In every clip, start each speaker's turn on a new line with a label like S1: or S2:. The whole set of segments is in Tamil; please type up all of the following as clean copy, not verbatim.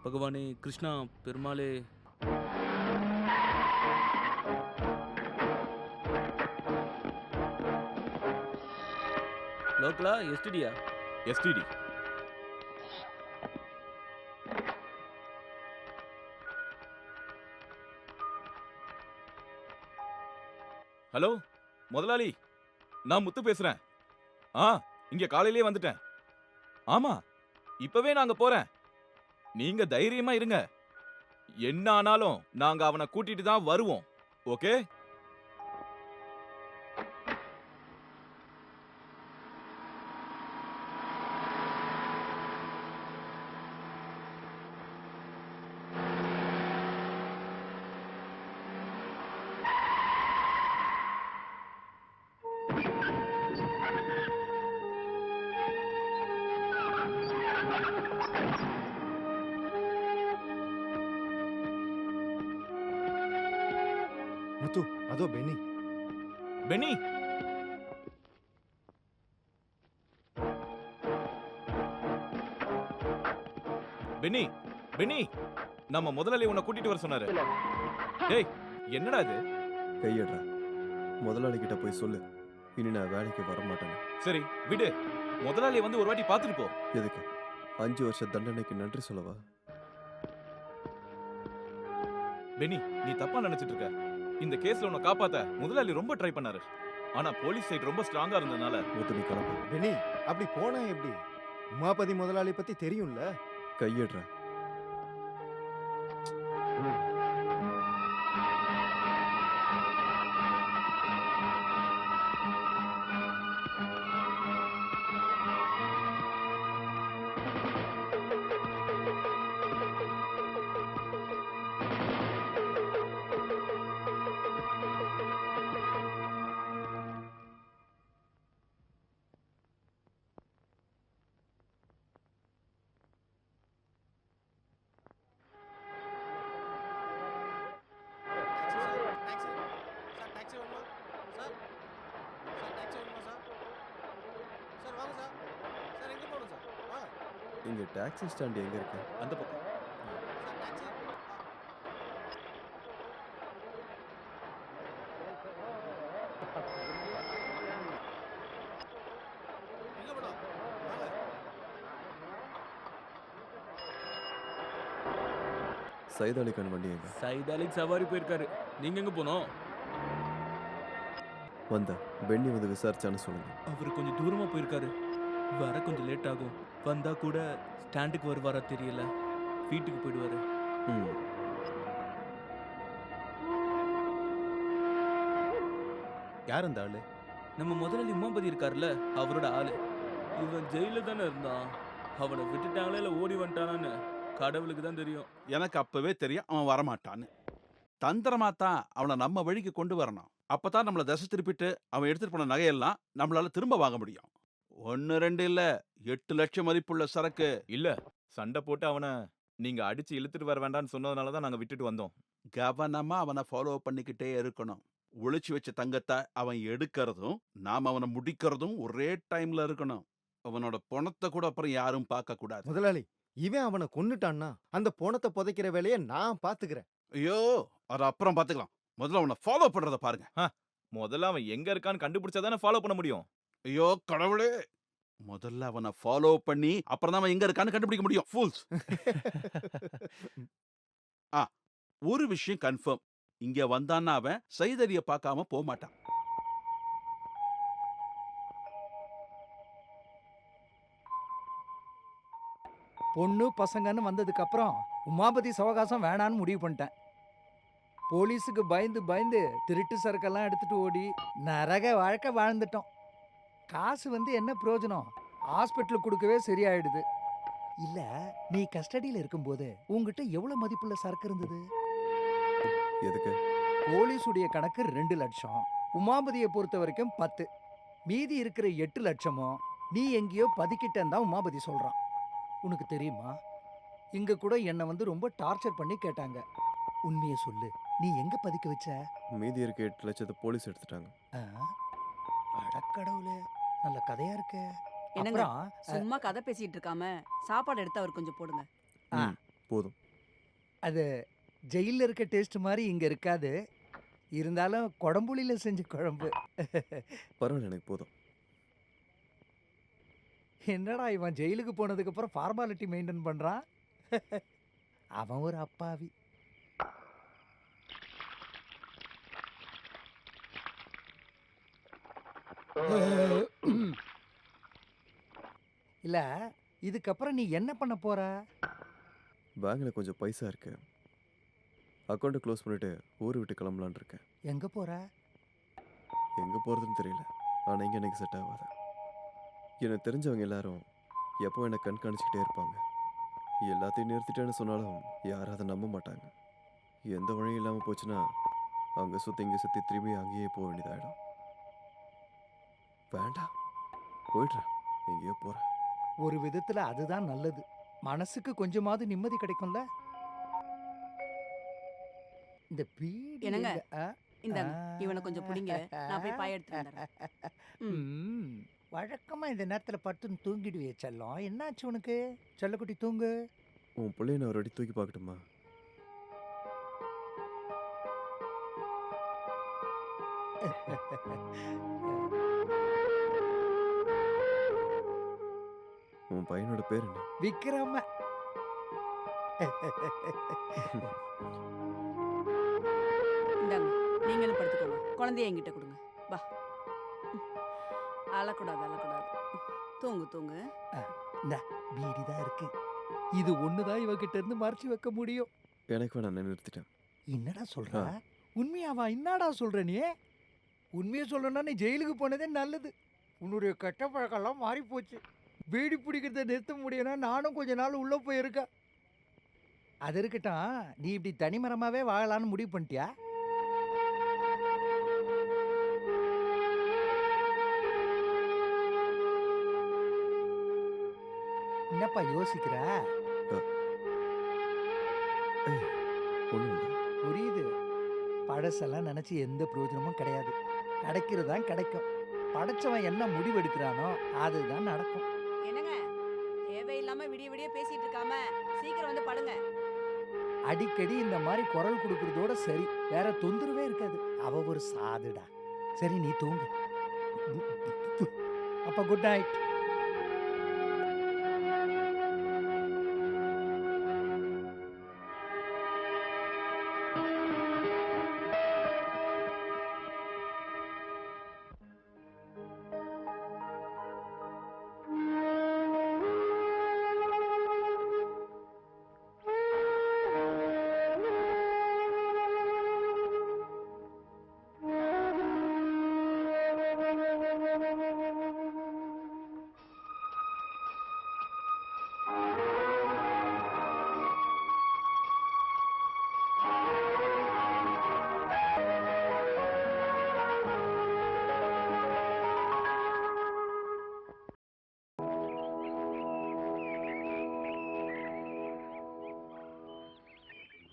S1: பகவானே கிருஷ்ணா பெருமாளே. லோக்கலா எஸ்டிடியா?
S2: எஸ்டிடி. ஹலோ முதலாளி, நான் முத்து பேசுறேன். இங்க காலையிலேயே வந்துட்டேன். ஆமா, இப்பவே நாங்க போறேன். நீங்க தைரியமா இருங்க. என்ன ஆனாலும் நாங்க அவனை கூட்டிட்டு தான் வருவோம். ஓகே?
S3: முத்து, அதோ பெனி.
S2: பெனி, பெனி, பெனி, நம்ம முதலாளி உன்னை கூட்டிட்டு வர சொன்னாரு. டேய், என்னடா இது?
S4: கையடுறா, முதலாளி கிட்ட போய் சொல்லு, இனி நான் வேலைக்கு வர மாட்டேன்னு.
S2: சரி விடு, முதலாளி வந்து ஒரு வாட்டி பார்த்துட்டு போ.
S4: எதுக்கு? 5 வருஷ தண்டனைக்கு நன்றி சொல்லவா?
S2: பெனி, நீ தப்பா நினைச்சிட்டு இருக்க. இந்த கேஸ்ல உன்னை காப்பாத்த முதலாளி ரொம்ப ட்ரை பண்ணாரு. ஆனா போலீஸ் சைடு ரொம்ப ஸ்ட்ராங்கா இருந்தனால.
S4: முத்து, நீ கிளம்பு.
S3: பெனி, அப்படி போனா எப்படி? உமாபதி முதலாளி பத்தி தெரியும்ல.
S4: கையடுறா. இங்க டாக்ஸி ஸ்டாண்ட் எங்க இருக்கு?
S2: அந்த பக்கம்.
S4: சையத் அலி கான் வண்டி எங்க?
S1: சைத் அலிக்கு சவாரி போயிருக்காரு. நீங்க எங்க போனோம்?
S4: வந்த பென்னி வந்து விசாரிச்சான்னு சொல்லுங்க.
S1: அவர் கொஞ்சம் தூரமா போயிருக்காரு. வர கொஞ்சம் லேட் ஆகும். வந்தா கூட ஸ்டாண்டுக்கு வருவாரா தெரியல. வீட்டுக்கு போயிடுவாரு.
S4: ம்.
S3: யார் அந்த ஆளு?
S1: நம்ம முதலாளி உமாபதி இருக்காருல்ல, அவரோட ஆளு. இவன் ஜெயில தானே இருந்தான். அவனை விட்டுட்டாங்களே இல்ல ஓடி வந்துட்டானான்னு கடவுளுக்கு தான் தெரியும்.
S5: எனக்கு அப்பவே தெரியும் அவன் வரமாட்டான்னு. தந்திரமா தான் அவனை நம்ம வழிக்கு கொண்டு வரணும். அப்பதான் நம்மள திசை திருப்பிட்டு அவன் எடுத்துட்டு போன நகையெல்லாம் நம்மளால திரும்ப வாங்க முடியும். 1 2 இல்ல, 8 லட்சம் மதிப்புள்ள சரக்கு.
S2: இல்ல, சண்டை போட்டு அவனை நீங்க அடிச்சு இழுத்துட்டு வர வேண்டாம்னு சொன்னதுனால தான் நாங்க விட்டுட்டு வந்தோம்.
S5: கவனமா அவனை ஃபாலோ பண்ணிக்கிட்டே இருக்கணும். ஒளிச்சு வச்ச தங்கத்தை அவன் எடுக்கிறதும் நாம அவனை முடிக்கிறதும் ஒரே டைம்ல இருக்கணும். அவனோட பணத்தை கூட அப்புறம் யாரும் பார்க்க கூடாது.
S3: முதலாளி, இவன் அவனை கொன்னுட்டான்னா அந்த பொணத்தை புதைக்கிற வேலையை நான் பாத்துக்கிறேன்.
S5: ஐயோ, அத அப்புறம் பாத்துக்கலாம். முதல்ல அவனை ஃபாலோ பண்றத பாருங்க.
S2: முதல்ல அவன் எங்க இருக்கான்னு கண்டுபிடிச்சாதானே ஃபாலோ பண்ண முடியும்.
S5: ஐயோ கடவுளே, முதல்ல அவனை ஃபாலோ பண்ணி அப்புறம் தான் அவன் எங்க இருக்கான்னு கண்டுபிடிக்க முடியும். ஃபூல்ஸ். ஒரு விஷயம் கன்ஃபார்ம், இங்க வந்தான்னா அவன் சைதரிய பார்க்காம போக மாட்டான்.
S6: பொண்ணு பசங்கன்னு வந்ததுக்கு அப்புறம் உமாபதி சவகாசம் வேணான்னு முடிவு பண்ணிட்டேன். போலீஸுக்கு பயந்து பயந்து திருட்டு சரக்கெல்லாம் எடுத்துட்டு ஓடி நரக வாழ்க்கை வாழ்ந்துட்டோம். காசு வந்து என்ன பிரயோஜனம்? ஹாஸ்பிட்டலுக்கு கொடுக்கவே சரியாயிடுது. இல்ல, நீ கஸ்டடியில இருக்கும்போது உங்ககிட்ட எவ்வளவு மதிப்புள்ள சரக்கு இருந்தது?
S4: எதுக்கு?
S6: போலீஸுடைய கணக்கு 2 லட்சம், உமாபதியை பொறுத்த வரைக்கும் 10. மீதி இருக்கிற 8 லட்சமும் நீ எங்கேயோ பதுக்கிட்டேன்னு தான் உமாபதி சொல்றான். உனக்கு தெரியுமா, இங்க கூட என்னை வந்து ரொம்ப டார்ச்சர் பண்ணி கேட்டாங்க. உண்மையை சொல்லு, நீ எங்க பதுக்க வச்ச?
S4: மீதி இருக்க 8 லட்சத்தை போலீஸ் எடுத்துட்டாங்க.
S6: அடக்கடவுளே, நல்ல கதையா இருக்கே.
S7: என்னங்க
S6: அப்புறம்
S7: சும்மா கதை பேசிட்டு இருக்காம சாப்பாடு எடுத்து அவர் கொஞ்சம் போடுங்க.
S6: ஆ,
S4: போதும்.
S6: அது ஜெயில்ல இருக்க டேஸ்ட் மாதிரி இங்க இருக்காது. இருந்தாலும் குடம்புளியில செஞ்ச குழம்பு.
S4: பரவாயில்ல, எனக்கு போதும்.
S6: என்னடா இவன் ஜெயிலுக்கு போனதுக்கு அப்புறம் ஃபார்மாலிட்டி மெயின்டைன் பண்றான். அவன் ஒரு அப்பாவி. இல்ல, இதுக்கப்புறம் நீ என்ன பண்ண போற?
S4: பேங்க்ல கொஞ்சம் பைசா இருக்கு. அக்கௌண்ட்டை க்ளோஸ் பண்ணிட்டு ஊரை விட்டு கிளம்பலான்னு இருக்கேன்.
S6: எங்க போற?
S4: எங்கே போகிறதுன்னு தெரியல. ஆனால் இங்கே எனக்கு செட் ஆகாது. எனக்கு தெரிஞ்சவங்க எல்லாரும் எப்போ என்னை கண்காணிச்சிக்கிட்டே இருப்பாங்க. எல்லாத்தையும் நிறுத்திட்டேன்னு சொன்னாலும் யாரும் அதை நம்ப மாட்டாங்க. எந்த வழியும் இல்லாமல் போச்சுன்னா அங்கே சுற்றி இங்கே சுற்றி திரும்பி அங்கேயே போக வேண்டியதாயிடும். வேண்டாம், போயிடுறேன். எங்கேயோ போகிறேன்.
S6: ஒரு விதத்துல அதுதான் நல்லது. மனசுக்கு கொஞ்சமாவது நிம்மதி கிடைக்கும்ல. இந்த பீடி
S7: என்னங்க?
S6: எங்க- ஆ?
S7: இந்தாங்க,
S6: ஆ.
S7: இவனை கொஞ்சம் பிடிங்க. நான் போய் பாய எடுத்துட்டு வந்துடுறேன்.
S6: ம். வழக்கமா இந்த நேரத்துல படுத்துன்னு தூங்கிடுவே செல்லம். என்னாச்சு உனக்கு? செல்லக்குட்டி தூங்கு.
S4: உன் பிள்ளைய நான் ஒரு அடி தூக்கி பார்க்கட்டுமா? உன் பையனோட பேர் என்ன?
S6: விக்ரம.
S7: இந்தாங்க, நீங்களும் படுத்துக்கோங்க. குழந்தைய என்கிட்ட கொடுங்க. வா. அழக்கூடாது, அழக்கூடாது. தூங்கு, தூங்கு.
S6: பீடிதான் இருக்கு. இது ஒண்ணுதான் இவகிட்ட இருந்து மறைச்சு வைக்க முடியும்.
S4: எனக்கு வேணாம், நான் நிறுத்திட்டேன்.
S6: என்னடா சொல்ற? உண்மையாவா? என்னடா சொல்ற நீ? உண்மையை சொல்லணும்னா நீ ஜெயிலுக்கு போனதே நல்லது. உன்னுடைய கெட்ட பழக்கம்லாம் மாறி போச்சு. பீடி பிடிக்கிறத நிறுத்த முடியும்னா நானும் கொஞ்ச நாள் உள்ள போயிருக்கேன். அது இருக்கட்டும், நீ இப்படி தனிமரமாவே வாழலான்னு முடிவு பண்ணிட்டியா? என்னப்பா யோசிக்கிற?
S4: ஒன்றும் இல்லை.
S6: புரியுது. பழசெல்லாம் நினைச்சு எந்த பிரயோஜனமும் கிடையாது. கிடைக்கிறதான் கிடைக்கும். படைச்சவன் என்ன முடிவு எடுக்கிறானோ அதுதான் நடக்கும்.
S7: என்னங்க, தேவையில்லாம விடிய விடிய பேசிட்டு இருக்காம சீக்கிரம் வந்து படுங்க.
S6: அடிக்கடி இந்த மாதிரி குரல் கொடுக்கறதோட சரி, வேற தொந்தரவே இருக்காது. அவ ஒரு சாதுடா. சரி, நீ தூங்கு. அப்ப குட் நைட்.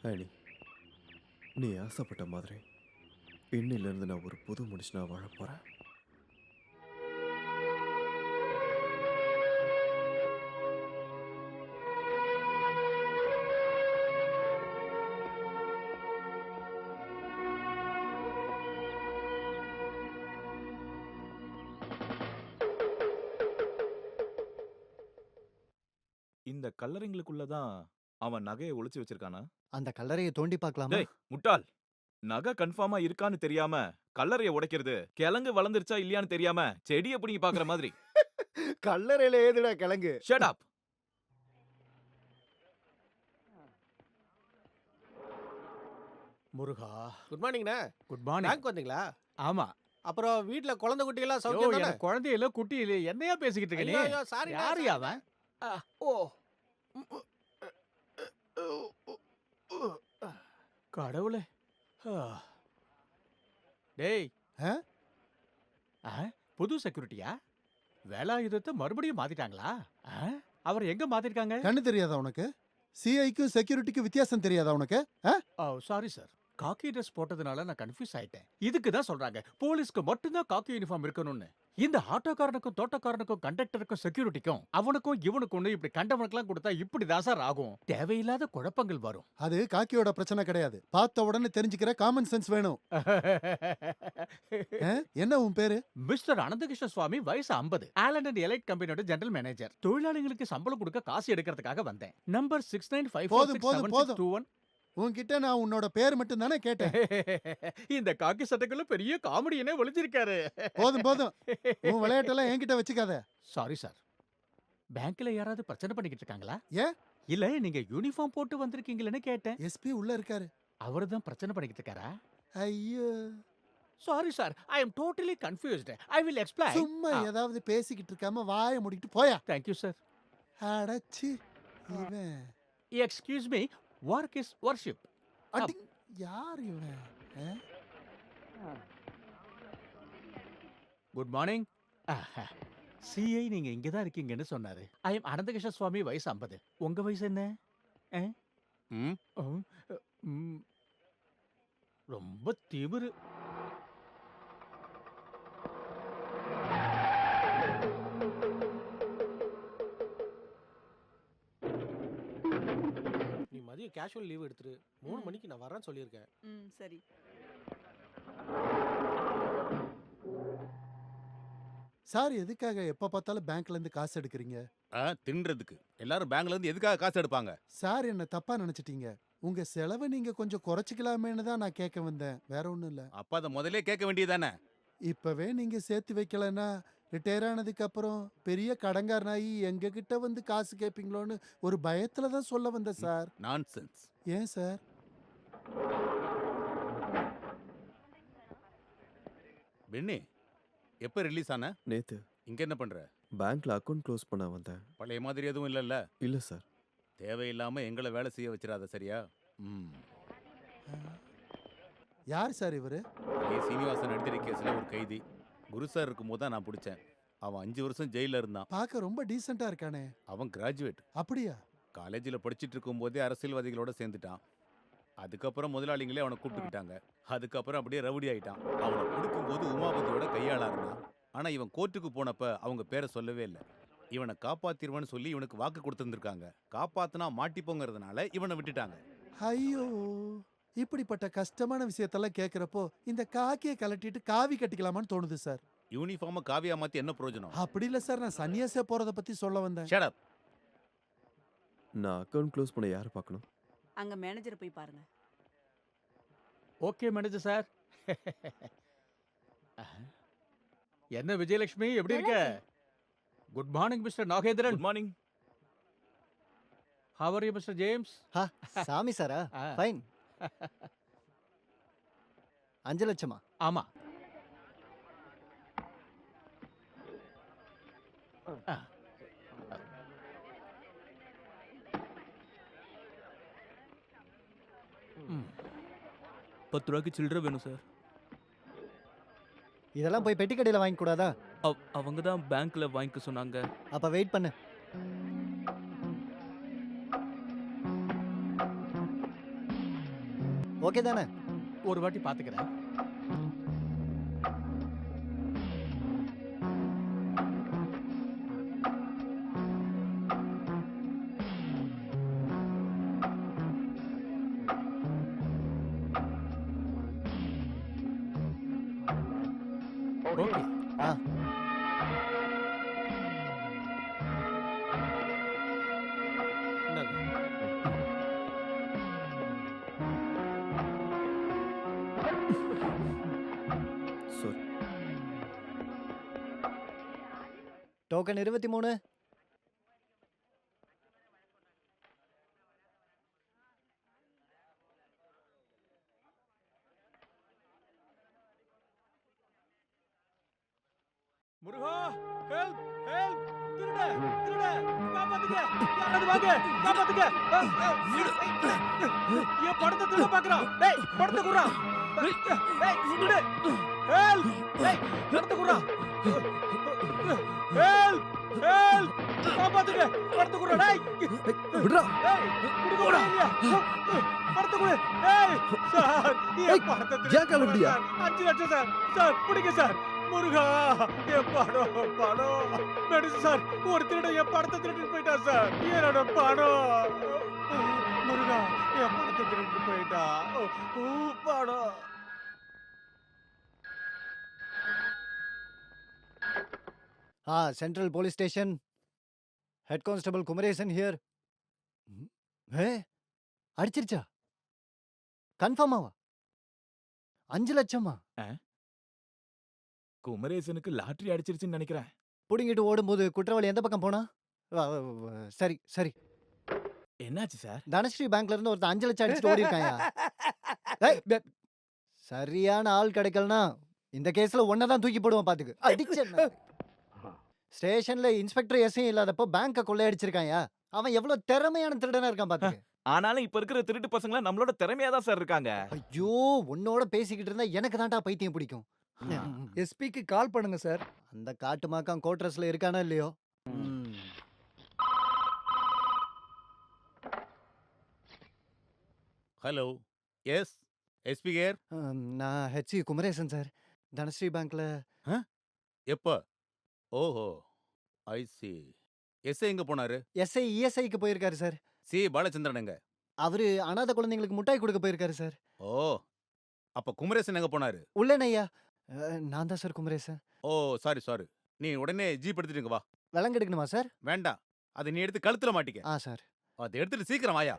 S4: ஆனி, நீ ஆசைப்பட்ட மாதிரி இன்னிலிருந்து நான் ஒரு புது மனுஷனா வாழ போறேன்.
S2: இந்த கல்லறைங்களுக்குள்ளதான் அவன் நகையை ஒளிச்சு வச்சிருக்கானா?
S3: அந்த கல்லறையை தோண்டி பார்க்கலாமா?
S2: டேய் முட்டாள், நகை கன்ஃபார்மா இருக்கான்னு தெரியாம கல்லறைய உடைக்கிறது கிழங்கு வளர்ந்துருச்சா இல்லையான்னு தெரியாம செடியை பிடிங்கி பாக்குற மாதிரி.
S3: கல்லறையில ஏதுடா கிழங்கு?
S2: Shut up.
S8: முருகா,
S9: குட் மார்னிங்ண்ணே.
S8: Good morning.
S9: பேங்க் வந்தீங்களா?
S8: ஆமா.
S9: அப்புறம் வீட்ல குழந்தை குட்டியெல்லாம்
S8: யோ,
S9: சௌக்கியம் தானே?
S8: எனக்கு குழந்தை இல்ல, குட்டி இல்ல. என்னையா பேசிக்கிட்டு இருக்க நீ?
S9: ஐயோ, சாரி.
S8: யாரு அவன்?
S9: ஓ.
S8: கடவுளே. ஆ. டேய்.
S9: ஆ?
S8: ஆ? புது செக்யூரிட்டியா? வேலாயுதத்தை மறுபடியும் மாத்திட்டாங்களா? ஆ? அவர் எங்க மாத்திருக்காங்க?
S10: கண்ணு தெரியாதா உனக்கு? சிஐக்கும் செக்யூரிட்டிக்கும் வித்தியாசம் தெரியாதா உனக்கு?
S8: ஓ சாரி சார். காக்கி ட்ரெஸ் போட்டதுனால நான் கன்ஃபியூஸ் ஆயிட்டேன். இதுக்கு தான் சொல்றாங்க போலீஸ்க்கு மட்டும்தான் காக்கி யூனிஃபார்ம் இருக்கணும்னு. இந்த ஆட்டோக்காரனுக்கும் தோட்டக்காரனுக்கும் கண்டக்டருக்கும் செக்யூரிட்டிக்கும் அவனுக்கும் இவனுக்கும் இப்படி கண்டவனுக்குலாம் கொடுத்தா இப்படிதான் சார் ஆகும். தேவையில்லாத குழப்பங்கள் வரும்.
S10: அது காக்கியோட பிரச்சனை கிடையாது. பார்த்த உடனே தெரிஞ்சுக்கிற காமன் சென்ஸ் வேணும். என்ன உன் பேரு?
S8: மிஸ்டர் அனந்தகிருஷ்ண சுவாமி, வயசு 50, ஆலண்ட் அண்ட் எலைட் கம்பெனியோட ஜெனரல் மேனேஜர். தொழிலாளிகளுக்கு சம்பளம் கொடுக்க காசு எடுக்கிறதுக்காக வந்தேன். நம்பர் 69546721.
S10: உன்கிட்ட நான் உன்னோட பேர் மட்டும் தானே கேட்டேன்.
S8: இந்த காக்கி சட்டைக்குள்ள பெரிய காமெடியனே ஒளிஞ்சிருக்காரு.
S10: போதும் உன் விளையாட்டெல்லாம் என்கிட்ட வச்சுக்காத.
S8: Sorry sir. பேங்க்ல யாராவது பிரச்சனை பண்ணிக்கிட்டு இருக்காங்களா?
S10: ஏன்?
S8: இல்ல, நீங்க யூனிஃபார்ம் போட்டு வந்திருக்கீங்களேன்னு கேட்டேன்.
S10: எஸ்பி உள்ள இருக்காரு.
S8: அவர்தான் பிரச்சனை பண்ணிக்கிட்டு இருக்காரா?
S10: ஐயோ,
S8: sorry sir, I am totally confused. I will explain.
S10: சும்மா ஏதாவது பேசிக்கிட்டு இருக்காம வாயை மூடிட்டு போயா.
S8: Thank you sir.
S10: அடச்சி இவன்.
S8: Excuse me, work is worship.
S10: அடி, யார் இவன்?
S8: Good morning. சிஐ நீங்க இங்க தான் இருக்கீங்கன்னு சொன்னாரு. ஐ எம் அனந்தகிருஷ்ண சுவாமி, வயசு 50. உங்க வயசு என்ன? ரொம்ப திமிரு.
S9: நீ மதியம் கேஷுவல் லீவ் எடுத்துரு. 3 மணிக்கு நான் வரேன்னு சொல்லியிருக்கேன்.
S7: சரி.
S10: சார், எதுக்காக எப்ப பார்த்தாலும் பேங்க்ல இருந்து காசு எடுக்கிறீங்க?
S5: தின்றதுக்கு. எல்லாரும் பேங்க்ல இருந்து எதுக்காக காசு எடுப்பாங்க?
S10: சார், என்ன தப்பா நினைச்சிட்டீங்க. உங்க செலவை நீங்க கொஞ்சம் குறைச்சிக்கலாமேன்னு தான் நான் கேட்க வந்தேன். வேற ஒண்ணும் இல்ல.
S5: அப்ப அதை முதல்ல கேட்க வேண்டியதானே?
S10: இப்பவே நீங்க சேர்த்து வைக்கலன்னா ரிட்டையர் ஆனதுக்கு அப்புறம் பெரிய கடங்காரனாயி எங்க கிட்ட வந்து காசு கேட்பீங்களோன்னு ஒரு பயத்துல தான் சொல்ல வந்தேன் சார்.
S5: நான்சென்ஸ்.
S10: ஏன் சார்?
S5: பென்னி, எப்ப ரிலீஸ் ஆன?
S4: நேத்து
S5: இங்க என்ன பண்ற?
S4: பேங்க்ல அக்கவுண்ட் க்ளோஸ் பண்ண வந்தேன்.
S5: பழைய மாதிரி எதுவும் இல்லல்ல?
S4: இல்ல சார்.
S5: தேவையில்லாம எங்களை வேலை செய்ய வச்சிடாத, சரியா?
S10: யார் சார் இவரு?
S5: சீனிவாசன் அடித்தடி கேஸ்ல ஒரு கைதி. குரு சார் இருக்கும்போது தான் நான் பிடிச்சேன். அவன் 5 வருஷம் ஜெயில இருந்தான்.
S10: பார்க்க ரொம்ப டீசெண்டா இருக்கானே.
S5: அவன் கிராஜுவேட்.
S10: அப்படியா?
S5: காலேஜில் படிச்சுட்டு இருக்கும்போதே அரசியல்வாதிகளோட சேர்ந்துட்டான். அதுக்கப்புறம் முதலாளிங்களே அவனை கூப்பிட்டுக்கிட்டாங்க. அதுக்கப்புறம் அப்படியே ரவுடி ஆயிட்டான். அவனை பிடிக்கும்போது உமாபதியோட கையாளா இருந்தான். ஆனா இவன் கோர்ட்டுக்கு போனப்ப அவங்க பேரை சொல்லவே இல்லை. இவனை காப்பாத்திருவன்னு சொல்லி இவனுக்கு வாக்கு கொடுத்துருந்துருக்காங்க. காப்பாத்தினா மாட்டிப்போங்கிறதுனால இவனை விட்டுட்டாங்க.
S10: ஐயோ, இப்படிப்பட்ட கஷ்டமான விஷயத்தெல்லாம் கேட்கிறப்போ இந்த காக்கியை கலட்டிட்டு காவி கட்டிக்கலாமான்னு தோணுது சார்.
S5: யூனிஃபார்மை காவியா மாத்தி என்ன பிரயோஜனம்?
S10: அப்படி இல்ல சார், நான் சன்னியாசியா போறத பத்தி சொல்ல வந்தேன்.
S5: Shut up.
S4: நான் அக்கவுண்ட் க்ளோஸ் பண்ண யாரை பார்க்கணும்?
S7: அங்க மேனேஜரை போய் பாருங்க.
S8: Okay manager sir. என்ன விஜயலட்சுமி, எப்படி இருக்க? Good morning mister Nagendran.
S2: Good morning.
S8: How are you mister James?
S11: சாமி சாரா? ஃபைன். 5 லட்சமா?
S8: ஆமா.
S1: பத்து ரூபாய்க்கு சில்லறை வேணும் சார்.
S11: இதெல்லாம் போய் பெட்டி கடையில் வாங்க கூடாதா?
S1: அவங்க தான் பேங்க்ல வாங்கிக்க சொன்னாங்க.
S11: அப்ப வெயிட் பண்ணு. ஓகே தானே?
S8: ஒரு வாட்டி பாத்துக்கிறேன். ஓகே.
S9: இந்தாங்க.
S4: Sir,
S11: token 23.
S8: முருகா, ஹெல்ப் ஹெல்ப்! திருட திருட! காப்பாத்துங்க! யாராவது வாங்க! காப்பாத்துங்க! ஏன் படத்தை திருட பாக்குறான்? டேய், படத்தை குடுறா! டேய், திருடு! ஹெல்ப்! டேய், படத்தை குடுறா! ஹெல்ப்! ஹெல்ப்! காப்பாத்துங்க! படத்தை குடுறா! டேய்!
S3: விடுறா.
S8: டேய், குடுடா! படத்தை குடு! டேய்! சார், ஏன் படத்தை திருட?
S3: ஏன் கலவடியா?
S8: 5 லட்சம் சார். சார், பிடிங்க சார். முருகா என் படம் படம் நடிச்சு சார் ஒரு திருட என் படத்தை திருட்டு போயிட்டா சார் என்னோட படம் முருகா என் படத்தை திருட்டு போயிட்டா படம்
S11: central police station. Head constable Kumaresan here. ஏ அடிச்சிருச்சா? கன்ஃபார்மாவா? 5 லட்சமா?
S2: குமரேசனுக்கு லாட்டரி அடிச்சிருச்சுன்னு நினைக்கிறேன்.
S11: புடிங்கிட்டு ஓடும்போது குற்றவாளி எந்த பக்கம் போனா? சரி சரி.
S2: என்னாச்சு சார்?
S11: தனஸ்ரீ பேங்க்ல இருந்து ஒருத்தன் 5 லட்சம் அடிச்சுட்டு ஓடி இருக்காயா? சரியான ஆள் கிடைக்கலனா இந்த கேஸ்ல ஒன்னதான் தூக்கி போடுவான் பாத்துக்கு. அடிச்சேன். ஸ்டேஷன்ல இன்ஸ்பெக்டர் எஸ்ஐ இல்லாதப்போ பேங்க கொள்ளையடிச்சிருக்காயா? அவன் எவ்வளவு திறமையான திருடனா இருக்கான் பாத்துக்கு.
S2: ஆனாலும் இப்ப இருக்கிற திருட்டு பசங்க நம்மளோட திறமையா தான் சார் இருக்காங்க.
S11: ஐயோ உன்னோட பேசிக்கிட்டு இருந்தா எனக்கு தான்டா பைத்தியம் பிடிக்கும்.
S6: எஸ்பிக்கு கால் பண்ணுங்க சார்.
S11: அந்த காட்டு மாக்கான் கோட்ரஸ்ல இருக்கானா இல்லையோ?
S8: Hello yes SP care.
S11: நான் ஹெச்சி குமரேசன் சார். தனஸ்ரீ பேங்க்ல.
S8: எப்போ? ஓஹோ ஐ சி. எஸ்ஐ எங்க போனாரு?
S11: எஸ்ஐ இஎஸ்ஐக்கு போயிருக்காரு சார்.
S8: சி பாலச்சந்திரன் எங்க?
S11: அவரு அனாதை குழந்தைங்களுக்கு முட்டாய் கொடுக்க போயிருக்காரு சார்.
S8: ஓ அப்ப குமரேசன் எங்க போனாரு?
S11: உள்ளனையா? நான் தான் சார் குமரேசன்.
S8: ஓ சாரி சாரி. நீ உடனே ஜீப் எடுத்துட்டு வா.
S11: விலங்கு எடுக்கணுமா சார்?
S8: வேண்டாம், அதை நீ எடுத்து கழுத்துல மாட்டிக்க.
S11: சார்.
S8: அதை எடுத்துட்டு சீக்கிரம் வாயா.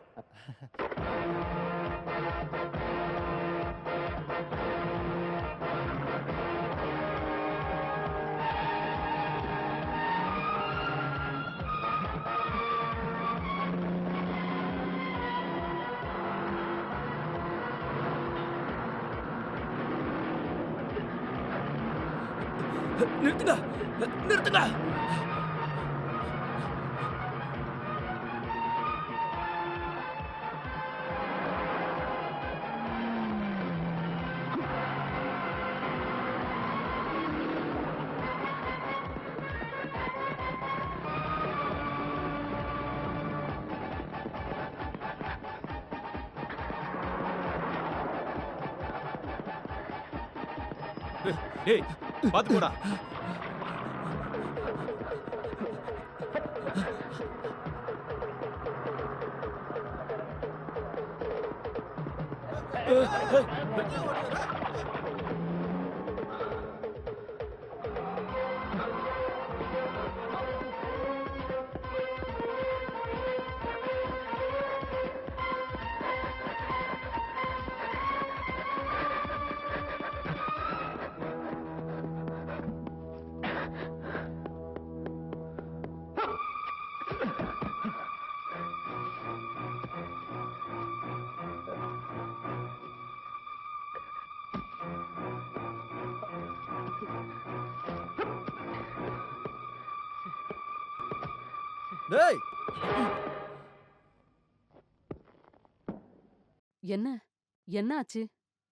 S1: நிறுத்துங்க நிறுத்துங்க.
S2: டேய் பாத்து போடா.
S4: டேய்
S7: என்ன என்ன ஆச்சு?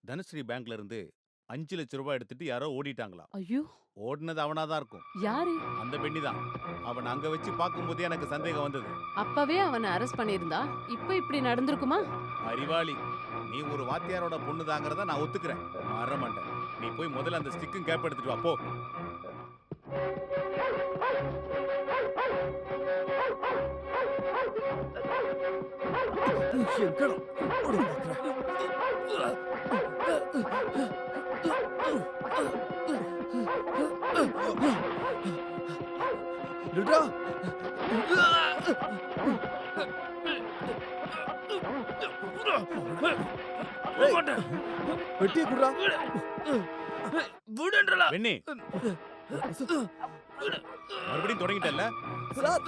S8: தனஸ்ரீ பேங்க்ல இருந்து 5 லட்சம் ரூபாய் எடுத்துட்டு யாரோ ஓடிட்டாங்களா?
S7: ஐயோ
S8: ஓடுனது அவனாதான் இருக்கும்.
S7: யாரு?
S8: அந்த பெண்ணி தான். அவன் அங்க வச்சு பார்க்கும்போதே எனக்கு சந்தேகம் வந்தது.
S7: அப்பவே அவனை அரெஸ்ட் பண்ணியிருந்தா இப்ப இப்படி நடந்திருக்குமா?
S8: அறிவாளி, நீ ஒரு வாத்தியாரோட பொண்ணு தாங்கிறத நான் ஒத்துக்கிறேன், மற மாட்டேன். நீ போய் முதல்ல அந்த ஸ்டிக்கும் கேப் எடுத்துட்டு வா போ.
S4: வெட்டியை குடுறா.
S8: வெண்ணி மறுபடியும் தொடங்கிட்டல்ல?
S4: சார்,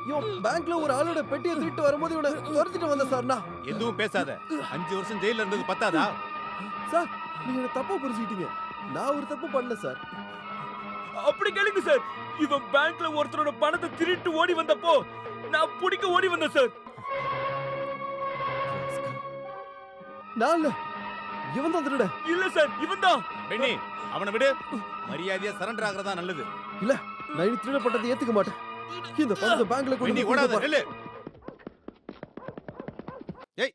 S4: இவன் பேங்க்ல ஒரு ஆளோட பெட்டியை திருட்டு வரும்போது இவனை துரத்திட்டு வந்த சார்னா.
S8: எதுவும் பேசாத. 5 வருஷம் ஜெயில இருந்தது பத்தாதா?
S4: சார், நீங்க என்ன தப்பா புரிஞ்சுக்கிட்டீங்க. நான் ஒரு தப்பு பண்ணல சார்.
S1: அப்படி கேளுங்க சார். இவன் பேங்க்ல ஒருத்தரோட பணத்தை திருட்டு ஓடி வந்தப்போ நான் புடிக்க ஓடி வந்தேன் சார்.
S4: நான் இல்ல, இவன் தான் திருட.
S1: இல்ல சார், இவன் தான்.
S8: வெண்ணி அவனை விடு. மரியாதையா சரண்டர் ஆகுறதா நல்லது.
S4: இல்ல, நான் இனி திருடப்பட்டதை ஏத்துக்க மாட்டேன். இந்த பணத்தை பேங்க்ல கொண்டு
S8: வெண்ணி
S4: போய்
S8: ஓடாத,
S4: கொடுப்பா.
S8: நில்லு. ஏய்,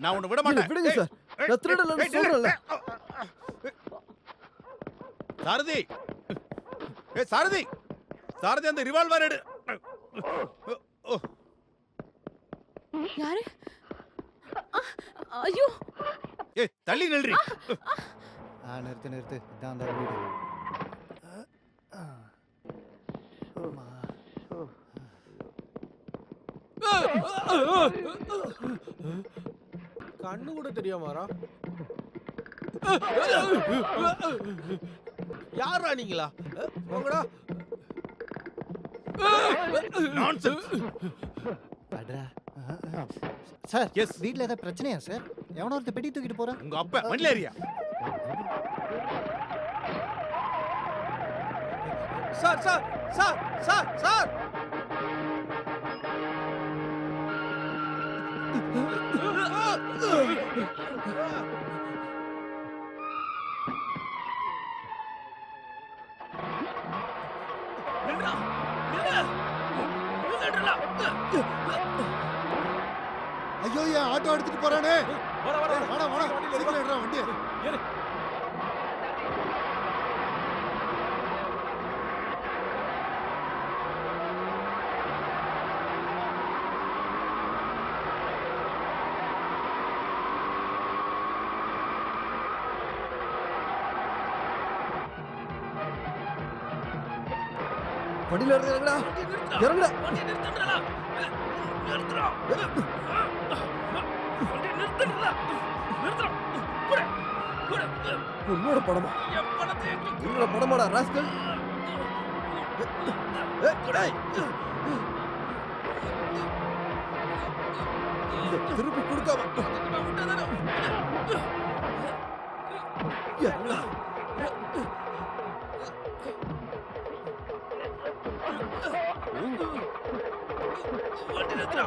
S8: நான் உன்னை விட மாட்டேன்.
S4: விடுங்க சார், நான் திருடலன்னு சொல்றேன்ல.
S8: சாரதி ஏய் சாரதி, சாரதி அந்த ரிவால்வர் எடு.
S7: யாரு? ஐயோ!
S8: ஏய் தள்ளி நில்றி.
S11: நிறுத்து இதான் அந்த வீடு. ஆமா.
S9: கண்ணு கூட தெரியாம வரா. யாரா நீங்களா? போங்கடா.
S8: நான்சென்ஸ்.
S11: அடடா. Sir,
S8: Yes.
S11: வீட்ல ஏதாவது பிரச்சனையா சார்? எவனோ ஒருத்தன் பெட்டி தூக்கிட்டு போறான்.
S8: உங்க அப்பா மணிலேரியா?
S9: Sir sir sir sir sir
S1: நில்றா, நில்லு, நில்லுடா.
S10: ஐயோ என் ஆட்டோ எடுத்துட்டு போறானே.
S2: வாடா
S10: வாடா சீக்கிரம் எடுறா வண்டியை.
S2: ஏறு.
S4: வண்டியில இறங்குடா. இறங்குடா.
S1: வண்டி நிறுத்துடா. நிறுத்துடா. வண்டி நிறுத்துடா. நிறுத்துடா. போடு. போடு.
S4: உன்னோட படமா?
S1: என் பணத்தை எங்க
S4: உன்னோட படமாடா ராஸ்கல்.
S1: டேய்.
S4: திருப்பி கொடுக்காம
S1: நான் விட்டதானே.
S4: இறங்குடா.
S1: வண்டி நிறுத்துடா.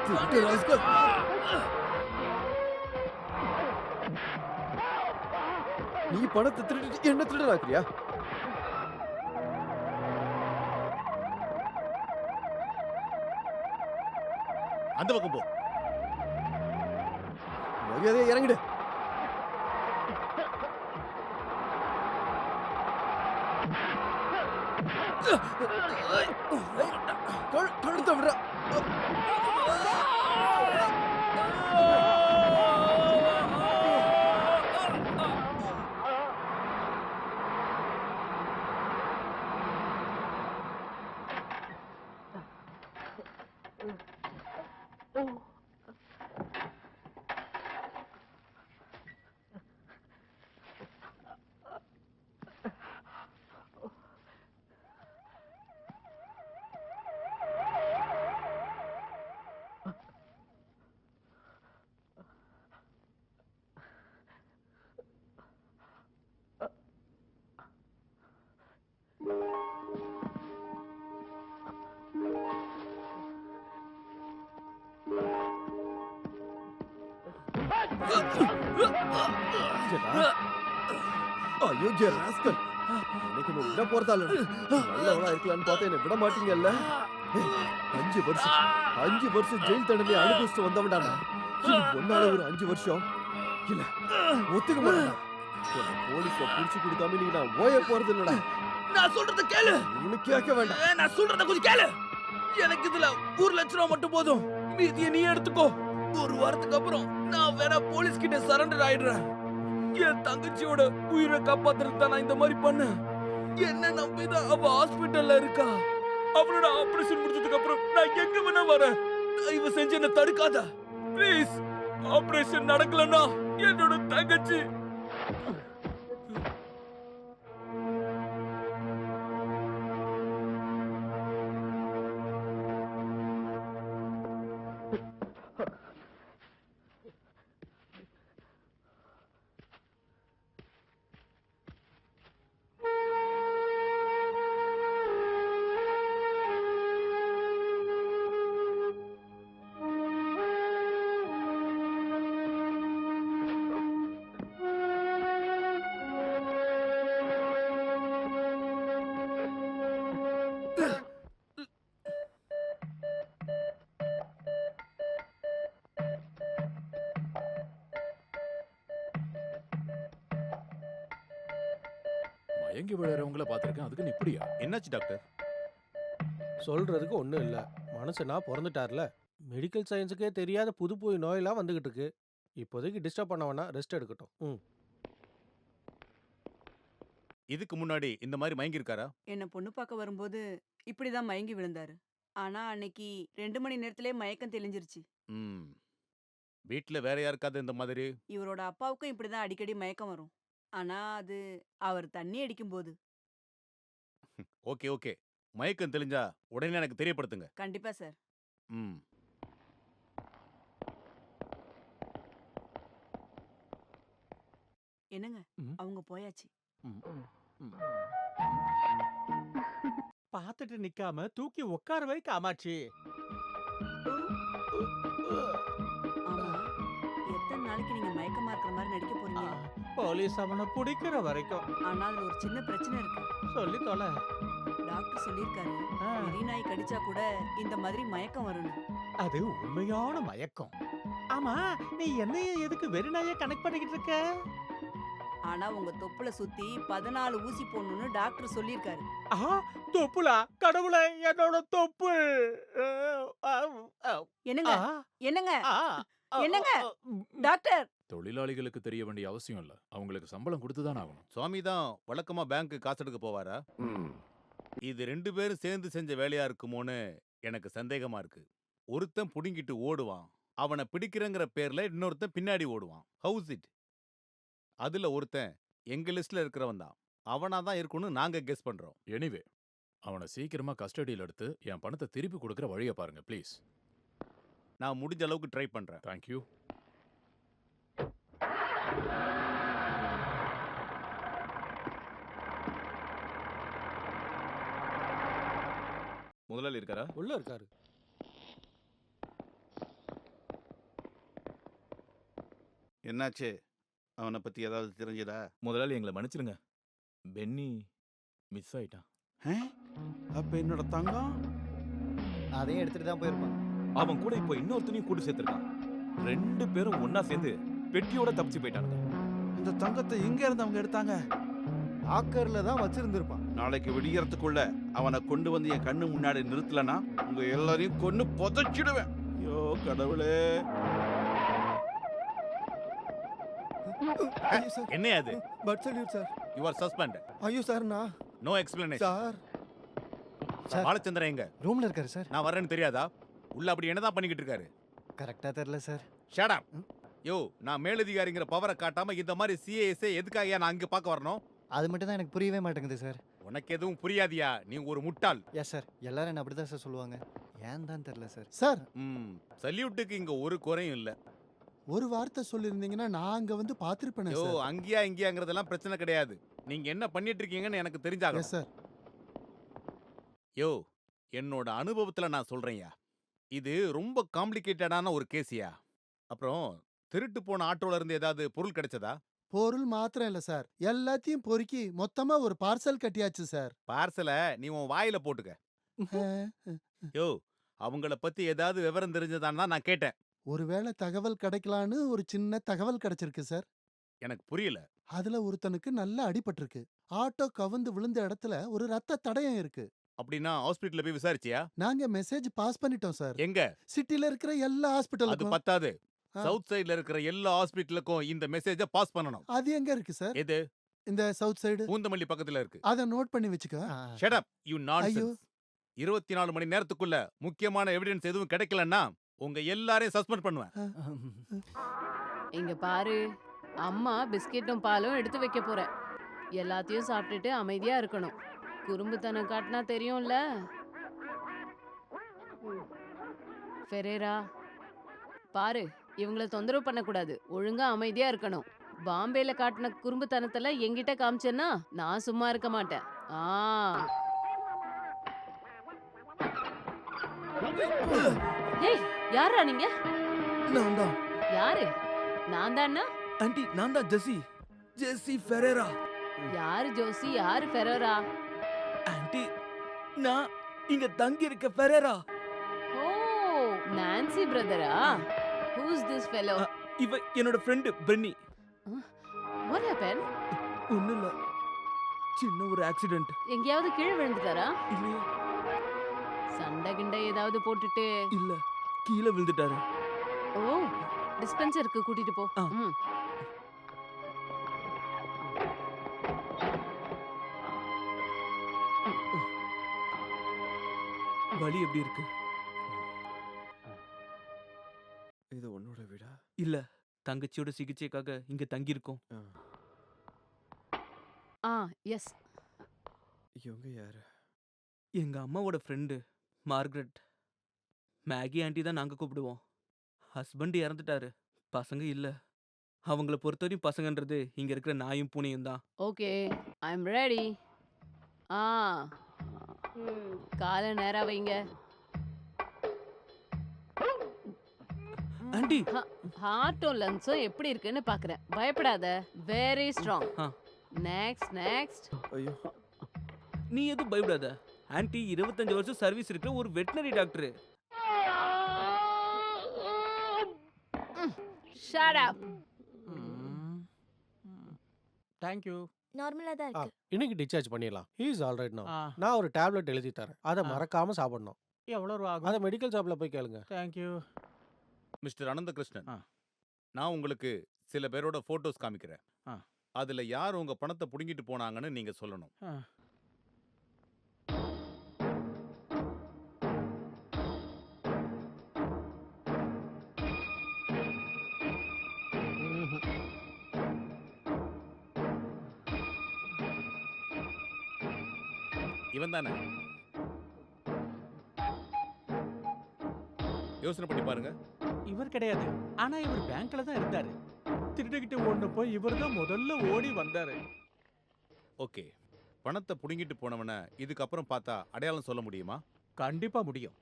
S4: திருட்டு ராஸ்கல். நீ பணத்தை திருடிட்டு என்ன திருடனாக்குறியா?
S8: அந்த பக்கம் போ.
S4: மரியாதையா இறங்கிடு. கழுத்த விடுற. அயோக்கிய ராஸ்கல். இன்னைக்கு நீ விட போறதால நல்லவனா இருக்கலாம்னு பார்த்தா என்ன விட மாட்டீங்கல்ல. 5 வருஷம் ஜெயில் தண்டனை அனுபவிச்சுட்டு வந்தவன்டா நான். ஒன்னால ஒரு 5 வருஷம் இல்ல ஒத்துக்க மாட்டேன். போலீஸ்ல புடிச்சு கொடுக்காம நீ நான் ஓய போறது இல்லடா.
S1: நான் சொல்றத கேளு.
S4: உனக்கு கேட்க வேண்டாம்.
S1: நான் சொல்றத கொஞ்சம் கேளு. எனக்கு இதுல 1 லட்சம் ரூபாய் மட்டும் போதும். மீதியை நீ எடுத்துக்கோ. ஒரு வாரத்துக்கு அப்புறம் நான் வேற போலீஸ் கிட்ட சரண்டர் ஆயிடுறேன். என் தங்கச்சியோட உயிரை காப்பாத்துறதுக்கு தான் நான் இந்த மாதிரி பண்ணேன். என்ன நம்பிதான் அவ ஹாஸ்பிட்டல்ல இருக்கா. அவளோட ஆபரேஷன் முடிச்சதுக்கு அப்புறம் நான் எங்க வேணா வரேன். தயவு செஞ்சு என்ன தடுக்காத ப்ளீஸ். ஆபரேஷன் நடக்கலன்னா என்னோட தங்கச்சி
S12: மயங்கி விழுறவங்கள பாத்திருக்கேன், அதுக்கு இப்படியா?
S2: என்னாச்சு டாக்டர்?
S9: சொல்றதுக்கு ஒன்றும் இல்லை. மனுஷனா பிறந்துட்டார்ல, மெடிக்கல் சயின்ஸுக்கே தெரியாத புது புது நோயெல்லாம் வந்துகிட்டு இருக்கு. இப்போதைக்கு டிஸ்டர்ப் பண்ண வேணாம், ரெஸ்ட் எடுக்கட்டும்.
S2: இதுக்கு முன்னாடி இந்த மாதிரி மயங்கி இருக்காரா?
S7: என்ன பொண்ணு பார்க்க வரும்போது இப்படிதான் மயங்கி விழுந்தாரு. ஆனா அன்னைக்கு 2 மணி நேரத்திலே மயக்கம் தெளிஞ்சிருச்சு.
S2: வீட்ல வேற யாருக்காவது இந்த மாதிரி?
S7: இவரோட அப்பாவுக்கும் இப்படிதான் அடிக்கடி மயக்கம் வரும். ஆனா அது அவர் தண்ணி அடிக்கும்போது.
S2: ஓகே ஓகே, மயக்கம் தெளிஞ்சா உடனே எனக்கு தெரியப்படுத்துங்க.
S7: கண்டிப்பா சார்.
S2: ம்.
S7: என்னங்க, அவங்க போயாச்சு.
S8: பார்த்துட்டு நிக்காம தூக்கி உட்கார வை காமாட்சி.
S7: ஆமா, எத்தனை நாளைக்கு நீங்க மயக்கமா இருக்கிற மாதிரி நடிக்க போறீங்க?
S8: போலீஸ் அவனை பிடிக்கிற வரைக்கும்.
S7: ஆனா அதுல ஒரு சின்ன பிரச்சனை இருக்கு.
S8: சொல்லி தொலை.
S7: டாக்டர் சொல்லிருக்காரு, வெறி நாய் கடிச்சா கூட இந்த மாதிரி மயக்கம் வரும்னு.
S8: அது உண்மையான மயக்கம். ஆமா, நீ என்னைய எதுக்கு வெறிநாய கனெக்ட் பண்ணிக்கிட்டு இருக்க?
S7: ஆனா உங்க தொப்புல சுத்தி 14 ஊசி போடணும்னு டாக்டர் சொல்லிருக்காரு.
S8: தொப்புலா? கடவுளே, என்னோட தொப்பு!
S7: என்னங்க என்னங்க என்னங்க டாக்டர்?
S12: தொழிலாளிகளுக்கு தெரிய வேண்டிய அவசியம் இல்ல, அவங்களுக்கு சம்பளம் கொடுத்துதான் ஆகணும்.
S2: சுவாமி தான் வழக்கமா பேங்க்கு காசு எடுக்க போவாரா? இது 2 பேரும் சேர்ந்து செஞ்ச வேலையா இருக்குமோன்னு எனக்கு சந்தேகமா இருக்கு. ஒருத்தன் புடுங்கிட்டு ஓடுவான், அவனை பிடிக்கிறங்கிற பேர்ல இன்னொருத்தன் பின்னாடி ஓடுவான். How's it? அதுல ஒருத்தன் எங்க லிஸ்ட்ல இருக்கிறவன் தான். அவனா தான் இருக்கும்னு நாங்க கெஸ் பண்றோம்.
S12: எனிவே, அவனை சீக்கிரமா கஸ்டடியில் எடுத்து என் பணத்தை திருப்பி கொடுக்கிற வழியை பாருங்க ப்ளீஸ்.
S2: நான் முடிஞ்ச அளவுக்கு ட்ரை பண்றேன்.
S12: தேங்க்யூ.
S2: முதலாளி இருக்காரா?
S9: உள்ள இருக்காரு.
S5: என்னாச்சு? அவனை பத்தி ஏதாவது தெரிஞ்சதா?
S2: முதலாளி எங்களை மன்னிச்சிருங்க, பென்னி மிஸ் ஆயிட்டான்.
S5: அப்ப என்னோட தங்கம்?
S11: அதையும் எடுத்துட்டு தான் போயிருப்பான்.
S2: அவன் கூட இப்போ இன்னொருத்தனையும் கூட்டு சேர்த்திருக்கான். 2 பேரும் ஒன்னா சேர்ந்து பெட்டியோட தப்பிச்சு போயிட்டானுங்க.
S5: இந்த தங்கத்தை எங்க இருந்து அவங்க எடுத்தாங்க?
S3: ஆக்கர்ல தான் வச்சிருந்திருப்பான்.
S5: நாளைக்கு விடியறதுக்குள்ள அவனை கொண்டு வந்து என் கண்ணு முன்னாடி நிறுத்தலனா உங்க எல்லாரையும் கொன்னு புதைச்சிடுவேன். ஐயோ கடவுளே!
S2: என்ன அது?
S3: But salute sir.
S2: You are suspend.
S3: ஐயோ சார், நான்
S2: நோ எக்ஸ்பிளனேஷன்.
S3: சார்.
S2: பாலச்சந்திரன் எங்க?
S11: ரூம்ல இருக்காரு சார்.
S2: நான் வரேன்னு தெரியாதா? உள்ள அப்படி என்னதான் பண்ணிக்கிட்டு இருக்காரு?
S11: கரெக்டா தெரியல சார்.
S2: Shut up. யோ, நான் மேலதிகாரிங்கிற பவரை காட்டாம இந்த மாதிரி சிஏஎஸ்ஏ எதுக்காக நான் அங்க பார்க்க வரணும்?
S11: அது மட்டும் தான் எனக்கு புரியவே மாட்டேங்குது சார்.
S2: உனக்கு எதுவும் புரியாதியா? நீ ஒரு முட்டாள்.
S11: எஸ் சார், எல்லாரும் என்ன அப்படிதான் சார் சொல்லுவாங்க. ஏன் தான் தெரியல சார்.
S10: சார்,
S2: சல்யூட்டுக்கு இங்க ஒரு குறையும் இல்ல.
S10: ஒரு வார்த்தை சொல்லியிருந்தீங்கன்னா நான் அங்க வந்து பார்த்திருப்பேனே
S2: யோ,
S10: சார்.
S2: அங்கேயா இங்கேயாங்கிறதெல்லாம் பிரச்சனை கிடையாது. நீங்க என்ன பண்ணிட்டு இருக்கீங்கன்னு எனக்கு தெரிஞ்சாகணும்.
S10: Yes sir.
S2: யோ, என்னோட அனுபவத்துல நான் சொல்றேன்யா, இது ரொம்ப காம்ப்ளிகேட்டடான ஒரு கேஸியா. அப்புறம் திருட்டு போன ஆட்டோல இருந்து ஏதாவது பொருள் கிடைச்சதா?
S10: பொருள் மாத்திரம் இல்ல சார், எல்லாத்தையும் பொறுக்கி மொத்தமா ஒரு பார்சல் கட்டியாச்சு சார்.
S2: பார்சல நீ உன் வாயில போட்டுக்க. யோ, அவங்கள பத்தி ஏதாவது விவரம் தெரிஞ்சதான்னா நான் கேட்டேன்.
S10: ஒருவேளை தகவல் கிடைக்கலான்னு ஒரு சின்ன தகவல் கிடைச்சிருக்கு சார்.
S2: எனக்கு புரியல.
S10: அதுல ஒருத்தனுக்கு நல்ல அடிபட்டிருக்கு. ஆட்டோ கவுந்து விழுந்த இடத்துல ஒரு ரத்த தடயம் இருக்கு.
S2: அப்படின்னா ஹாஸ்பிடல்ல போய் விசாரிச்சியா?
S10: நாங்க மெசேஜ் பாஸ் பண்ணிட்டோம் சார்.
S2: எங்க?
S10: சிட்டில இருக்கிற எல்லா
S2: அது
S10: ஹாஸ்பிடலுக்கும்.
S2: பத்தாது. சவுத் சைடுல இருக்கிற எல்லா ஹாஸ்பிடலுக்கும் இந்த மெசேஜ பாஸ் பண்ணணும்.
S10: அது எங்க இருக்கு சார்?
S2: எது?
S10: இந்த சவுத் சைடு
S2: பூந்தமல்லி பக்கத்துல இருக்கு.
S10: அத நோட் பண்ணி வச்சுக்க.
S2: Shut up you nonsense. 24 மணி நேரத்துக்குள்ள முக்கியமான எவிடன்ஸ் எதுவும் கிடைக்கலன்னா உங்க எல்லாரையும் சஸ்பெண்ட் பண்ணுவேன்.
S13: இங்க பாரு, அம்மா பிஸ்கெட்டும் பாலும் எடுத்து வைக்க போறேன். எல்லாத்தையும் சாப்பிட்டுட்டு அமைதியா இருக்கணும். குறும்புத்தனம் காட்டினா தெரியும்ல. ஃபெரேரா, பாரு, இவங்கள தொந்தரவு பண்ணக்கூடாது. ஒழுங்கா அமைதியா இருக்கணும். பாம்பேல காட்டின குறும்புத்தனத்துல என்கிட்ட காமிச்சேன்னா நான் சும்மா இருக்க மாட்டேன். ஏய், யாரா நீங்க?
S1: நான் தான்.
S13: யாரு? நான் தானா?
S1: ஆண்டி, நான் தான் ஜெசி ஃபெரேரா.
S13: யாரு ஜோசி, யாரு ஃபெரேரா?
S1: ஆண்டி, நான் இங்க தங்கி இருக்க ஃபெரேரா.
S13: ஓ, நான்சி பிரதரா? Who's this fellow?
S1: இவ என்னோட ஃப்ரெண்ட் பென்னி.
S13: What happened?
S1: ஒண்ணும் இல்ல. சின்ன ஒரு ஆக்சிடென்ட்.
S13: எங்கேயாவது கீழே விழுந்துட்டாரா?
S1: இல்லையே.
S13: சண்டை கிண்டை ஏதாவது போட்டுட்டு?
S1: இல்ல, கீழே விழுந்துட்டாரு.
S13: ஓ, டிஸ்பென்சருக்கு கூட்டிட்டு போ.
S1: ஆ.
S13: ம்.
S1: வலி எப்படி இருக்கு?
S4: இது உன்னோட வீடா?
S1: இல்ல, தங்கச்சியோட சிகிச்சைக்காக இங்க தங்கி இருக்கோம்.
S13: ஆ, எஸ்.
S4: இவங்க யாரு?
S1: எங்க அம்மாவோட ஃப்ரெண்டு மார்கரெட். மேகி ஆண்டி தான் நாங்க கூப்பிடுவோம். ஹஸ்பண்ட் இறந்துட்டாரு, பசங்க இல்ல. அவங்கள பொறுத்தவரையும் பசங்கன்றது இங்க இருக்கிற நாயும் பூனையும் தான்.
S13: Okay, I am ready. ஆ, காலை நேரா வைங்க.
S1: ஆண்டி,
S13: ஹார்ட்டும் லங்ஸும் எப்படி இருக்குன்னு பாக்குறேன். பயப்படாத, வெரி ஸ்ட்ராங்.
S1: ஆ.
S13: Next next.
S4: ஐயோ,
S1: நீ எதுவும் பயப்படாத. ஆண்டி 25 வருஷம் சர்வீஸ் இருக்கிற ஒரு veterinary doctor.
S13: Shut up.
S8: Thank you.
S9: நார்மலா தான் இருக்கு. இன்னைக்கு டிஸ்சார்ஜ் பண்ணிடலாம். ஹி இஸ் ஆல்ரைட் நவ. நான் ஒரு டேப்லெட் எழுதி தரேன். அதை மறக்காம சாப்பிடணும். எவ்வளவு ரூபா ஆகும்? அதை மெடிக்கல் ஷாப்ல போய் கேளுங்க. Thank you.
S2: மிஸ்டர் அனந்தகிருஷ்ணன், நான் உங்களுக்கு சில பேரோட போட்டோஸ் காமிக்கிறேன். அதுல யார் உங்க பணத்தை புடுங்கிட்டு போனாங்கன்னு நீங்க சொல்லணும். இவன் தானே? யோசனை பண்ணி பாருங்க.
S8: இவர் கிடையாது. ஆனா இவர் பேங்க்ல தான் இருந்தாரு. திருடிக்கிட்டு ஓடின போய் இவர் தான் முதல்ல ஓடி வந்தாரு.
S2: ஓகே, பணத்தை புடுங்கிட்டு போனவன இதுக்கப்புறம் பார்த்தா அடையாளம் சொல்ல முடியுமா?
S8: கண்டிப்பா முடியும்.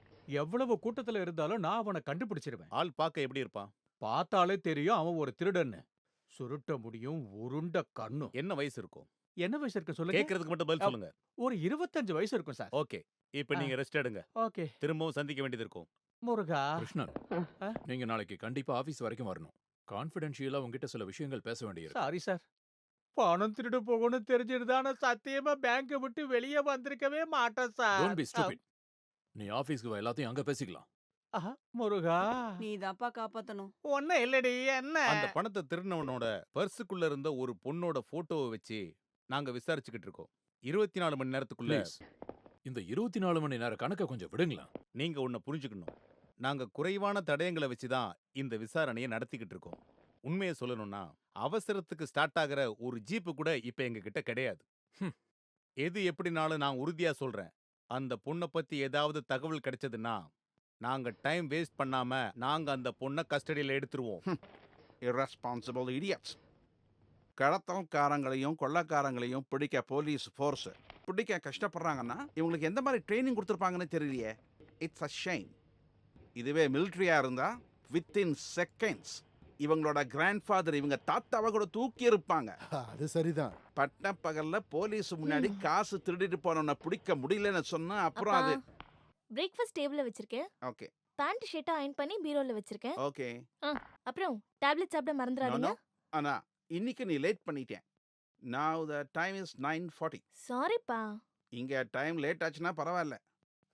S8: எவ்வளவு கூட்டத்துல இருந்தாலும் நான் அவனை கண்டுபிடிச்சிருவேன்.
S2: ஆள் பார்க்க எப்படி இருப்பான்?
S8: பார்த்தாலே தெரியும் அவன் ஒரு திருடன்னு. சுருட்ட முடியும், உருண்ட கண்ணும்.
S2: என்ன வயசு இருக்கும்?
S8: என்ன வயசு இருக்கு சொல்லுங்க.
S2: கேக்குறதுக்கு மட்டும் பதில் சொல்லுங்க.
S8: ஒரு 25 வயசு இருக்கும் சார்.
S2: ஓகே, இப்போ நீங்க ரெஸ்ட் எடுங்க.
S8: ஓகே.
S2: திரும்பவும் சந்திக்க வேண்டியது இருக்கும்.
S8: முருகா,
S12: கிருஷ்ணன், நீங்க நாளைக்கு கண்டிப்பா ஆபீஸ் வரைக்கும் வரணும். கான்ஃபிடென்ஷியலா உங்ககிட்ட சில விஷயங்கள் பேச வேண்டியிருக்கு.
S8: Sorry sir. பணம் திருடு போகணும்னு தெரிஞ்சிருந்தா சத்தியமா பேங்கை விட்டு வெளியே வந்திருக்கவே மாட்டேன் சார்.
S12: Don't be stupid. நீ ஆபீஸ்க்கு வா, எல்லாத்தையும் அங்க பேசிக்கலாம்.
S8: முருகா,
S7: நீ தான்ப்பா காப்பாத்தணும்.
S8: ஒன்னும் இல்லடி. என்ன?
S2: அந்த பணத்தை திருடினவனோட பர்சுக்குள்ள இருந்த ஒரு பொண்ணோட போட்டோவை வச்சு நாங்க விசாரிச்சுக்கிட்டு இருக்கோம். 24 மணி நேரத்துக்குள்ள
S12: Please, இந்த 24 மணி நேர கணக்கை கொஞ்சம் விடுங்களேன்.
S2: நீங்க ஒன்ன புரிஞ்சுக்கணும். நாங்க குறைவான தடயங்களை வச்சு தான் இந்த விசாரணையை நடத்திக்கிட்டு இருக்கோம். உண்மையை சொல்லணும்னா அவசரத்துக்கு ஸ்டார்ட் ஆகிற ஒரு ஜீப்பு கூட இப்ப எங்க கிட்ட கிடையாது. எது எப்படினாலும் நான் உறுதியா சொல்றேன், அந்த பொண்ணை பத்தி ஏதாவது தகவல் கிடைச்சதுன்னா நாங்க டைம் வேஸ்ட் பண்ணாம நாங்க அந்த பொண்ணை கஸ்டடியில எடுத்துருவோம்.
S5: irresponsible idiots. கடத்தல்காரங்களையும் கொள்ளக்காரங்களையும் பிடிக்க போலீஸ் ஃபோர்ஸ் பிடிக்க கஷ்டப்படுறாங்கன்னா இவங்களுக்கு எந்த மாதிரி ட்ரைனிங் கொடுத்துருப்பாங்கன்னு தெரியலையே. It's a shame. இதுவே மிலிட்ரியா இருந்தா வித்தின் செகண்ட்ஸ் இவங்களோட கிராண்ட்ஃபாதர் இவங்க தாத்தாவை கூட தூக்கி இருப்பாங்க.
S10: அது சரிதான்.
S5: பட்ட பகல்ல போலீஸ் முன்னாடி காசு திருடிட்டு போனவனை பிடிக்க முடியலன்னு சொன்னா அப்புறம் அது.
S14: பிரேக்ஃபாஸ்ட் டேபிள்ல வச்சிருக்கேன்.
S5: ஓகே.
S14: பேண்ட் ஷர்ட் அயர்ன் பண்ணி பீரோல வச்சிருக்கேன்.
S5: ஓகே.
S14: அப்புறம் டேப்லெட் சாப்பிட மறந்துடாதீங்க.
S5: ஆனா இன்னைக்கு நீ லேட் பண்ணிட்டேன். Now the time is 9:40.
S14: சாரிப்பா.
S5: இங்க டைம் லேட் ஆச்சுன்னா பரவாயில்ல.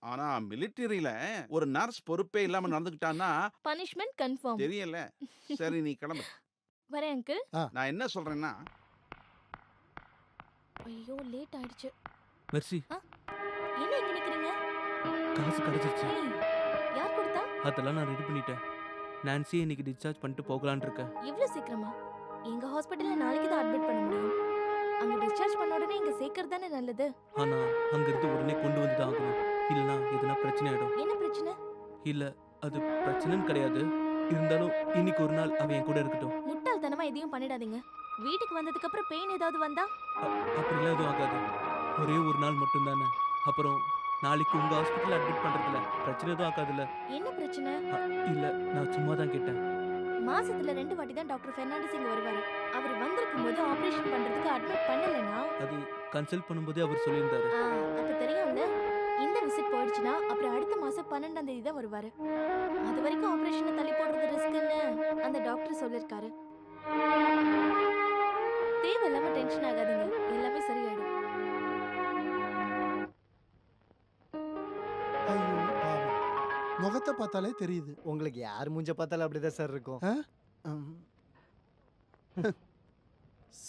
S5: ஆனா மிலிட்டரியில ஒரு நர்ஸ் பொறுப்பே இல்லாம நடந்துக்கிட்டான்னா
S14: பனிஷ்மெண்ட் கன்ஃபார்ம்.
S5: தெரியல. சரி நீ கிளம்பு.
S14: வரேன் அங்கிள்.
S5: நான் என்ன சொல்றேன்னா,
S14: ஐயோ லேட் ஆயிடுச்சு.
S1: மெர்சி,
S14: என்ன இங்க நிக்கிறீங்க?
S1: காசு கிடைச்சிருச்சு.
S14: யார் கொடுத்தா?
S1: அதெல்லாம் நான் ரெடி பண்ணிட்டேன். நான்சி இன்னைக்கு டிஸ்சார்ஜ் பண்ணிட்டு போகலான்னு இருக்கேன்.
S14: இவ்ளோ சீக்கிரமா? எங்க ஹாஸ்பிடல்ல நாளைக்கு தான் அட்மிட் பண்ண முடியும். அங்க டிஸ்சார்ஜ் பண்ண உடனே இங்க சேர்க்கறது தானே நல்லது.
S1: ஆனா அங்க இருந்து உடனே கொண்டு வந்து தான் ஆகணும். இல்லனா எதுனா பிரச்சனை ஆயிடும்.
S14: என்ன பிரச்சனை?
S1: இல்ல, அது பிரச்சனைன்னு கிடையாது. இருந்தாலும் இன்னைக்கு ஒரு நாள் அவன் என் கூட இருக்கட்டும்.
S14: முட்டாள்தனமா எதையும் பண்ணிடாதீங்க. வீட்டுக்கு வந்ததுக்கு அப்புறம் பெயின் ஏதாவது வந்தா?
S1: அப்படிலாம் எதுவும் ஆகாது. ஒரே ஒரு நாள் மட்டும் தானே. அப்புறம் நாளைக்கு உங்க ஹாஸ்பிட்டல் அட்மிட் பண்றதுல பிரச்சனை எதுவும் ஆகாதுல்ல?
S14: என்ன பிரச்சனை?
S1: இல்ல, நான் சும்மா தான் கேட்டேன்.
S14: மாசத்துல 2 வாட்டி தான் டாக்டர் பெர்னாண்டஸ் இங்க வருவாரு. அவர் வந்திருக்கும் போது ஆபரேஷன் பண்றதுக்கு அட்மிட் பண்ணலனா
S1: அது கன்சல்ட் பண்ணும்போதே அவர் சொல்லியிருந்தாரு.
S14: அப்ப தெரியும்ல. இந்த விசிட் போயிடுச்சுனா அப்புறம் அடுத்த மாசம் 12ஆம் தேதி தான் வருவாரு. அது வரைக்கும் ஆபரேஷனை தள்ளி போடுறது ரிஸ்க்னு அந்த டாக்டர் சொல்லிருக்காரு. தேவையில்லாம டென்ஷன் ஆகாதீங்க, எல்லாமே சரியாயிடும்.
S10: முகத்தை பார்த்தாலே தெரியுது.
S11: உங்களுக்கு யார் மூஞ்ச பார்த்தாலும் அப்படிதான் சார் இருக்கும்.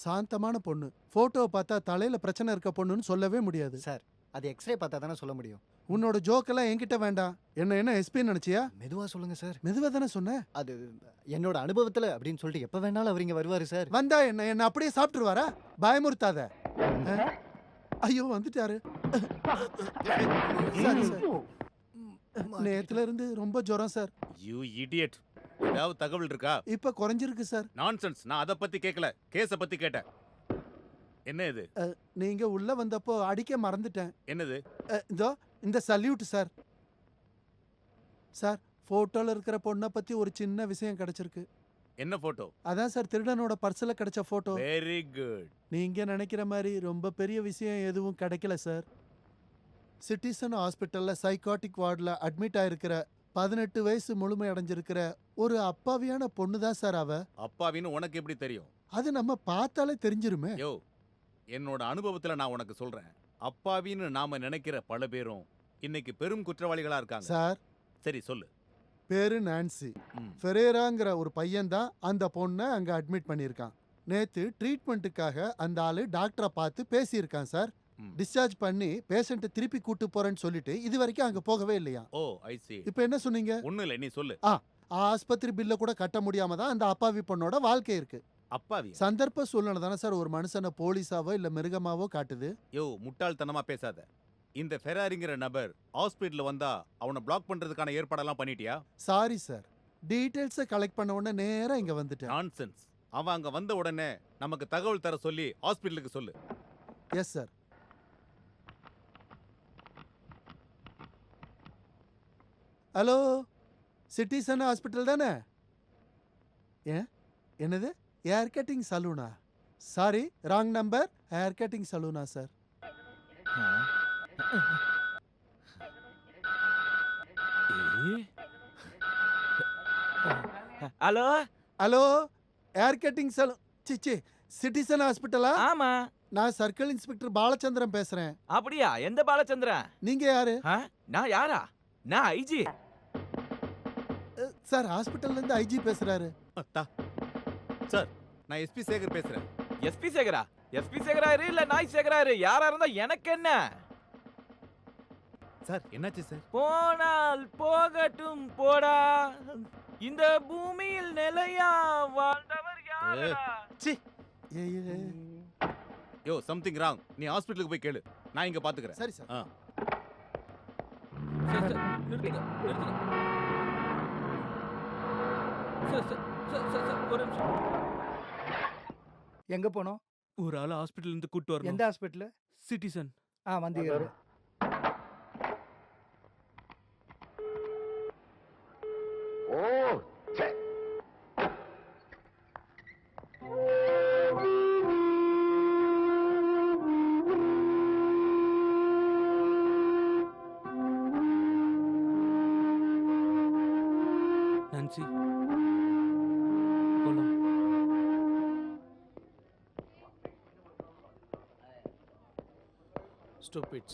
S10: சாந்தமான பொண்ணு. போட்டோவை பார்த்தா தலையில பிரச்சனை இருக்க பொண்ணுன்னு சொல்லவே முடியாது.
S11: சார் அது எக்ஸ்ரே பார்த்தா தானே சொல்ல முடியும்.
S10: உன்னோட ஜோக்கெல்லாம் என்கிட்ட வேண்டாம். என்ன எஸ்பி நினைச்சியா?
S11: மெதுவா சொல்லுங்க சார்.
S10: மெதுவா தானே சொன்னேன்.
S11: அது என்னோட அனுபவத்துல அப்படின்னு சொல்லிட்டு எப்ப வேணாலும் அவர் இங்க வருவாரு சார்.
S10: வந்தா என்ன அப்படியே சாப்பிட்டுருவாரா? பயமுறுத்தாத. ஐயோ வந்துட்டாரு. சரி சார். நேத்துல இருந்து ரொம்ப ஜுரம் சார்.
S15: You idiot. ஏதாவது தகவல் இருக்கா?
S10: இப்ப குறைஞ்சிருக்கு சார்.
S15: நான்சென்ஸ். நான் அத பத்தி கேட்கல, கேஸ பத்தி கேட்டேன். என்ன இது?
S10: நீங்க உள்ள வந்தப்போ அடிக்க மறந்துட்டேன்.
S15: என்னது?
S10: இதோ இந்த சல்யூட் சார். சார் போட்டோல இருக்கிற பொண்ணை பத்தி ஒரு சின்ன விஷயம் கிடைச்சிருக்கு.
S15: என்ன போட்டோ?
S10: அதான் சார் திருடனோட பர்ஸ்ல கிடைச்ச போட்டோ.
S15: Very good.
S10: நீங்க நினைக்கிற மாதிரி ரொம்ப பெரிய விஷயம் எதுவும் கிடைக்கல சார். சிட்டிசன் ஹாஸ்பிட்டல்ல சைக்காட்டிக் வார்டில் அட்மிட் ஆயிருக்கிற 18 வயசு முழுமை அடைஞ்சிருக்கிற ஒரு அப்பாவியான பொண்ணு தான் சார் அவ.
S15: அப்பாவின்னு உனக்கு எப்படி தெரியும்?
S10: அது நம்ம பார்த்தாலே தெரிஞ்சிருமே.
S15: யோ, என்னோட அனுபவத்துல நான் உனக்கு சொல்றேன். அப்பாவின்னு நாம நினைக்கிற பல பேரும் இன்னைக்கு பெரும் குற்றவாளிகளா இருக்காங்க.
S10: சார்
S15: சரி சொல்லு.
S10: பேரு நான்சி. ஃபெரேராங்கிற ஒரு பையன் தான் அந்த பொண்ணை அங்க அட்மிட் பண்ணியிருக்கான். நேத்து ட்ரீட்மெண்ட்டுக்காக அந்த ஆளு டாக்டரை பார்த்து பேசியிருக்கான் சார். டிஸ்சார்ஜ் பண்ணி பேஷண்ட்டை திருப்பி கூட்டு போறேன்னு சொல்லிட்டு இது வரைக்கும் அங்க போகவே இல்லையா?
S15: ஓ ஐ see.
S10: இப்போ என்ன சொன்னீங்க?
S15: ஒண்ணும் இல்ல, நீ சொல்லு.
S10: ஆஸ்பத்திரி பில்ல கூட கட்ட முடியாம தான் அந்த அப்பாவி பொண்ணோட வாழ்க்கை இருக்கு.
S15: அப்பாவி
S10: சந்தர்ப்ப சூழ்நிலை தானே சார் ஒரு மனுஷனை போலீஸாவோ இல்ல மிருகமாவோ காட்டுது.
S15: யோ, முட்டாள்தனமா பேசாத. இந்த ஃபெராரிங்கிற நபர் ஹாஸ்பிட்டல் வந்தா அவனை பிளாக் பண்றதுக்கான ஏற்பாடெல்லாம் பண்ணிட்டியா?
S10: சாரி சார், டீடைல்ஸை கலெக்ட் பண்ண உடனே நேரா இங்க வந்துட்டேன்.
S15: நான்சென்ஸ். அவன் அங்க வந்த உடனே நமக்கு தகவல் தர சொல்லி ஹாஸ்பிட்டலுக்கு சொல்லு.
S10: Yes sir. Hello, citizen hospital தானே? என்னது ஹேர் கட்டிங் சலூனா? Sorry, wrong number. Hair cutting சலூனா sir?
S1: Hello
S10: hello, hair cutting saloon. சிச்சி, சிட்டிசன் ஹாஸ்பிட்டலா?
S1: ஆமா,
S10: நான் சர்க்கிள் இன்ஸ்பெக்டர் பாலச்சந்திரன் பேசுறேன்.
S1: அப்படியா? எந்த பாலச்சந்திரன்?
S10: நீங்க யாரு?
S1: நான் யாரா? நான் ஐஜி
S10: சார். ஹாஸ்பிட்டல்ல இருந்து ஐஜி பேசுறாரு.
S15: சார், நான் எஸ்பி சேகர் பேசுறேன்.
S1: எஸ்பி சேகரா? எஸ்பி சேகராரு இல்ல நாய் சேகராரு, யாரா இருந்தா எனக்கு என்ன?
S15: சார் என்னாச்சு சார்?
S1: போனால் போகட்டும் போடா, இந்த பூமியில் நிலையா வாழ்ந்தவர் யாரா?
S15: யோ, சம்திங் ராங். நீ ஹாஸ்பிட்டலுக்கு போய் கேளு, நான் இங்க பாத்துக்கிறேன்.
S10: சரி சார்.
S1: நிறுத்துங்க, நிறுத்துங்க. ஒரு நிமிஷம்.
S6: எங்க போனோம்?
S1: ஒரு ஆள் ஹாஸ்பிட்டல் இருந்து கூட்டு வரணும்.
S6: எந்த ஹாஸ்பிட்டல்?
S1: சிட்டிசன்.
S6: வந்து
S1: நான்சி, போலாம்.
S9: Stupids.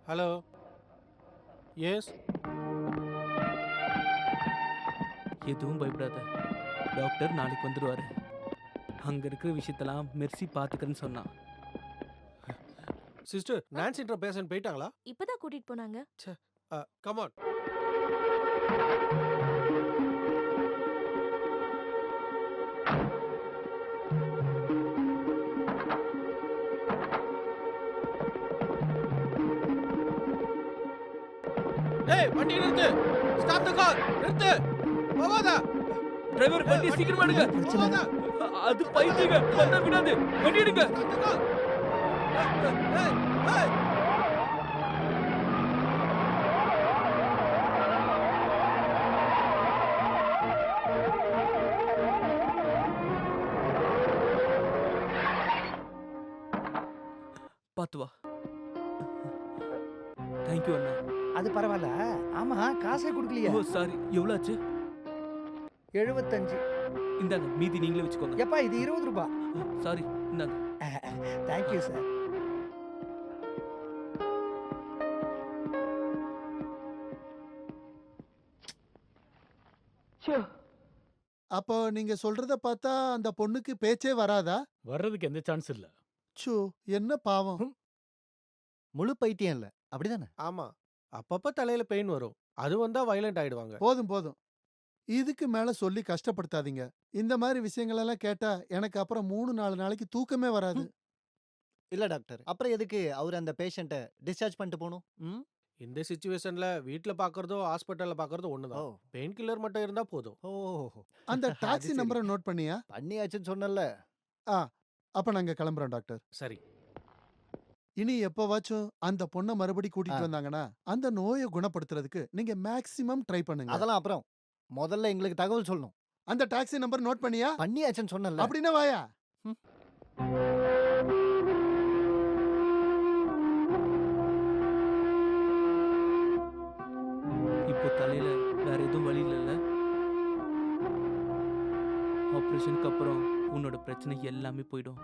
S9: ஹலோ. எஸ்.
S1: எதுவும் பயப்படாத, டாக்டர் நாளைக்கு வந்துடுவாரு. அங்க இருக்கிற விஷயத்தெல்லாம் மெர்சி பாத்துக்கிறேன்னு சொன்னான்.
S9: சிஸ்டர், நான்சின்ற பேஷண்ட் போயிட்டாங்களா?
S14: இப்பதான் கூட்டிட்டு போனாங்க.
S9: Come on. ஏய், வண்டி நிறுத்து. Stop the car. நிறுத்து. போவாத.
S1: டிரைவர், வண்டி சீக்கிரமா எடுங்க.
S9: போவாத.
S1: அது பைத்தியங்க, வண்டி விடாது. வண்டி எடுங்க.
S9: ஏய், ஏய்.
S1: பாத்து வா. தேங்க்யூ அண்ணா.
S6: அது பரவாயில்ல. ஆமா, காசே கொடுக்கலையா?
S1: ஓ சாரி. எவ்வளவு ஆச்சு?
S6: 75.
S1: இந்தாங்க, மீதி நீங்களே வச்சுக்கோங்க.
S6: எப்பா, இது 20 ரூபாய்.
S1: சாரி, இந்தாங்க.
S6: Thank you sir.
S10: அப்போ நீங்க சொல்றத பார்த்தா அந்த பொண்ணுக்கு பேச்சே வராதா?
S12: வர்றதுக்கு எந்த சான்ஸ் இல்ல.
S10: ச்சோ, என்ன பாவம்.
S11: முழு பைத்தியம் இல்ல அப்படிதானே?
S9: ஆமா, அப்பப்ப தலையில பெயின் வரும். அது வந்தா வயலண்ட் ஆயிடுவாங்க.
S10: போதும் போதும். இதுக்கு மேல சொல்லி கஷ்டப்படுத்தாதீங்க. இந்த மாதிரி விஷயங்கள் எல்லாம் கேட்டா எனக்கு அப்புறம் 3-4 நாளைக்கு தூக்கமே வராது.
S11: இல்ல டாக்டர், அப்புறம் எதுக்கு அவர் அந்த பேஷண்ட்டை டிஸ்சார்ஜ் பண்ணிட்டு போகணும்? ம்?
S9: இந்த சிச்சுவேஷன்ல வீட்ல பாக்குறதோ ஹாஸ்பிட்டல்ல பாக்குறதோ
S11: ஓ
S9: ஒண்ணுதான். பெயின் கில்லர் மட்டும் இருந்தா போதும்.
S11: ஓ
S10: அந்த
S11: அது
S10: டாக்ஸி
S11: சரி.
S10: நம்பரை நோட் பண்ணியா?
S11: பண்ணியாச்சுன்னு சொன்னல.
S10: ஆ, அப்ப நாங்க கிளம்புறோம் டாக்டர்.
S9: சரி.
S10: இனி எப்பவாச்சும் அந்த பொண்ணை மறுபடி கூட்டிட்டு வந்தாங்கன்னா அந்த நோயை குணப்படுத்துறதுக்கு நீங்க மேக்ஸிமம் ட்ரை பண்ணுங்க.
S11: அதெல்லாம் அப்புறம். முதல்ல எங்களுக்கு தகவல் சொல்லணும்.
S10: அந்த டாக்ஸி நம்பர் நோட் பண்ணியா?
S11: பண்ணியாச்சுன்னு சொன்னல.
S10: அப்படின்னா வாயா.
S1: இப்போ தலையில வேற எதுவும் வழி இல்லைல்ல? ஆப்ரேஷனுக்கு அப்புறம் உன்னோட பிரச்சனை எல்லாமே போயிடும்.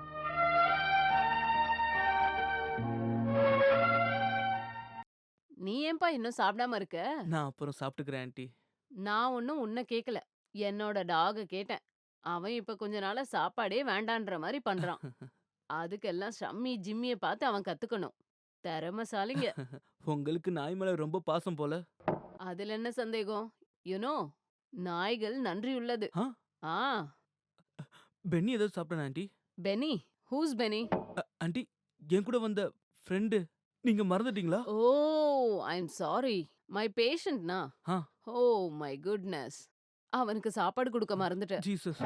S13: நீ ஏன்பா இன்னும் சாப்பிடாம இருக்க?
S1: நான் அப்புறம் சாப்பிட்டுக்கிறேன் ஆண்டி.
S13: நான் ஒன்னும் உன்னை கேட்கல. என்னோட டாக கேட்டேன். அவன் இப்ப கொஞ்ச நாளா சாப்பாடே வேண்டான்ற மாதிரி பண்றான். அதுக்கெல்லாம் ஷம்மி ஜிம்மிய பார்த்து அவன் கத்துக்கணும். திறமைசாலிங்க.
S1: உங்களுக்கு நாய் மேல ரொம்ப பாசம் போல.
S13: அதுல என்ன சந்தேகம்? யூனோ, நாய்கள் நன்றி உள்ளது.
S1: ஆ?
S13: ஆ,
S1: பென்னி ஏதாவது சாப்பிட்டானா aunty?
S13: Benny. Who's Benny?
S1: Aunty, என் கூட வந்த ஃப்ரெண்டு நீங்க மறந்துட்டீங்களா?
S13: Oh, I am sorry. My பேஷண்ட்னா?
S1: ஆ.
S13: Oh my goodness. அவனுக்கு சாப்பாடு கொடுக்க மறந்துட்டேன்.
S1: ஜீசஸ்.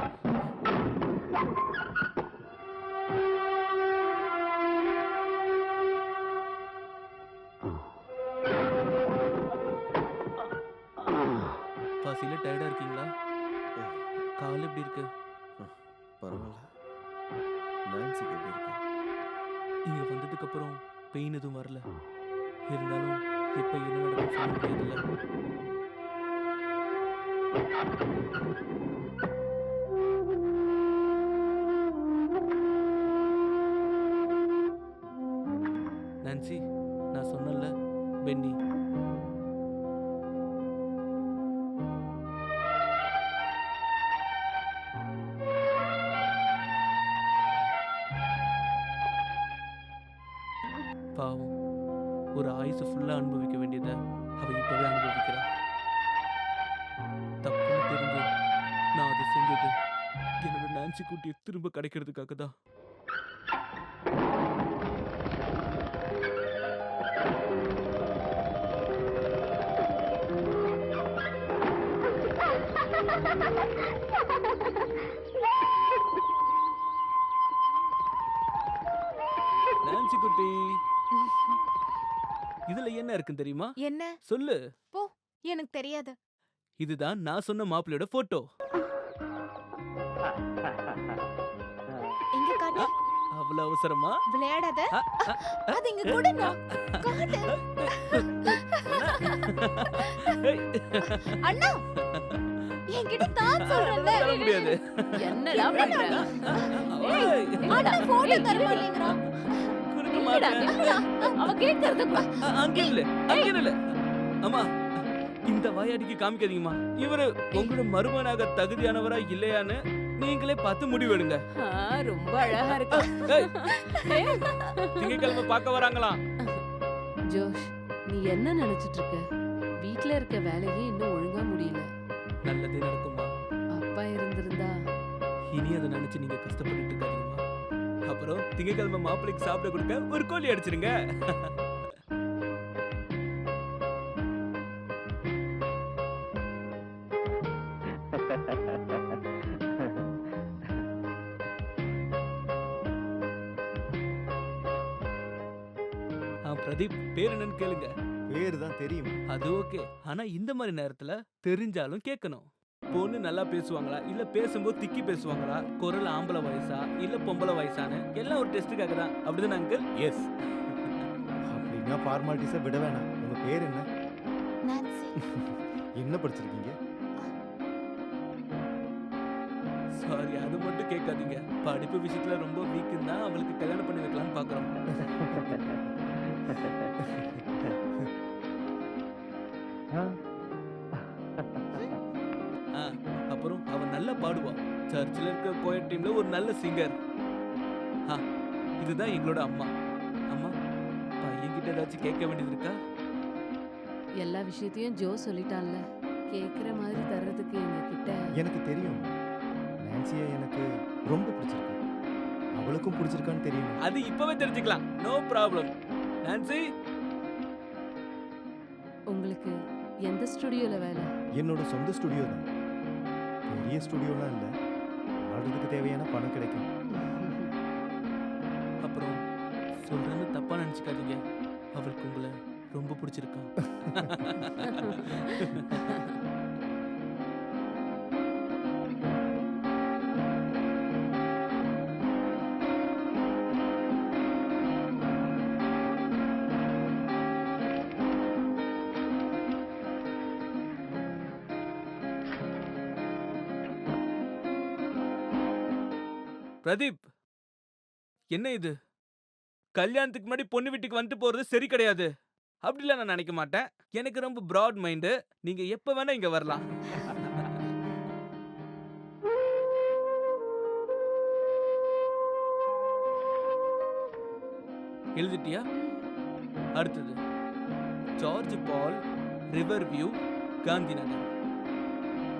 S1: பசியில டயர்டா இருக்கீங்களா? கால் எப்படி இருக்கு?
S4: பரவாயில்ல. நான்சிக்கு எப்படி இருக்கு?
S1: இங்க வந்ததுக்கு அப்புறம் பெயின் எதுவும் வரல. இருந்தாலும் இப்ப என்ன நடக்கும் சொல்ல முடியாதுல்ல. நான்சி, நான் சொன்னேன்ல, பென்னி. பாவம், ஒரு ஆயுசு ஃபுல்லா அனுபவிக்க வேண்டியதை அவ இப்பவே அனுபவிக்கிறா. தப்புன்னு தெரிஞ்சு நான் அதை செஞ்சது என்னோட நான்சி குட்டியை திரும்ப கிடைக்கிறதுக்காக தான். நான்சி குட்டி, இதுல என்ன இருக்குன்னு தெரியுமா?
S14: என்ன?
S1: சொல்லு.
S14: போ, எனக்கு தெரியாது.
S1: இதுதான் நான் சொன்ன மாப்பிள்ளையோட போட்டோ.
S14: எங்க காட்டு?
S1: அவ்வளவு அவசரமா?
S14: விளையாடாத. அது இங்க கொடுங்க. காட்டு. அண்ணா, என்கிட்ட தான் சொல்றல.
S1: தர முடியாது.
S13: என்னடா பண்ற?
S1: ஏய்,
S14: அண்ணா போட்டோ தர மாட்டேங்கறான்.
S1: கொடுக்க
S13: என்னடா,
S1: மாட்டேன்.
S13: என்னடா? அவ கேக்குறது
S1: அங்கே இல்ல. அம்மா, இந்த வாயாடிக்கு காமிக்காதீங்கம்மா. இவரு உங்களோட மருமனாக தகுதியானவரா இல்லையான்னு நீங்களே பார்த்து முடிவெடுங்க.
S13: ரொம்ப அழகா இருக்கு.
S1: ஏய், திங்கட்கிழமை பார்க்க வராங்களாம்.
S13: ஜோஷ், நீ என்ன நினைச்சிட்டு இருக்க? வீட்ல இருக்க வேலையே இன்னும் ஒழுங்கா முடியல.
S1: நல்லதே நடக்குமா?
S13: அப்பா இருந்திருந்தா
S1: இனி அதை நினைச்சு நீங்க கஷ்டப்பட்டுட்டு இருக்காதீங்கம்மா. அப்புறம் திங்கட்கிழமை மாப்பிள்ளைக்கு சாப்பிட கொடுக்க ஒரு கோழி அடிச்சிருங்க. பிரதீப், பேர் என்னன்னு கேளுங்க.
S3: பேரு தான் தெரியும்.
S1: அது ஓகே. ஆனா இந்த மாதிரி நேரத்துல தெரிஞ்சாலும் கேட்கணும். பொண்ணு நல்லா பேசுவாங்களா, இல்ல பேசும்போது திக்கி பேசுவாங்களா, குரல் ஆம்பளை வயசா இல்ல பொம்பளை வயசான்னு எல்லாம் ஒரு டெஸ்ட்டுக்காக தான். அப்படிதானே அங்கிள்? எஸ்.
S3: அப்படின்னா ஃபார்மாலிட்டிஸை விட வேணாம். உங்க பேர் என்ன?
S14: நான்சி.
S3: என்ன படிச்சிருக்கீங்க?
S1: சாரி, அது மட்டும் கேட்காதீங்க. படிப்பு விஷயத்துல ரொம்ப வீக்குன்னு தான் அவளுக்கு கல்யாணம் பண்ணி வைக்கலாம்னு பாக்குறோம். அப்புறம் அவ நல்லா பாடுவா. சர்ச்சில் இருக்க கோயட் டீம்ல ஒரு நல்ல சிங்கர். இதுதான் எங்களோட அம்மா. அம்மா, பையன்கிட்ட ஏதாச்சும் கேட்க வேண்டியது இருக்கா?
S13: எல்லா விஷயத்தையும் ஜோ சொல்லிட்டான்ல. கேக்குற மாதிரி தர்றதுக்கு எங்க கிட்ட
S3: எனக்கு தெரியும். நான்சியை எனக்கு ரொம்ப பிடிச்சிருக்கு. அவளுக்கும் பிடிச்சிருக்கான்னு தெரியும்.
S1: அது இப்பவே தெரிஞ்சுக்கலாம். No problem. நான்சி,
S13: உங்களுக்கு எந்த ஸ்டுடியோல வேலை?
S3: என்னோட சொந்த ஸ்டுடியோ தான். பெரிய ஸ்டுடியோலாம் இல்லை. ஆடுறதுக்கு தேவையான பணம் கிடைக்கும்.
S1: அப்புறம் சொல்றேன்னு தப்பா நினைச்சுக்காதீங்க. அவளுக்கு உங்களை ரொம்ப பிடிச்சிருக்கா. பிரதீப், என்ன இது? கல்யாணத்துக்கு முன்னாடி பொண்ணு வீட்டுக்கு வந்துட்டு போறது சரி கிடையாது. அப்படிலாம் நான் நினைக்க மாட்டேன். எனக்கு ரொம்ப பிராட் மைண்டு. நீங்க எப்ப வேணா இங்க வரலாம். எழுதிட்டியா? அடுத்தது ஜார்ஜ் பால், ரிவர் வியூ, காந்தி நகர்.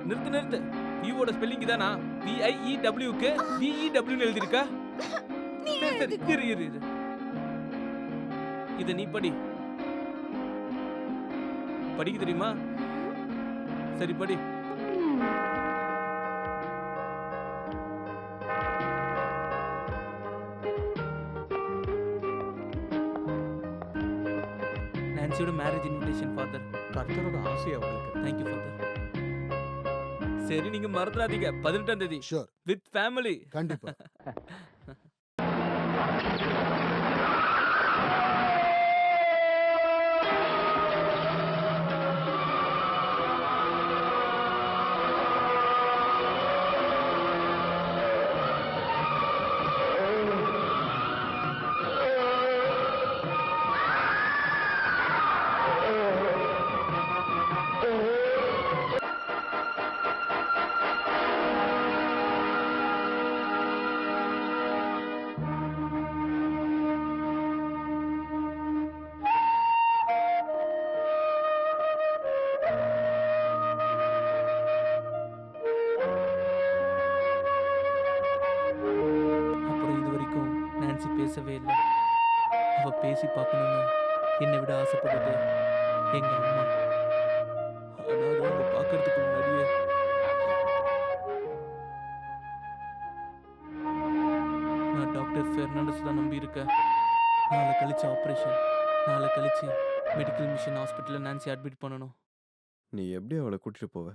S1: நிறுத்து. வியூவோட ஸ்பெல்லிங் தானா? VIEWக்கு VEW எழுதிருக்கா? சரி, இரு. இத நீ படி. படிக்க தெரியுமா? சரி, படி. நான்சியோட மேரேஜ் இன்விடேஷன் ஃபாதர்.
S9: கர்த்தரோட ஆசை அவங்களுக்கு.
S1: Thank you father. சரி, நீங்க மறந்துடாதீங்க. 18ஆம் தேதி
S10: ஷூர்,
S1: வித் ஃபேமிலி.
S10: கண்டிப்பா.
S1: அப்புறம் இது வரைக்கும் நான்சி பேசவே இல்லை. அவ பேசி பார்க்கணும்னு என்னை விட ஆசைப்பட்டது எங்க அம்மா. ஆனா அது அவங்க பார்க்கறதுக்கு முன்னாடியே நான் டாக்டர் பெர்னாண்டஸ் தான் நம்பி இருக்கேன். நாளை கழிச்சு ஆப்ரேஷன். நாளை கழிச்சு மெடிக்கல் மிஷன் ஹாஸ்பிட்டலில் நான்சி அட்மிட் பண்ணணும்.
S4: நீ எப்படி அவளை கூட்டிட்டு போவ?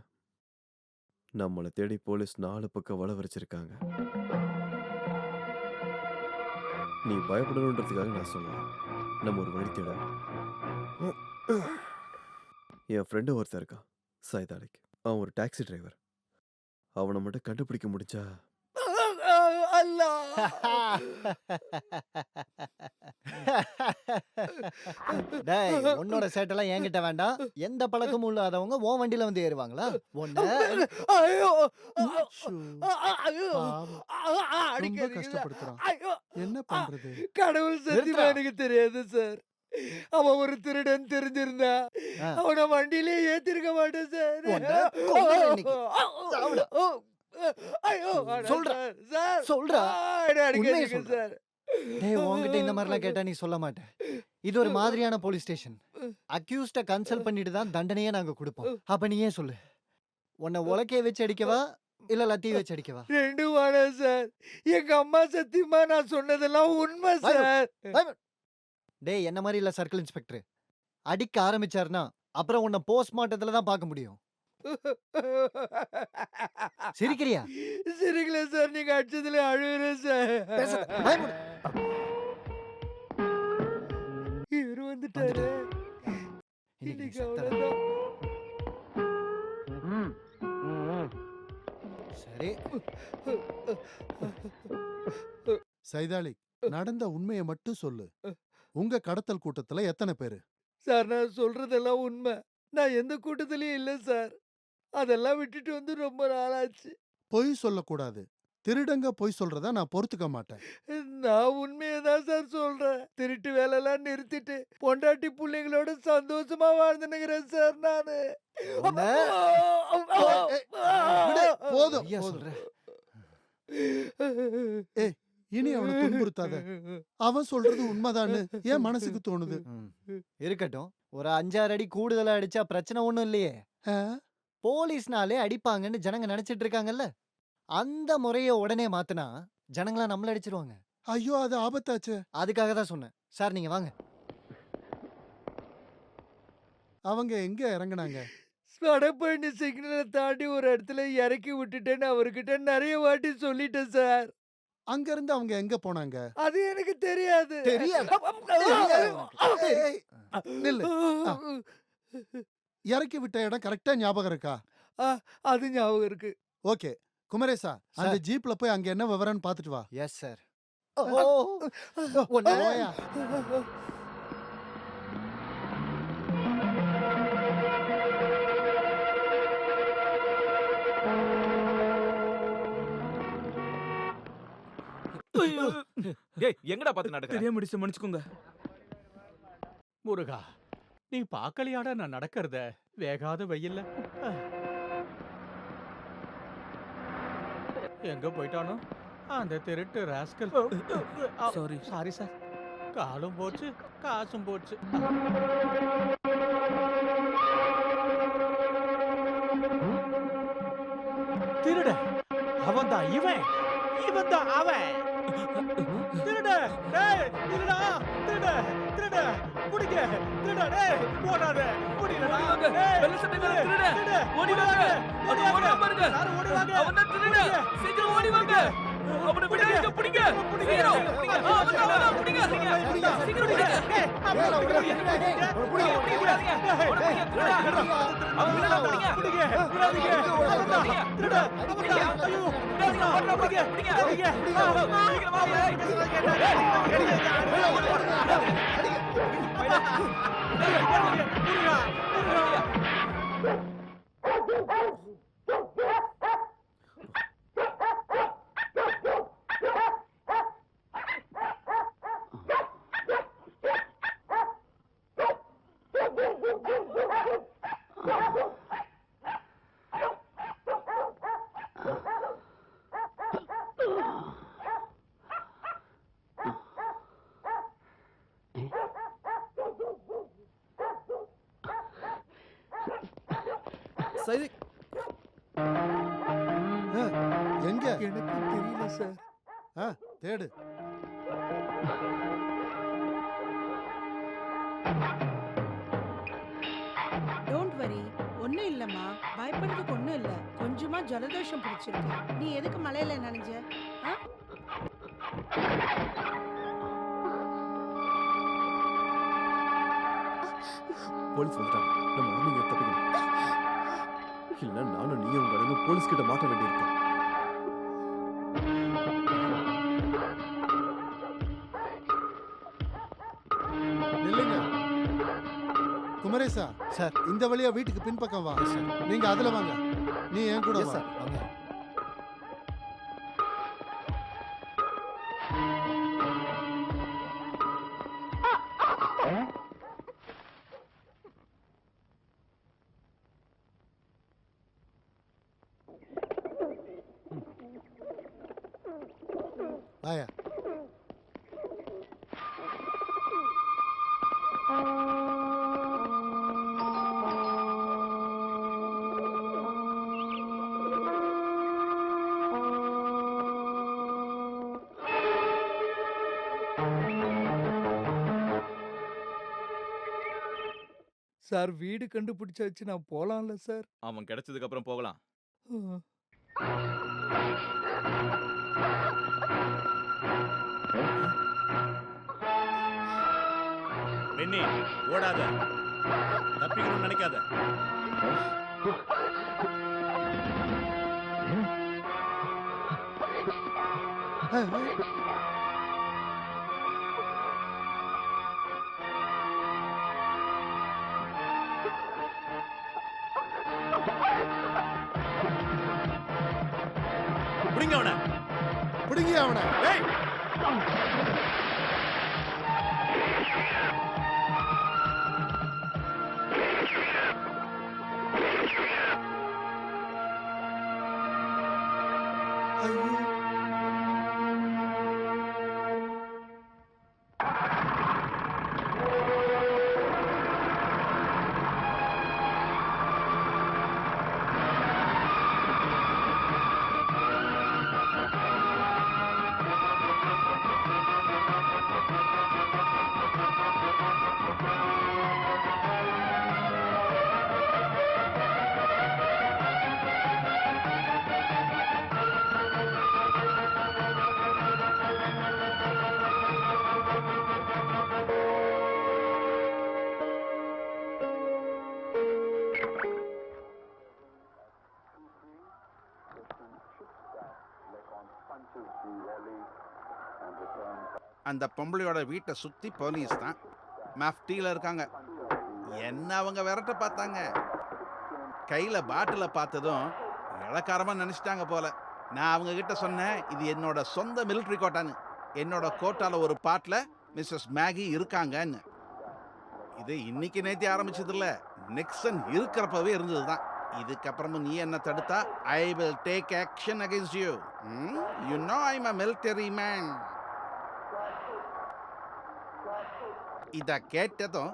S4: நம்மளை தேடி போலீஸ் 4 பக்கம் வலை வரைச்சிருக்காங்க. நீ பயப்படணுன்றதுக்காக நான் சொன்னேன். நம்ம ஒரு வழி தேட. என் ஃப்ரெண்டு ஒருத்தன் இருக்கான், சைதாலிக். அவன் ஒரு டாக்ஸி டிரைவர். அவனை மட்டும் கண்டுபிடிக்க முடிஞ்சா
S11: டேய், உன்னோட சேட்டெல்லாம் என்கிட்ட வேண்டாம். எந்த பழக்கமும் இல்லாதவங்க உன் வண்டியில வந்து ஏறுவாங்களா?
S10: ரொம்ப கஷ்டப்படுத்துறான். என்ன பண்றது?
S6: கடவுள் சத்தியமா எனக்கு தெரியாது சார். அவன் ஒரு திருடன் தெரிஞ்சிருந்தா அவனை வண்டியிலே ஏத்திருக்க மாட்டேன் சார்.
S11: உன்கிட்ட இந்த மாதிரிலாம் கேட்டா நீ சொல்ல மாட்டேன். இது ஒரு மாதிரியான போலீஸ் ஸ்டேஷன். அக்யூஸ்ட கன்சல்ட் பண்ணிட்டு தான் தண்டனையே நாங்க கொடுப்போம். அப்ப நீ ஏன் சொல்லு, உன்னை உலக்கைய வச்சு அடிக்கவா இல்ல லத்தி வச்சு அடிக்கவா?
S6: ரெண்டும் வேணாம் சார். எங்க அம்மா சத்தியமா நான் சொன்னதெல்லாம் உண்மை சார்.
S11: டேய், என்ன மாதிரி இல்ல சர்க்கிள் இன்ஸ்பெக்டர். அடிக்க ஆரம்பிச்சாருன்னா அப்புறம் உன்னை போஸ்ட்மார்ட்டத்துல தான் பார்க்க முடியும். சிரிக்கிறியா?
S6: சிரிக்கல சார், நீங்க அடிச்சதுல அழுகுறேன் சார். இவரு வந்துட்டாரு. இன்னைக்கு அவ்வளவுதான்.
S11: சரி சரி
S10: சைதாலி, நடந்த உண்மையை மட்டும் சொல்லு. உங்க கடத்தல் கூட்டத்துல எத்தனை பேரு?
S6: சார் நான் சொல்றதெல்லாம் உண்மை. நான் எந்த கூட்டத்திலயும் இல்ல சார். அதெல்லாம் விட்டுட்டு வந்து ரொம்ப நாளாச்சு.
S10: பொய் சொல்லக்கூடாது. திருடங்க பொய் சொல்றத நான் பொறுத்துக்க மாட்டேன்.
S6: நான் உண்மையை தான் சார் சொல்றேன். திருட்டு வேலையெல்லாம் நிறுத்திட்டு பொண்டாட்டி பிள்ளைங்களோட சந்தோஷமா வாழ்ந்துனுங்கிறேன் சார் நானு.
S10: விடு, போதும்
S11: ஐயா
S10: போதும்.
S11: சொல்றேன்.
S10: ஏய், இனி அவனை துன்புறுத்தாத. அவன் சொல்றது உண்மைதான்னு என் மனசுக்கு தோணுது.
S11: இருக்கட்டும். ஒரு 5-6 அடி கூடுதலா அடிச்சா பிரச்சனை ஒண்ணும் இல்லையே.
S10: ஆ?
S11: போலீஸ்னாலே அடிப்பாங்கன்னு ஜனங்க நினைச்சிட்டு இருக்காங்கல்ல. அந்த முறைய உடனே மாத்துனா ஜனங்களா நம்மள அடிச்சிருவாங்க.
S10: ஐயோ, அது ஆபத்தாச்சு.
S11: அதுக்காக தான் சொன்னேன். சார் நீங்க வாங்க.
S10: அவங்க எங்க இறங்குனாங்க?
S6: வடபழனி சிக்னலை தாண்டி ஒரு இடத்துல இறக்கி விட்டுட்டேன்னு அவர்கிட்ட நிறைய வாட்டி சொல்லிட்டேன் சார்.
S10: அங்க இருந்து அவங்க எங்க போனாங்க?
S6: அது எனக்கு தெரியாது.
S10: தெரியாதா? தெரியாது உனக்கு. ஏய், நில்லு. இறக்கி விட்ட இடம் கரெக்டா ஞாபகம் இருக்கா?
S6: அது ஞாபகம் இருக்கு.
S10: ஓகே குமரேசா, அந்த ஜீப்ல போய் அங்க என்ன விவரம்னு பாத்துட்டு வா.
S11: Yes sir.
S10: போயா.
S2: டேய் எங்கடா பார்த்து நடக்க?
S1: தெரியாம அடிச்சு மன்னிச்சுக்கோங்க.
S8: முருகா, நீ பார்க்கலையாடா நான் நடக்கிறத வேகாத வெயில்ல. எங்க போயிட்டானோ அந்த திருட்டு ராஸ்கல்.
S1: சாரி.
S8: Sorry sir. காலும் போச்சு காசும் போச்சு. திருட அவன் தான் இவன் தான் அவன். திருட டேய் திருடா திருட திருட புடிங்க திருட டேய் ஓடாத புடிங்கடா டேய்
S1: வெள்ள சட்டைக்காரன் திருட. ஓடி வாங்க. அது ஓடுறா பாருங்க.
S8: ஓடி வாங்க.
S1: அவன் தான் திருட. சீக்கிரம் ஓடி வாங்க. அவனை விடாதீங்க. பிடிங்க. சீக்கிரம். அவன் தான் பிடிங்க. சீக்கிரம் பிடிங்க.
S8: அவன விடாதீங்க.
S1: அவன் விடாத பிடிங்க.
S8: புடிங்க விடாதீங்க. திருட ஐயோ விடாதீங்க. ஓடுறா புடிங்க புடிங்க.
S1: சீக்கிரம்
S10: சரி. எங்க?
S6: எனக்கு தெரியல சார்.
S10: தேடு.
S7: டோன்ட் வரி, ஒன்றும் இல்லைம்மா. பயப்படுறதுக்கு ஒன்றும் இல்லை. கொஞ்சமா ஜலதோஷம் பிடிச்சிருக்கு. நீ எதுக்கு மலையில நனைஞ்ச?
S4: போலீஸ் வந்துட்டாங்க. நம்ம உடனே இங்க தப்பிக்கணும். இல்ல நானும் நீயும் உங்க அண்ணனும் போலீஸ் கிட்ட மாட்ட வேண்டியிருக்கோம்.
S10: நில்லுங்க. குமரேசா
S11: சார்.
S10: இந்த வழியா வீட்டுக்கு பின்பக்கம் வா. நீங்க அதுல வாங்க. நீ என் கூட வா.
S11: சார் வாங்க.
S10: வாயா.
S6: சார் வீடு கண்டுபிடிச்சாச்சு. நான் போலாம்ல சார்?
S2: அவன் கிடைச்சதுக்கு அப்புறம் போகலாம்.
S15: பெண்ணே ஓடாத, தப்பிக்கணும்னு நினைக்காத. பிடிங்க அவனை.
S10: பிடிங்க அவனை.
S15: ஏய் அந்த பொம்பளையோட வீட்டை சுத்தி போலீஸ் தான் மஃப்டியில் இருக்காங்க. என்ன அவங்க விரட்ட பார்த்தாங்க. கையில பாட்டில பார்த்ததும் இளக்காரமா நினைச்சிட்டாங்க போல. நான் அவங்க கிட்ட சொன்னேன், இது என்னோட சொந்த மிலிட்ரி கோட்டான்னு. என்னோட கோட்டால ஒரு பாட்டில் மிஸ்ஸஸ் மேகி இருக்காங்கன்னு. இது இன்னைக்கு நேத்தி ஆரம்பிச்சது இல்ல, நிக்சன் இருக்கிறப்பவே இருந்தது தான். இதுக்கப்புறமும் நீ என்ன தடுத்தா I will take action against you. You know I am a military man. இத கேட்டதும்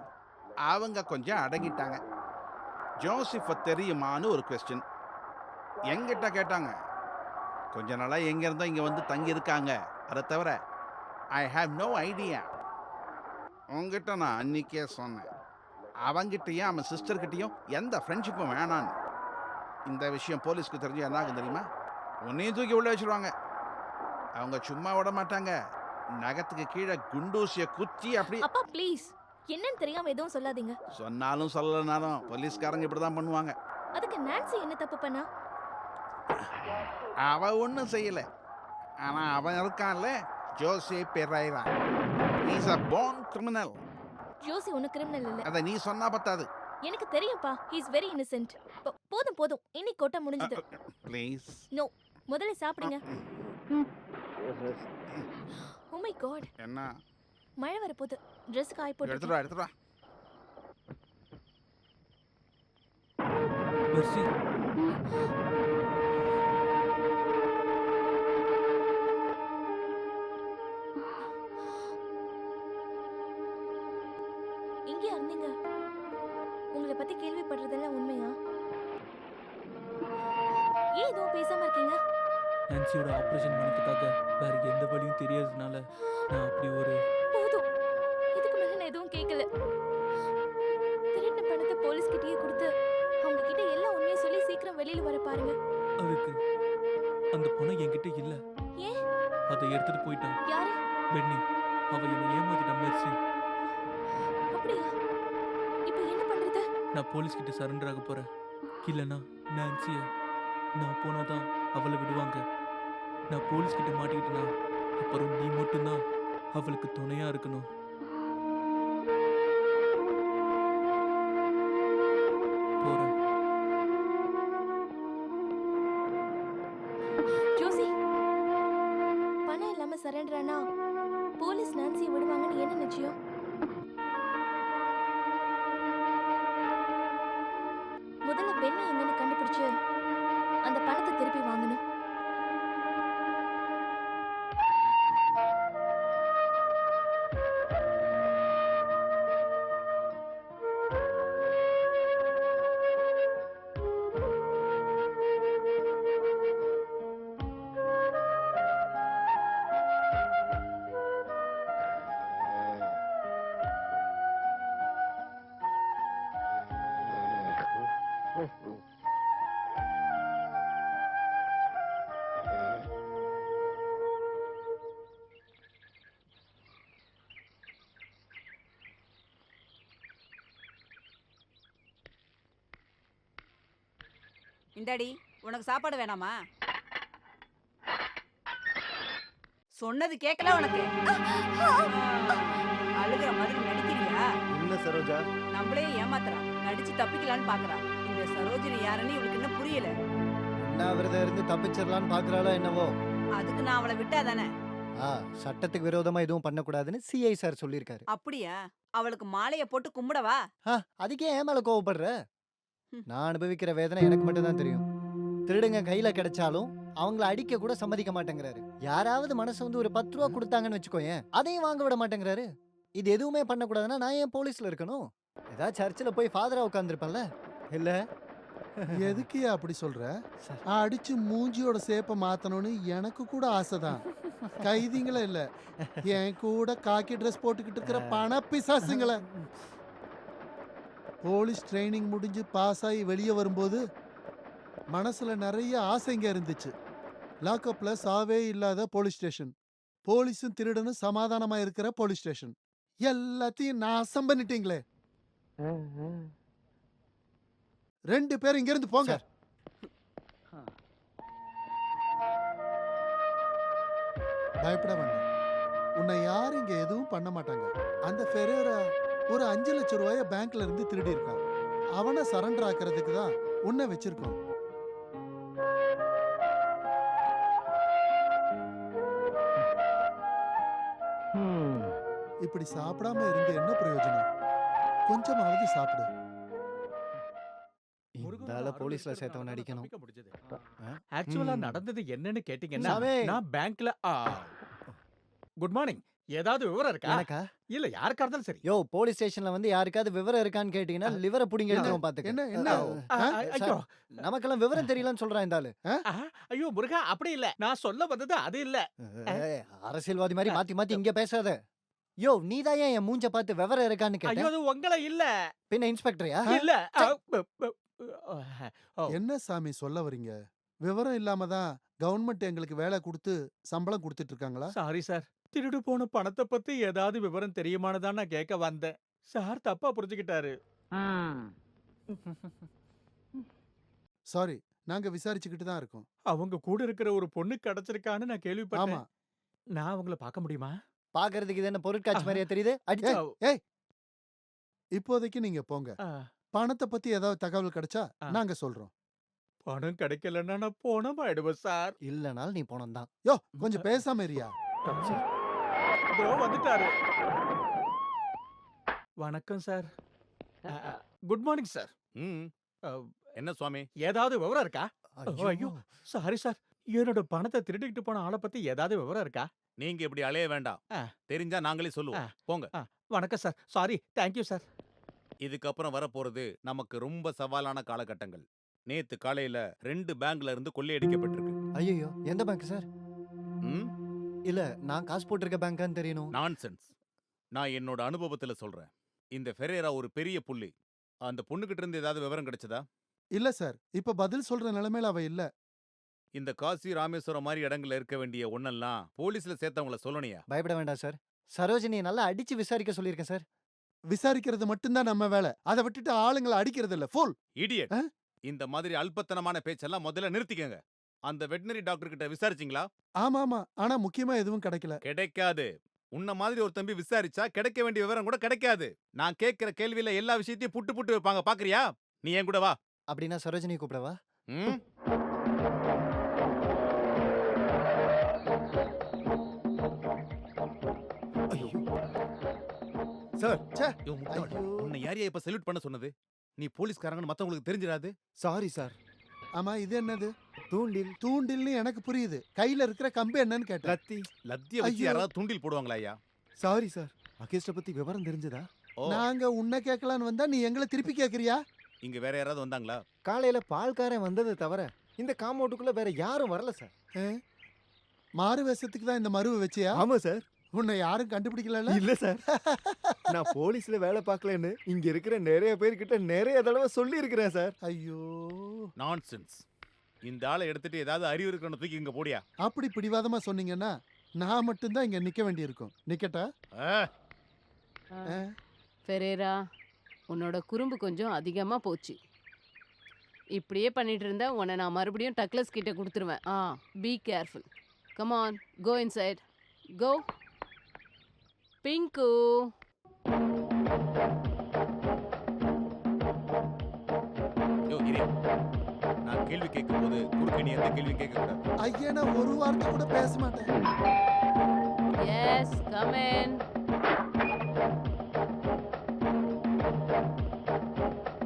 S15: அவங்க கொஞ்சம் அடங்கிட்டாங்க. ஜோசிஃபை தெரியுமான்னு ஒரு கொஸ்டின் எங்கிட்ட கேட்டாங்க. கொஞ்ச நாளா எங்க இருந்தா இங்க வந்து தங்கி இருக்காங்க. அதை தவிர ஐ ஹாவ் நோ ஐடியா. உங்ககிட்ட நான் அன்னைக்கே சொன்னேன், அவங்கிட்டையும் அவன் சிஸ்டர்கிட்டையும் எந்த ஃப்ரெண்ட்ஷிப்பும் வேணான்னு. இந்த விஷயம் போலீஸ்க்கு தெரிஞ்சு என்ன ஆகும் தெரியுமா? உன்னையும் தூக்கி உள்ள வச்சிருவாங்க. அவங்க சும்மா விட மாட்டாங்க. நகத்துக்கு கீழே குண்டூசிய குத்தி அப்படி.
S14: அப்பா ப்ளீஸ், என்னன்னு தெரியாம எதுவும் சொல்லாதீங்க.
S5: சொன்னாலும் சொல்லலனாலும் போலீஸ்காரங்க இப்படிதான் பண்ணுவாங்க.
S14: அதுக்கு நான்சி என்ன தப்பு பண்ணா?
S5: அவ ஒன்றும் செய்யல. ஆனா அவன் இருக்கான்ல, José Perera, is a born criminal.
S14: Joshi ஒன்னும் கிரிமினல் இல்ல.
S5: அத நீ சொன்னா பத்தாது.
S14: எனக்கு தெரியும்ப்பா, he is very innocent. போதும் போதும், இன்னைக்கு கொட்ட முடிஞ்சது.
S5: ப்ளீஸ்.
S14: நோ, முதல்ல சாப்பிடுங்க. Oh my god.
S5: என்ன?
S14: மழை வர போகுது. Dress காய போட்டு.
S5: எடுத்துடா.
S1: மெர்சி.
S14: இங்கே இருந்தீங்க. உங்களை பத்தி கேள்விப்படுறதெல்லாம் உண்மையா? ஏன் எதுவும் பேசாம இருக்கீங்க?
S1: நான்சியோட ஆபரேஷன் பண்ணதுக்காக வேற எந்த வழியும் தெரியாததுனால நான் அப்படி ஒரு.
S14: போதும், இதுக்கு மேல நான் எதுவும் கேட்கல. திருடின பணத்தை போலீஸ் கிட்டயே கொடுத்து அவங்க கிட்ட எல்லா உண்மையை சொல்லி சீக்கிரம் வெளியில வர பாருங்க.
S1: அதுக்கு அந்த பணம் என்கிட்ட இல்ல.
S14: ஏன்?
S1: அதை எடுத்துட்டு போயிட்டான்.
S14: யாரு?
S1: பென்னி. அவ என்னை ஏமாத்திட்டான் மெர்சி.
S14: அப்படியா? இப்போ என்ன பண்றது?
S1: நான் போலீஸ் கிட்ட சரண்டர் ஆக போறேன். இல்லனா நான்சிய நான் போனாதான் அவளை விடுவாங்க. நான் போலீஸ் கிட்ட மாட்டிக்கிட்டேனா அப்புறம் நீ மட்டும்தான் அவளுக்கு துணையா இருக்கணும். போறேன்.
S14: ஜோசி, பணம் இல்லாம சரண்டர் ஆனா போலீஸ் நான்சியை விடுவாங்கன்னு என்ன நிச்சயம்? முதல்ல பென்னி எங்கன்னு கண்டுபிடிச்சு அந்த பணத்தை திருப்பி வாங்கணும்.
S16: இந்தாடி, உனக்கு சாப்பாடு வேணாமா? சொன்னது கேட்கல உனக்கு? அழுகிற மாதிரி நடிக்கிறியா?
S3: இல்ல சரோஜா.
S16: நம்மளே ஏமாத்துறா, நடிச்சு தப்பிக்கலான்னு பாக்குறா. இந்த சரோஜினி யாருன்னு இவளுக்கு இன்னும் புரியல.
S11: என்ன விரதம் இருந்து தப்பிச்சிடலான்னு பாக்குறாளோ என்னவோ.
S16: அதுக்கு நான் அவளை விட்டாதானே?
S11: சட்டத்துக்கு விரோதமா எதுவும் பண்ணக்கூடாதுன்னு சிஐ சார் சொல்லியிருக்காரு.
S16: அப்படியா? அவளுக்கு மாலைய போட்டு கும்பிடவா?
S11: அதுக்கே ஏன் மேல கோவப்படுற? நான் அனுபவிக்கிற வேதனை எனக்கு மட்டும் தான் தெரியும். திருடுங்க கையில கிடைச்சாலும் அவங்கள அடிக்க கூட சம்மதிக்க மாட்டேங்கிறாரு. யாராவது மனசு வந்து ஒரு 10 ரூபா கொடுத்தாங்கன்னு வச்சுக்கோயேன், அதையும் வாங்க விட மாட்டேங்கிறாரு. இது எதுவுமே பண்ணக்கூடாதுன்னா நான் ஏன் போலீஸ்ல இருக்கணும்? ஏதாவது சர்ச்சில் போய் ஃபாதரா உட்காந்துருப்பேன்ல. இல்ல
S10: எதுக்கு அப்படி சொல்ற? அடிச்சு மூஞ்சியோட சேப்ப மாத்தணும்னு எனக்கு கூட ஆசைதான். கைதிங்கள இல்ல, என் கூட காக்கி ட்ரெஸ் போட்டுக்கிட்டு இருக்கிற பண பிசாசுங்கள. போலீஸ் ட்ரைனிங் முடிஞ்சு பாஸ் ஆகி வெளியே வரும்போது மனசுல நிறைய ஆசைங்க இருந்துச்சு. லாக்அப்ல சாவே இல்லாத போலீஸ் ஸ்டேஷன், போலீஸும் திருடனும் சமாதானமா இருக்கிற போலீஸ் ஸ்டேஷன், எல்லாத்தையும் நாசம் பண்ணிட்டீங்களே. 2 பேரும் இங்க இருந்து போங்க. பயப்பட வேண்டாம், உன்னை யாரும் இங்க எதுவும் பண்ண மாட்டாங்க. அந்த ஃபெரேரா ஒரு 5 லட்சம் ரூபாய பேங்க்ல இருந்து திருடி இருக்கான். அவனை சரண்டர் ஆக்குறதுக்கு தான் உன்னை வச்சிருக்கோம். இப்படி சாப்பிடாம இருந்து என்ன பிரயோஜனம்? கொஞ்சமாவது சாப்பிடு.
S11: இந்தால போலீஸ்ல சேர்த்தவன் அடிக்கணும்.
S12: ஆக்சுவலா நடந்தது என்னன்னு கேட்டீங்கன்னா,
S11: சாமி.
S12: நான் பேங்க்ல குட் மார்னிங். ஏதாவது விவரம் இருக்கா?
S11: எனக்கா?
S12: இல்ல யாருக்கா இருந்தாலும் சரி.
S11: யோ, போலீஸ் ஸ்டேஷன்ல வந்து யாருக்காவது விவரம் இருக்கான்னு கேட்டீங்கன்னா லிவரை புடிங்க எடுத்துரும் பாத்துக்க.
S10: என்ன
S12: ஐயோ,
S11: நமக்கெல்லாம் விவரம் தெரியலன்னு சொல்றான் இந்த ஆளு.
S12: ஐயோ முருகா, அப்படி இல்ல. நான் சொல்ல வந்தது அது இல்ல.
S11: அரசியல்வாதி மாதிரி மாத்தி மாத்தி இங்க பேசாத. யோ, நீதான் ஏன் என் மூஞ்ச பார்த்து விவரம் இருக்கான்னு
S12: ஐயோ,
S11: கேட்ட?
S12: அது உங்களை இல்ல.
S11: பின்ன இன்ஸ்பெக்டரையா?
S12: இல்ல.
S10: என்ன சாமி சொல்ல வரீங்க? விவரம் இல்லாம தான் கவர்மெண்ட் எங்களுக்கு வேலை கொடுத்து சம்பளம் கொடுத்துட்டு இருக்காங்களா?
S12: Sorry sir. திருடு போன பணத்தை பத்தி ஏதாவது விவரம் தெரியுமான்னு தான் நான் கேட்க வந்தேன். சார் தப்பா புரிஞ்சுக்கிட்டாரு.
S10: சாரி, நாங்க விசாரிச்சுக்கிட்டு தான் இருக்கோம்.
S12: அவங்க கூட இருக்கிற ஒரு பொண்ணு கிடைச்சிருக்கான்னு நான் கேள்விப்பட்டேன்.
S10: ஆமா.
S12: நான் அவங்கள பார்க்க முடியுமா?
S11: பாக்குறதுக்கு இது என்ன பொருட்காட்சி மாதிரியா தெரியுது? அடிச்சு
S10: ஏய், இப்போதைக்கு நீங்க போங்க. பணத்தை பத்தி ஏதாவது தகவல் கிடைச்சா நாங்க சொல்றோம்.
S12: பணம் கிடைக்கலன்னா நான் போனோம் ஆயிடுவேன் சார்.
S11: இல்லனாலும் நீ போனோம் தான்.
S10: யோ, கொஞ்சம் பேசாம இருயா.
S12: வந்துட்டாரு. வணக்கம் சார். Good morning sir.
S15: என்ன சுவாமி,
S12: ஏதாவது விவரம் இருக்கா? ஐயோ சாரி சார். என்னோட பணத்தை திருடிக்கிட்டு போன ஆளை பத்தி ஏதாவது விவரம் இருக்கா?
S15: நீங்க இப்படி அலைய வேண்டாம். தெரிஞ்சா நாங்களே சொல்லுவோம். போங்க.
S12: வணக்கம் சார். சாரி. Thank you sir.
S15: இதுக்கப்புறம் வரப்போறது நமக்கு ரொம்ப சவாலான காலகட்டங்கள். நேத்து காலையில 2 பேங்க்ல இருந்து கொள்ளையடிக்கப்பட்டிருக்கு.
S11: ஐயோ, எந்த பேங்க் சார்? இல்ல, நான் காசு போட்டிருக்க பேங்கான்னு தெரியணும்.
S15: நான்சென்ஸ். நான் என்னோட அனுபவத்துல சொல்றேன். இந்த ஃபெரேரா ஒரு பெரிய புள்ளி. அந்த பொண்ணுகிட்ட இருந்து ஏதாவது விவரம் கிடைச்சதா?
S10: இல்ல சார், இப்ப பதில் சொல்ற நிலைமையில அவ இல்ல.
S15: இந்த காசி ராமேஸ்வரம் மாதிரி இடங்கள்ல இருக்க வேண்டிய ஒன்னெல்லாம் போலீஸ்ல சேர்த்தவங்கள சொல்லணியா?
S11: பயப்பட வேண்டாம் சார். சரோஜினியை நல்லா அடிச்சு விசாரிக்க சொல்லியிருக்கேன் சார்.
S10: விசாரிக்கிறது மட்டும்தான் நம்ம வேலை. அதை விட்டுட்டு ஆளுங்களை அடிக்கிறது இல்ல. Full
S15: idiot. இந்த மாதிரி அல்பத்தனமான பேச்செல்லாம் முதல்ல நிறுத்திக்கங்க. அந்த வெட்டினரி டாக்டர் கிட்ட விசாரிச்சீங்களா?
S10: ஆமா ஆமா, ஆனா முக்கியமா எதுவும் கிடைக்கல.
S15: கிடைக்காது. உன்ன மாதிரி ஒரு தம்பி விசாரிச்சா கிடைக்க வேண்டிய விவரம் கூட கிடைக்காது. நான் கேட்கிற கேள்வியில எல்லா விஷயத்தையும் புட்டு புட்டு வைப்பாங்க. பாக்குறியா? நீ என் கூட வா.
S11: அப்படின்னா சரோஜினி கூப்பிடவா?
S15: சார், உன்னை யாரையா இப்ப சல்யூட் பண்ண சொன்னது? நீ போலீஸ்காரங்கன்னு மத்தவங்களுக்கு தெரிஞ்சிடாது.
S10: Sorry sir. ஆமா, இது என்னது? தூண்டில். தூண்டில்னு எனக்கு புரியுது. கையில இருக்கிற கம்பு என்னன்னு கேட்டேன்.
S15: லத்தி. லத்திய வச்சு யாராவது தூண்டில் போடுவாங்களா ஐயா?
S4: Sorry sir. அகேஷ்ட பத்தி விவரம் தெரிஞ்சதா?
S10: நாங்க உன்னை கேட்கலான்னு வந்தா நீ எங்களை திருப்பி கேக்குறியா?
S15: இங்க வேற யாராவது வந்தாங்களா?
S3: காலையில பால்காரன் வந்ததை தவிர இந்த காம்பவுண்டுக்குள்ள வேற யாரும் வரல சார்.
S10: மாறு வேஷத்துக்கு தான் இந்த மருவை வச்சியா?
S3: ஆமா சார்.
S10: உன்னை யாரும் கண்டுபிடிக்கல?
S3: இல்ல சார். நான் போலீஸ்ல வேலை பார்க்கலன்னு இங்க இருக்கிற நிறைய பேர்கிட்ட நிறைய தடவை சொல்லி இருக்கிறேன் சார்.
S10: ஐயோ,
S15: நான்சென்ஸ். இந்த ஆளை எடுத்துட்டு ஏதாவது அறிவு இருக்கணும் தூக்கி இங்க போடியா.
S10: அப்படி பிடிவாதமா சொன்னீங்கன்னா நான் மட்டும்தான் இங்க நிக்க வேண்டியிருக்கும். நிக்கட்டா?
S13: ஃபெரேரா, உன்னோட குறும்பு கொஞ்சம் அதிகமா போச்சு. இப்படியே பண்ணிட்டு இருந்தா உன்னை நான் மறுபடியும் டக்ளஸ் கிட்ட கொடுத்துருவேன். Be careful. Come on, go inside. Go. Pinku.
S17: Yo இரியா, நான் கேள்வி கேட்கும்போது குறுக்க நீ எந்த கேள்வி கேட்கக்கூடாது.
S10: ஐயா நான் ஒரு வார்த்தை கூட பேச மாட்டேன்.
S13: Yes, come in.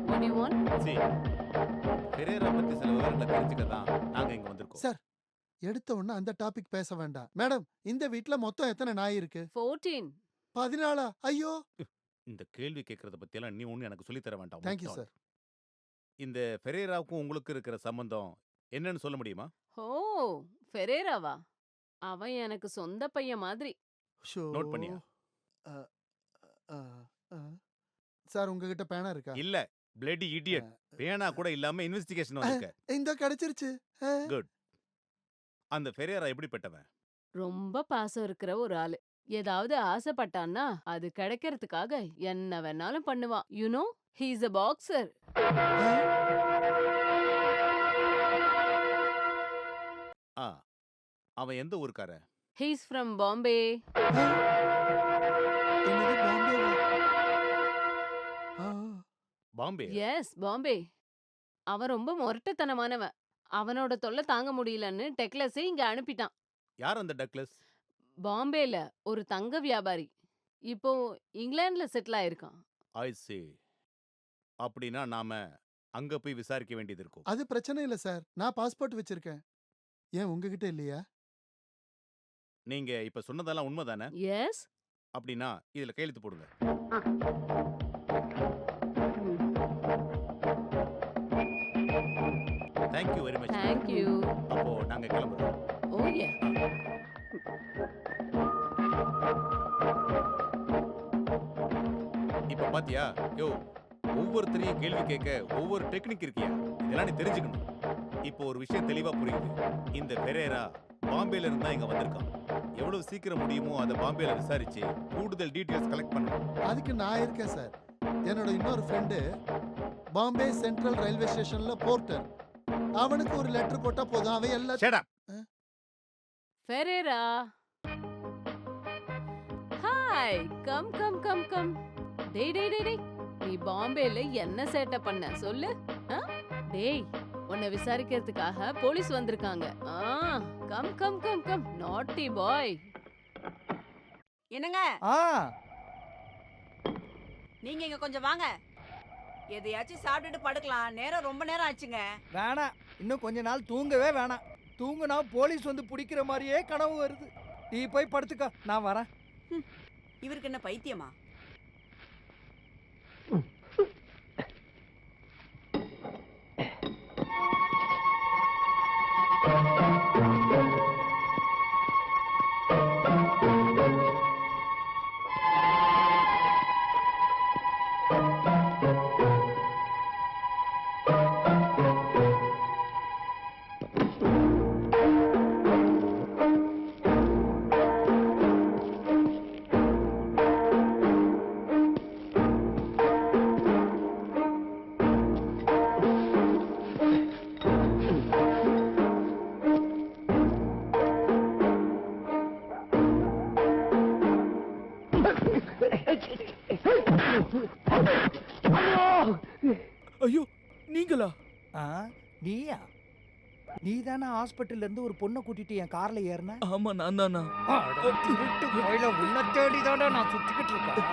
S13: What do you want?
S17: See, Perera பத்தி சில விவரங்களை தெரிஞ்சுக்க தான் நாங்க இங்க வந்திருக்கோம்.
S10: சார் எடுத்த உடனே அந்த டாபிக் பேச வேண்டாம். மேடம் இந்த வீட்ல மொத்தம் எத்தனை நாய் இருக்கு?
S13: 14.
S10: 14. ஐயோ.
S17: இந்த கேள்வி கேட்கறத பத்தி எல்லாம் நீ ஒண்ணு எனக்கு சொல்லி தர வேண்டாம்.
S10: Thank you sir.
S17: இந்த பெரேராவுக்கும் உங்களுக்கு இருக்கிற சம்பந்தம் என்னன்னு சொல்ல முடியுமா?
S13: ஓ, ஃபெரேராவா? அவன் எனக்கு சொந்த பையன் மாதிரி.
S17: நோட் பண்ணியா?
S10: சார் உங்ககிட்ட பேனா இருக்கா?
S17: இல்ல, பிளடி இடியட். பேனா கூட இல்லாம இன்வெஸ்டிகேஷன் வந்திருக்க.
S10: இந்த கிடைச்சிருச்சு.
S17: குட். அந்த பெரேரா எப்படிப்பட்டவன்?
S13: ரொம்ப பாசம் இருக்கிற ஒரு ஆளு. ஏதாவது ஆசைப்பட்டான்னா அது கிடைக்கிறதுக்காக என்ன வேணாலும் பண்ணுவான். You know, he is a boxer.
S17: அவன் எந்த ஊர்க்காரன்?
S13: He is from Bombay.
S17: Bombay?
S13: Yes, Bombay. அவன் ரொம்ப முரட்டுத்தனமானவன். அவனோட தொல்லை தாங்க முடியலன்னு டெக்லஸை இங்க அனுப்பிட்டான்.
S17: யார் அந்த டக்ளஸ்?
S13: பாம்பேல ஒரு தங்க வியாபாரி. இப்போ இங்கிலாந்துல செட்டில் ஆயிருக்கான்.
S17: ஐ see. அப்படின்னா நாம அங்க போய் விசாரிக்க வேண்டியது இருக்கும்.
S10: அது பிரச்சனை இல்ல சார். நான் பாஸ்போர்ட் வச்சிருக்கேன். ஏன் உங்ககிட்ட இல்லையா?
S17: நீங்க இப்ப சொன்னதெல்லாம் உண்மைதானே?
S13: எஸ்.
S17: அப்படின்னா இதுல கையெழுத்து போடுங்க. Thank you very much.
S13: Thank you.
S17: அப்போ நாங்க கிளம்புறோம்.
S13: Oh yeah.
S17: இப்ப பாத்தியா? யோ, ஒவ்வொருத்தரையும் கேள்வி கேட்க ஒவ்வொரு டெக்னிக் இருக்கியா? இதெல்லாம் நீ தெரிஞ்சுக்கணும். இப்போ ஒரு விஷயம் தெளிவா புரியுது. இந்த பெரேரா பாம்பேல இருந்து தான் இங்க வந்திருக்கான். எவ்வளவு சீக்கிரம் முடியுமோ அதை பாம்பேல விசாரிச்சு கூடுதல் டீடைல்ஸ் கலெக்ட் பண்ணணும்.
S10: அதுக்கு நான் இருக்கேன் சார். என்னோட இன்னொரு ஃப்ரெண்டு பாம்பே சென்ட்ரல் ரயில்வே ஸ்டேஷன்ல போர்ட்டர். அவனுக்கு ஒரு லெட்டர் போட்டா போதும். அவன் எல்லாம்
S17: Shut up.
S13: Ferreira. Hi, come come come come. டேய் டேய் டேய் டேய். நீ பாம்பேல என்ன சேட்டை பண்ண சொல்லு? டேய், உன்னை விசாரிக்கிறதுக்காக போலீஸ் வந்திருக்காங்க. Come come come come. நாட்டி பாய்.
S16: என்னங்க? நீங்க இங்க கொஞ்சம் வாங்க. எதையாச்சும் சாப்பிட்டுட்டு படுக்கலாம். நேரம் ரொம்ப நேரம் ஆச்சுங்க.
S6: வேணாம், இன்னும் கொஞ்ச நாள் தூங்கவே வேணாம். தூங்குனா போலீஸ் வந்து பிடிக்கிற மாதிரியே கனவு வருது. நீ போய் படுத்துக்க, நான் வரேன்.
S16: இவருக்கு என்ன பைத்தியமா?
S1: ஐயோ, நீங்களா?
S6: நீயா? நீ தானே ஹாஸ்பிட்டல்ல இருந்து ஒரு பொண்ணை கூட்டிட்டு என் கார்ல ஏறின?
S1: ஆமா, நான் தானா.
S6: உன்னை தேடிதானே நான் சுத்திக்கிட்டு இருக்கேன்.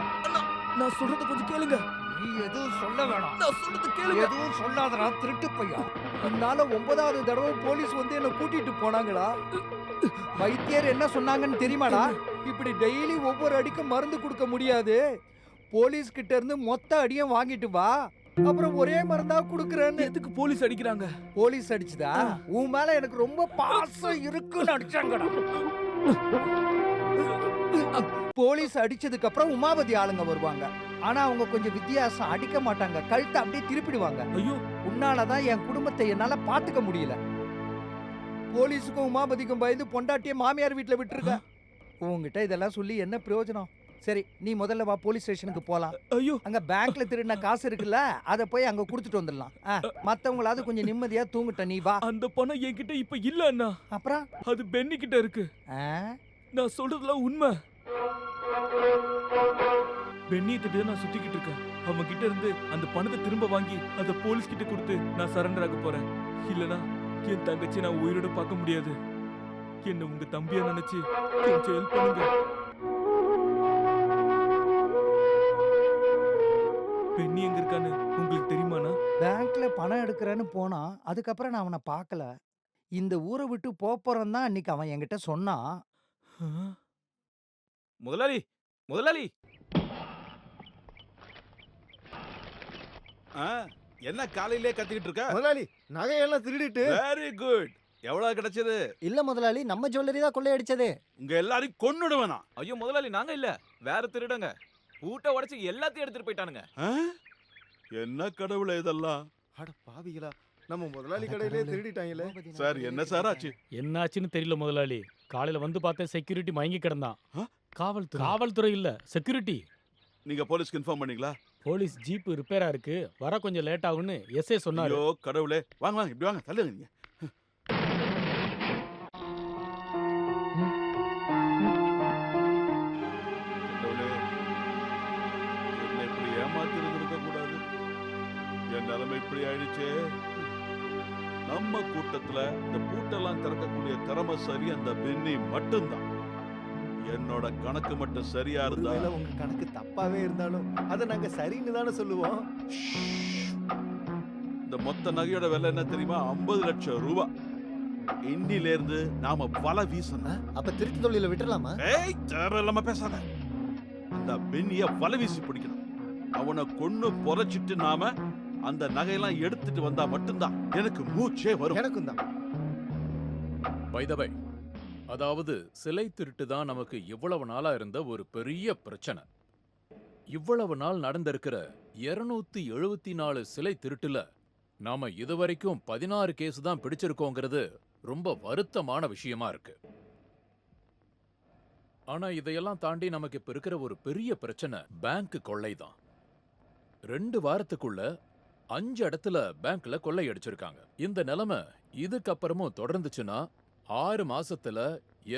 S1: நான் சொல்றத கொஞ்சம் கேளுங்க.
S6: நீ எதுவும் சொல்ல வேணாம்.
S1: நான் சொல்றது கேளுங்க.
S6: எதுவும் சொல்லாதடா திருட்டு பையா. உன்னால 9வது தடவை போலீஸ் வந்து என்ன கூட்டிட்டு போனாங்களா? வைத்தியர் என்ன சொன்னாங்கன்னு தெரியுமாடா? இப்படி டெய்லி ஒவ்வொரு அடிக்கும் மருந்து கொடுக்க முடியாது. போலீஸ் கிட்ட இருந்து மொத்த அடியும் வாங்கிட்டு வா, அப்புறம் ஒரே மருந்தா குடுக்குறேன்னு.
S1: எதுக்கு போலீஸ் அடிக்கிறாங்க?
S6: போலீஸ் அடிச்சுதா? உன் மேல எனக்கு ரொம்ப பாசம் இருக்குன்னு அடிச்சாங்கடா. போலீஸ் அடிச்சதுக்கு அப்புறம் உமாபதி ஆளுங்க வருவாங்க. ஆனா அவங்க கொஞ்சம் வித்தியாசம். அடிக்க மாட்டாங்க, கழுத்தை அப்படியே திருப்பிடுவாங்க.
S1: ஐயோ,
S6: உன்னாலதான் என் குடும்பத்தை என்னால பாத்துக்க முடியல. போலீஸுக்கும் உமாபதிக்கும் பயந்து பொண்டாட்டிய மாமியார் வீட்டுல விட்டுருக்க. உங்ககிட்ட இதெல்லாம் சொல்லி என்ன பிரயோஜனம்? சரி, நீ முதல்ல வா, போலீஸ் ஸ்டேஷனுக்கு போலாம்.
S1: ஐயோ,
S6: அங்க பேங்க்ல திருடின காசு இருக்குல்ல, அத போய் அங்க குடுத்துட்டு வந்துடலாம். மத்தவங்களாவது கொஞ்சம் நிம்மதியா தூங்கிட்ட. நீ வா.
S1: அந்த பணம் என்கிட்ட இப்ப இல்ல அண்ணா.
S6: அப்புறம்
S1: அது பென்னி கிட்ட இருக்கு. நான் சொல்றதுலாம் உண்மை. பெண்ணியை திட்டு நான் சுத்திக்கிட்டு இருக்கேன். அவங்க கிட்ட இருந்து அந்த பணத்தை திரும்ப வாங்கி அந்த போலீஸ் கிட்ட கொடுத்து நான் சரண்டர் ஆக போறேன். இல்லனா என் தங்கச்சி நான் உயிரோட பார்க்க முடியாது. என்ன உங்க தம்பியா நினைச்சு கொஞ்சம் ஹெல்ப் பண்ணுங்க. பெண்ணி எங்க இருக்கான்னு உங்களுக்கு தெரியுமாண்ணா?
S6: பேங்க்ல பணம் எடுக்கிறேன்னு போனா, அதுக்கப்புறம் நான் அவனை பார்க்கல. இந்த ஊரை விட்டு போறோம் தான் அன்னைக்கு அவன் என்கிட்ட சொன்னான்.
S2: முதலாளி முதலாளி
S5: என்ன காலையிலே கத்திக்கிட்டு இருக்க?
S11: முதலாளி நகையெல்லாம் திருடிட்டு.
S5: Very good. எவ்வளவு கிடைச்சது?
S11: இல்ல முதலாளி, நம்ம ஜுவல்லரி தான் கொள்ளையடிச்சதே.
S5: உங்க எல்லாரையும் கொன்னுடுவேனா?
S2: ஐயோ முதலாளி நாங்க இல்ல, வேற திருடங்க. பூட்டை உடைச்சு எல்லாத்தையும் எடுத்துட்டு போயிட்டானுங்க.
S5: என்ன கடவுளே இதெல்லாம்?
S4: அட பாவிகளா, நம்ம முதலாளி கடையிலே திருடிட்டாங்களே.
S5: சார் என்ன சார் ஆச்சு?
S8: என்னாச்சுன்னு தெரியல முதலாளி. காலையில வந்து பார்த்தேன், செக்யூரிட்டி மயங்கி கிடந்தான். காவல்துறை இல்ல, செக்யூரிட்டி.
S5: நீங்க போலீஸ்க்கு இன்ஃபார்ம் பண்ணீங்களா?
S8: போலீஸ் ஜீப் ரிப்பேரா இருக்கு, வர கொஞ்சம் லேட் ஆகும்னு எஸ்ஐ சொன்னாரு.
S5: ஐயோ கடவுளே, வாங்க வாங்க இப்படி வாங்க, தள்ளுங்க நீங்க. கடவுளே, என்னை இப்படி ஏமாத்திருக்க கூடாது. என் நிலைமை இப்படி ஆயிடுச்சே. நம்ம கூட்டத்துல இந்த பூட்டெல்லாம் திறக்கக்கூடிய திறமைசாலி அந்த பென்னி மட்டும்தான். என்னோட கணக்கு மட்டும் சரியா இருந்தா,
S3: உங்க கணக்கு தப்பாவே இருந்தாலும் அதை நாங்க சரின்னு தானே சொல்லுவோம்.
S5: இந்த மொத்த நகையோட விலை என்ன தெரியுமா? 50 லட்சம் ரூபாய். இன்னில இருந்து நாம வலை வீசணும்.
S11: அப்ப திருட்டு தொழில விட்டுறலாமா?
S5: ஏய், தேவையில்லாம பேசாத. அந்த பெண்ணிய வலை வீசி பிடிக்கணும். அவனை கொன்னு புதைச்சிட்டு நாம அந்த நகையெல்லாம் எடுத்துட்டு வந்தா மட்டும்தான் எனக்கு மூச்சே வரும்.
S3: எனக்கும் தான்.
S12: பை த பை, அதாவது சிலை திருட்டு தான் நமக்கு இவ்வளவு நாளா இருந்த ஒரு பெரிய பிரச்சனை. இவ்வளவு நாள் நடந்திருக்கிற 274 சிலை திருட்டுல நாம இதுவரைக்கும் 16 கேஸ் தான் பிடிச்சிருக்கோங்கிறது ரொம்ப வருத்தமான விஷயமா இருக்கு. ஆனா இதையெல்லாம் தாண்டி நமக்கு இப்ப இருக்கிற ஒரு பெரிய பிரச்சனை பேங்க் கொள்ளை தான். 2 வாரத்துக்குள்ள 5 இடத்துல பேங்க்ல கொள்ளை அடிச்சிருக்காங்க. இந்த நிலைமை இதுக்கப்புறமும் தொடர்ந்துச்சுன்னா 6 மாசத்துல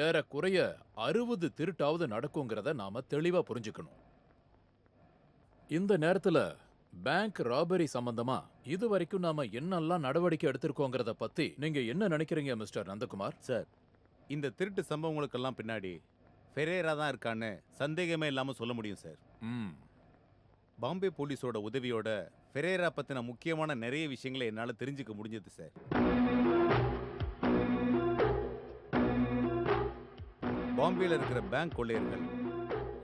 S12: ஏறக்குறைய 60 திருட்டாவது நடக்குங்கிறத நாம தெளிவா புரிஞ்சுக்கணும். இந்த நேரத்துல பேங்க் ராபரி சம்பந்தமா இதுவரைக்கும் நாம என்னெல்லாம் நடவடிக்கை எடுத்திருக்கோங்கிறத பத்தி நீங்க என்ன நினைக்கிறீங்க மிஸ்டர் நந்தகுமார்?
S17: சார், இந்த திருட்டு சம்பவங்களுக்கெல்லாம் பின்னாடி ஃபெரேரா தான் இருக்கான்னு சந்தேகமே இல்லாம சொல்ல முடியும் சார். பாம்பே போலீஸோட உதவியோட ஃபெரேரா பத்தின முக்கியமான நிறைய விஷயங்களை என்னால தெரிஞ்சுக்க முடிஞ்சது சார். பாம்பேல இருக்கிற பேங்க் கொள்ளையர்கள்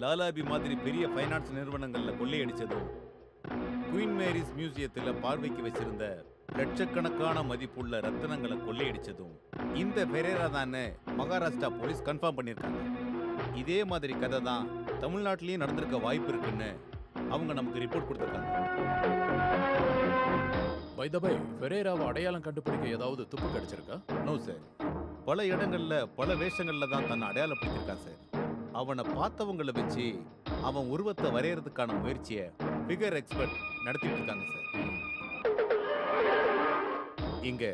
S17: லாலாபி மாதிரி பெரிய ஃபைனான்ஸ் நிறுவனங்கள்ல கொள்ளையடிச்சதும், குயின் மேரிஸ் மியூசியத்துல பார்வைக்கு வச்சிருந்த லட்சக்கணக்கான மதிப்புள்ள ரத்தினங்களை கொள்ளையடிச்சதும் இந்த ஃபெரேரா தான் மகாராஷ்டிரா போலீஸ் கன்ஃபார்ம் பண்ணியிருக்காங்க. இதே மாதிரி கதை தான் தமிழ்நாட்டிலையும் நடந்திருக்க வாய்ப்பு இருக்குன்னு அவங்க நமக்கு ரிப்போர்ட் கொடுத்துருக்காங்க.
S12: பை த பை, ஃபெரேராவை அடையாளம் கண்டுபிடிக்க ஏதாவது துப்பு கிடைச்சிருக்கா?
S17: No sir. பல இடங்கள்ல பல வேஷங்கள்ல தான் தன்னை அடையாளப்படுத்திருக்கான் சார். அவனை பார்த்தவங்களை வச்சு அவன் உருவத்தை வரையறதுக்கான முயற்சியை ஃபிகர் எக்ஸ்பர்ட் நடத்திட்டு இருக்காங்க சார். இங்க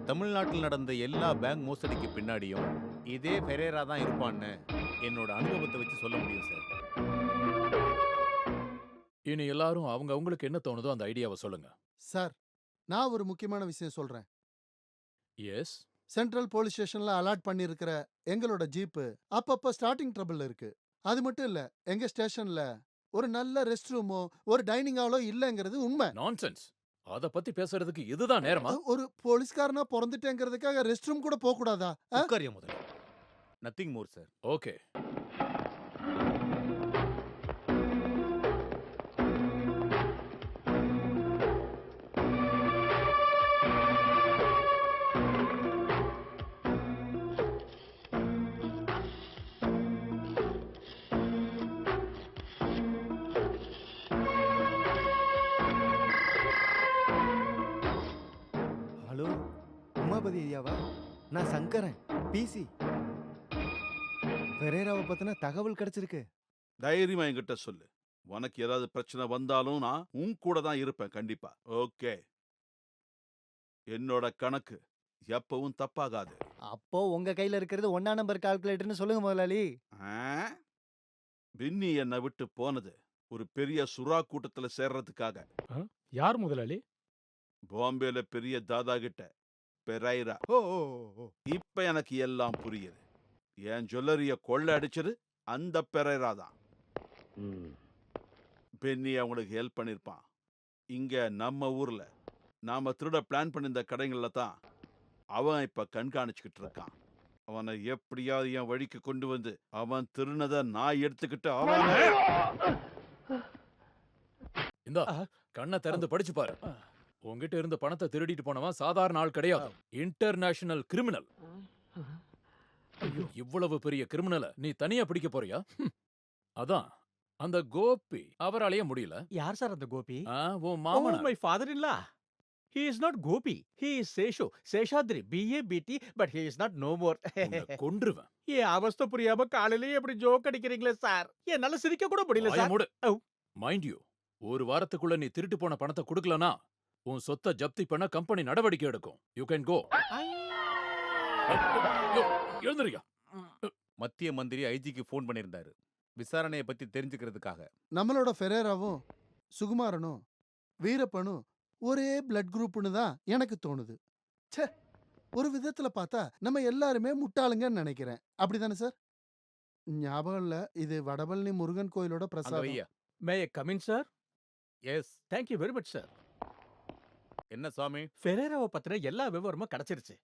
S17: தமிழ்நாட்டில் நடந்த எல்லா பேங்க் மோசடிக்கு பின்னாடியும் இதே ஃபெரேரா தான் இருப்பான்னு என்னோட அனுபவத்தை வச்சு சொல்ல முடியும் சார்.
S12: இனி எல்லாரும் அவங்க அவங்களுக்கு என்ன தோணுதோ அந்த ஐடியாவை சொல்லுங்க.
S10: சார், நான் ஒரு முக்கியமான விஷயம் சொல்றேன்.
S12: எஸ்.
S10: சென்ட்ரல் போலீஸ் ஸ்டேஷன்ல அலாட் பண்ணியிருக்கிற எங்களோட ஜீப்பு அப்பப்போ ஸ்டார்டிங் ட்ரபிள் இருக்கு. அது மட்டும் இல்ல, எங்க ஸ்டேஷன்ல ஒரு நல்ல ரெஸ்ட் ரூமோ ஒரு டைனிங் ஹாலோ இல்லங்கிறது உண்மை.
S12: நான்சென்ஸ். அத பத்தி பேசுறதுக்கு இதுதான் நேரமா?
S10: ஒரு போலீஸ்காரனா பிறந்துட்டேங்கிறதுக்காக ரெஸ்ட் ரூம் கூட போக கூடாதா?
S17: உட்காரியா முதல்ல. Nothing more sir.
S12: Okay.
S3: Hello, Umapathi ஐயாவா? நான் சங்கரன், பிசி. ஃபெரேராவை பத்தின தகவல் கிடைச்சிருக்கு.
S5: தைரியமா என்கிட்ட சொல்லு. உனக்கு ஏதாவது பிரச்சனை வந்தாலும் நான் உன் கூட தான் இருப்பேன் கண்டிப்பா. ஓகே, என்னோட கணக்கு எப்பவும் தப்பாகாது.
S11: அப்போ உங்க கையில இருக்கிறது 1ஆம் நம்பர் கால்குலேட்டர்னு சொல்லுங்க முதலாளி.
S5: பின்னி என்னை விட்டு போனது ஒரு பெரிய சுறா கூட்டத்துல சேர்றதுக்காக.
S8: யார் முதலாளி?
S5: பாம்பேல பெரிய தாதா கிட்ட பெரைரா. இப்ப எனக்கு எல்லாம் புரியுது. என் ஜுவல்லரிய கொள்ளை அடிச்சது அந்த பெரைரா தான். பென்னி அவங்களுக்கு ஹெல்ப் பண்ணிருப்பான். இங்க நம்ம ஊர்ல நாம திருட பிளான் பண்ணியிருந்த கடைகள்ல தான் அவன் இப்ப கண்காணிச்சுக்கிட்டு இருக்கான். அவனை எப்படியாவது என் வழிக்கு கொண்டு வந்து அவன் திருநதை நான் எடுத்துக்கிட்டு
S12: இந்தா கண்ணை திறந்து படிச்சு பாரு. உன்கிட்ட இருந்த பணத்தை திருடிட்டு போனவன் சாதாரண ஆள் கிடையாது, இன்டர்நேஷனல் கிரிமினல். இவ்வளவு பெரிய கிரிமினலை நீ தனியா பிடிக்க போறியா? அதான் அந்த கோபி அவராலேயே முடியல.
S8: யார் சார் அந்த கோபி?
S12: உன் மாமனார்.
S8: My father in law. He is not Gopi. He is Seshu. Seshadri. B.A.B.T. But he is not no more.
S12: கொன்றுவேன்.
S8: ஏன் அவஸ்தை புரியாம காலையிலேயே எப்படி ஜோக் அடிக்கிறீங்களே சார்? என்னால சிரிக்க கூட முடியல சார்.
S12: மைண்ட் யூ, ஒரு வாரத்துக்குள்ள நீ திருட்டு போன பணத்தை கொடுக்கலனா உன் சொத்தை ஜப்தி பண்ண கம்பெனி நடவடிக்கை எடுக்கும். You can go. எழுந்திரியா.
S17: மத்திய மந்திரி ஐஜிக்கு ஃபோன் பண்ணியிருந்தாரு விசாரணையை பத்தி தெரிஞ்சுக்கிறதுக்காக.
S10: நம்மளோட ஃபெரேராவும் சுகுமாரனும் வீரப்பனும் ஒரே பிளட் குரூப்னு தான் எனக்கு தோணுது. ச்சே, ஒரு விதத்துல பார்த்தா நம்ம எல்லாருமே முட்டாளுங்கன்னு நினைக்கிறேன். அப்படிதானே சார்? ஞாபகம் இல்ல, இது வடபழனி முருகன் கோயிலோட பிரசாதம்.
S8: May I come in sir?
S17: Yes.
S8: Thank you very much sir.
S17: என்ன சாமி?
S8: ஃபெரேராவை பத்தின எல்லா விவரமும் கிடைச்சிருச்சு.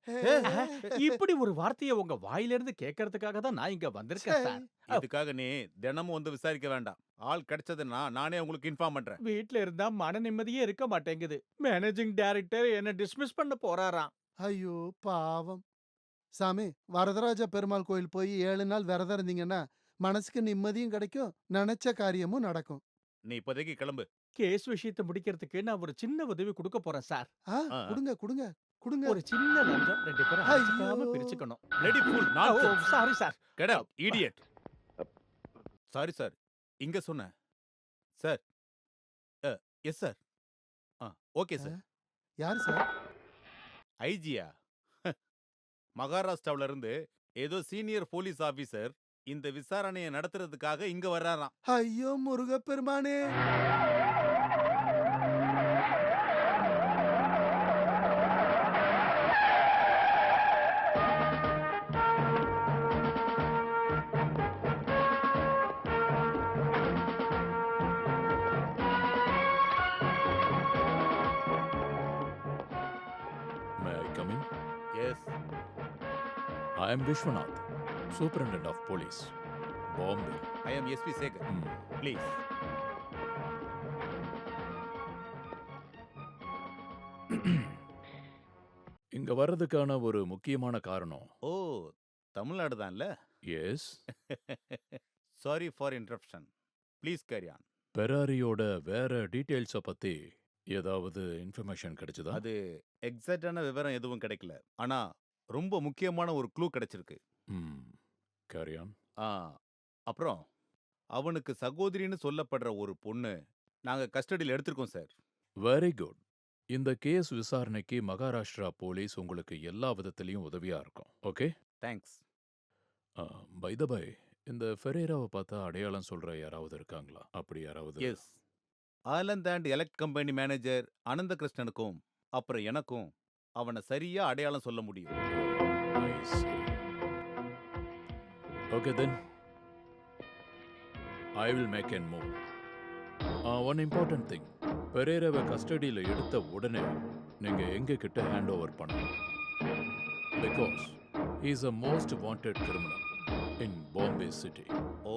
S8: இப்படி ஒரு வார்த்தையை உங்க வாயிலிருந்து கேட்கறதுக்காக தான் நான் இங்க வந்திருக்கேன் சார்.
S17: இதுக்காக நீ தினமும் வந்து விசாரிக்க வேண்டாம். ஆள் கிடைச்சதுன்னா நானே உங்களுக்கு இன்ஃபார்ம் பண்றேன்.
S8: வீட்ல இருந்தா மன நிம்மதியே இருக்க மாட்டேங்குது. மேனேஜிங் டைரக்டர் என்ன டிஸ்மிஸ் பண்ண போறாராம்.
S10: ஐயோ பாவம். சாமி, வரதராஜ பெருமாள் கோயில் போய் 7 நாள் விரதம் இருந்தீங்கன்னா மனசுக்கு நிம்மதியும் கிடைக்கும், நினைச்ச காரியமும் நடக்கும்.
S17: நீ இப்போதைக்கு கிளம்பு.
S8: கேஸ் விஷயத்தை முடிக்கிறதுக்கு நான் ஒரு சின்ன உதவி கொடுக்க போறேன் சார்.
S10: கொடுங்க கொடுங்க கொடுங்க.
S8: ஒரு சின்ன லஞ்சம் 2 பேரும் அடிச்சுக்காம பிரிச்சுக்கணும்.
S17: Bloody fool, nonsense.
S8: Sorry sir.
S17: Get out, idiot. Sorry sir. இங்க சொன்ன sir. Yes sir. Okay sir.
S10: யார் சார்?
S17: ஐஜியா. மகாராஷ்டிராவில இருந்து ஏதோ சீனியர் போலீஸ் ஆபீசர் இந்த விசாரணையை நடத்துறதுக்காக இங்க வர்றாராம்.
S10: ஐயோ முருகப்பெருமானே.
S12: May I come in?
S17: Yes.
S12: I am Vishwanath, Superintendent of Police, Bombay.
S17: I am SP Sekhar. Please.
S12: இங்க வர்றதுக்கான ஒரு முக்கியமான காரணம்.
S17: ஓ, தமிழ்நாடு தான்ல?
S12: Yes.
S17: Sorry for interruption. Please carry on.
S12: பெராரியோட வேற டீடைல்ஸ பத்தி ஏதாவது இன்ஃபர்மேஷன் கிடைச்சதா?
S17: அது எக்ஸாக்டான விவரம் எதுவும் கிடைக்கல. ஆனா ரொம்ப முக்கியமான ஒரு க்ளூ கிடைச்சிருக்கு.
S12: Carry on.
S17: அப்புறம் அவனுக்கு சகோதரின்னு சொல்லப்படுற ஒரு பொண்ணு நாங்க கஸ்டடியில் எடுத்திருக்கோம் சார்.
S12: Very good. இந்த கேஸ் விசாரணைக்கு மகாராஷ்டிரா போலீஸ் உங்களுக்கு எல்லா விதத்திலையும் உதவியா இருக்கும். Okay,
S17: thanks.
S12: Bye the bye, இந்த ஃபெரேராவை பார்த்தா அடையாளம் சொல்ற யாராவது இருக்காங்களா? அப்படி யாராவது?
S17: Yes. Aland and elect company manager Anantha கிருஷ்ணனுக்கும் அப்புறம் எனக்கும் அவனை சரியா அடையாளம் சொல்ல முடியும்.
S12: Okay then I will make an move. One important thing, பெரேராவை கஸ்டடியில் எடுத்த உடனே நீங்க எங்க கிட்ட ஹேண்ட் ஓவர் பண்ணணும். Because he is a most wanted criminal in Bombay city.
S17: Oh,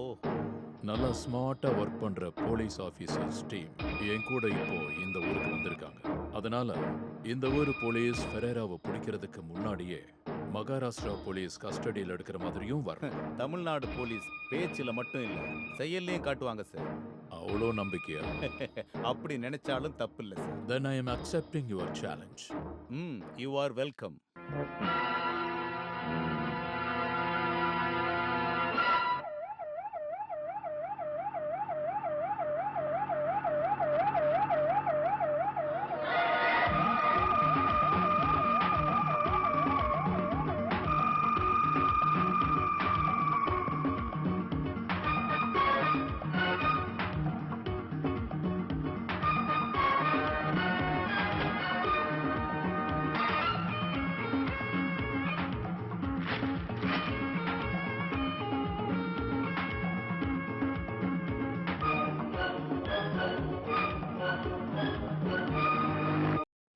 S12: நல்லா ஸ்மார்ட்டா ஒர்க் பண்ற போலீஸ் ஆஃபீஸர்ஸ் டீம் என் கூட இப்போ இந்த ஊருக்கு வந்திருக்காங்க. அதனால இந்த ஊர் போலீஸ் ஃபெரேராவை பிடிக்கிறதுக்கு முன்னாடியே மகாராஷ்டிரா போலீஸ் கஸ்டடியில் எடுக்கிற மாதிரியும் வரும்.
S17: தமிழ்நாடு போலீஸ் பேச்சில மட்டும் இல்ல, செயல்லையும் காட்டுவாங்க சார்.
S12: அவ்வளோ நம்பிக்கையா?
S17: அப்படி நினைச்சாலும் தப்பு இல்லை sir.
S12: Then I am accepting your challenge.
S17: You are welcome.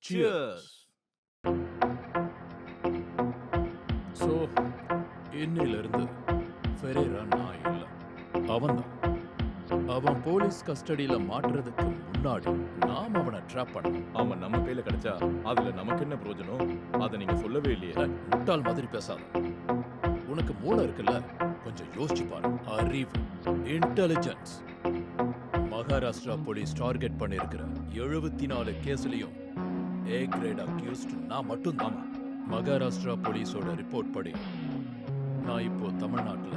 S2: Cheers.
S12: So இன்னையிலிருந்து ஃபெரேரா நான் இல்லை, அவன்தான். அவன் போலீஸ் கஸ்டடியில மாட்டுறதுக்கு முன்னாடி நாம அவனை ட்ராப் பண்ணணும்.
S2: அவன் நம்ம கையில கிடைச்சா அதுல நமக்கு என்ன பிரயோஜனம்? அதை நீங்க சொல்லவே இல்லையே.
S12: முட்டாள் மாதிரி பேசாத. உனக்கு மூளை இருக்குல்ல, கொஞ்சம் யோசிச்சு பாரு. அறிவு, இன்டெலிஜென்ஸ். மகாராஷ்டிரா போலீஸ் டார்கெட் பண்ணிருக்கிற 74 கேஸ்லயும் ஏ கிரேட் அக்யூஸ்ட் நான் மட்டும்தான். மகாராஷ்டிரா போலீஸோட ரிப்போர்ட் படி நான் இப்போ தமிழ்நாட்டுல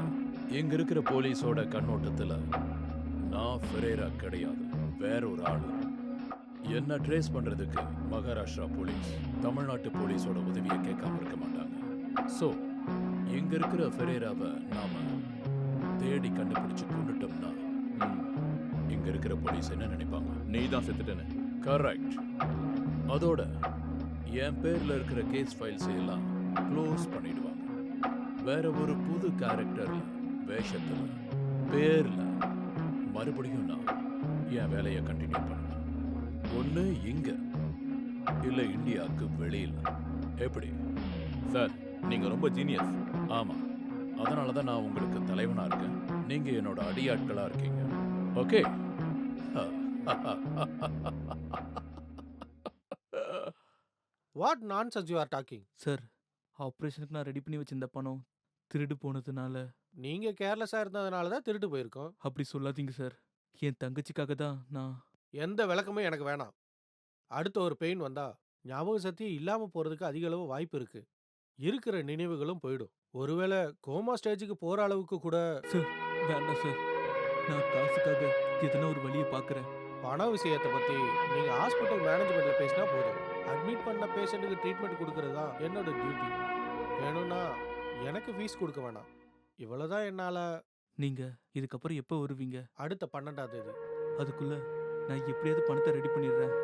S12: இங்க இருக்கிற போலீஸோட கண்ணோட்டத்துல நான் ஃபெரேரா கிடையாது, வேற ஒரு ஆளு. என்ன ட்ரேஸ் பண்றதுக்கு மகாராஷ்டிரா போலீஸ் தமிழ்நாட்டு போலீஸோட உதவியை கேட்காம இருக்க மாட்டாங்க. ஸோ இங்க இருக்கிற ஃபெரேராவை நாம தேடி கண்டுபிடிச்சு கொண்டுட்டோம்னா இங்க இருக்கிற போலீஸ் என்ன நினைப்பாங்க?
S2: நீ தான் செத்துட்டேன்னு.
S12: கரெக்ட். அதோட என் பேர்ல இருக்கிற கேஸ் ஃபைல்ஸ் எல்லாம் க்ளோஸ் பண்ணிடுவாங்க. வேற ஒரு புது கேரக்டர்ல, வேஷத்துல, பேர்ல மறுபடியும் நான் என் வேலையை கண்டினியூ பண்ணுவேன். ஒண்ணு இங்க இல்ல இந்தியாவுக்கு வெளியில. எப்படி
S2: சார்? நீங்க ரொம்ப ஜீனியஸ்.
S12: ஆமா, அதனாலதான் நான் உங்களுக்கு தலைவனா இருக்கேன், நீங்க என்னோட அடியாட்களா இருக்கீங்க. Okay?
S9: What nonsense you are talking?
S1: Sir, ஆப்ரேஷனுக்கு நான் ரெடி பண்ணி வச்சிருந்த பணம் திருடு போனதுனால.
S9: நீங்க கேர்லெஸ்ஸா இருந்ததுனால தான் திருட்டு போயிருக்கோம்.
S1: அப்படி சொல்லாதீங்க சார். என் தங்கச்சிக்காக தான் நான்.
S9: எந்த விளக்கமும் எனக்கு வேணாம். அடுத்த ஒரு பெயின் வந்தா ஞாபக சக்தி இல்லாம போறதுக்கு அதிக அளவு வாய்ப்பு இருக்கு. இருக்கிற நினைவுகளும் போயிடும். ஒருவேளை கோமா ஸ்டேஜுக்கு போற அளவுக்கு கூட.
S1: சார் வேண்டாம் சார், நான் காசுக்காக எதனா ஒரு வழியை பார்க்குறேன்.
S9: பண விஷயத்தை பத்தி நீங்க ஹாஸ்பிட்டல் மேனேஜ்மெண்ட்ல பேசினா போதும். அட்மிட் பண்ண பேஷண்ட்டுக்கு ட்ரீட்மெண்ட் கொடுக்கறது தான் என்னோட டியூட்டி. வேணும்னா எனக்கு ஃபீஸ் கொடுக்க வேணாம். இவ்வளவுதான் என்னால.
S1: நீங்க இதுக்கப்புறம் எப்போ வருவீங்க?
S9: அடுத்த 12ஆம் தேதி.
S1: அதுக்குள்ள நான் எப்படியாவது பணத்தை ரெடி பண்ணிடுறேன்.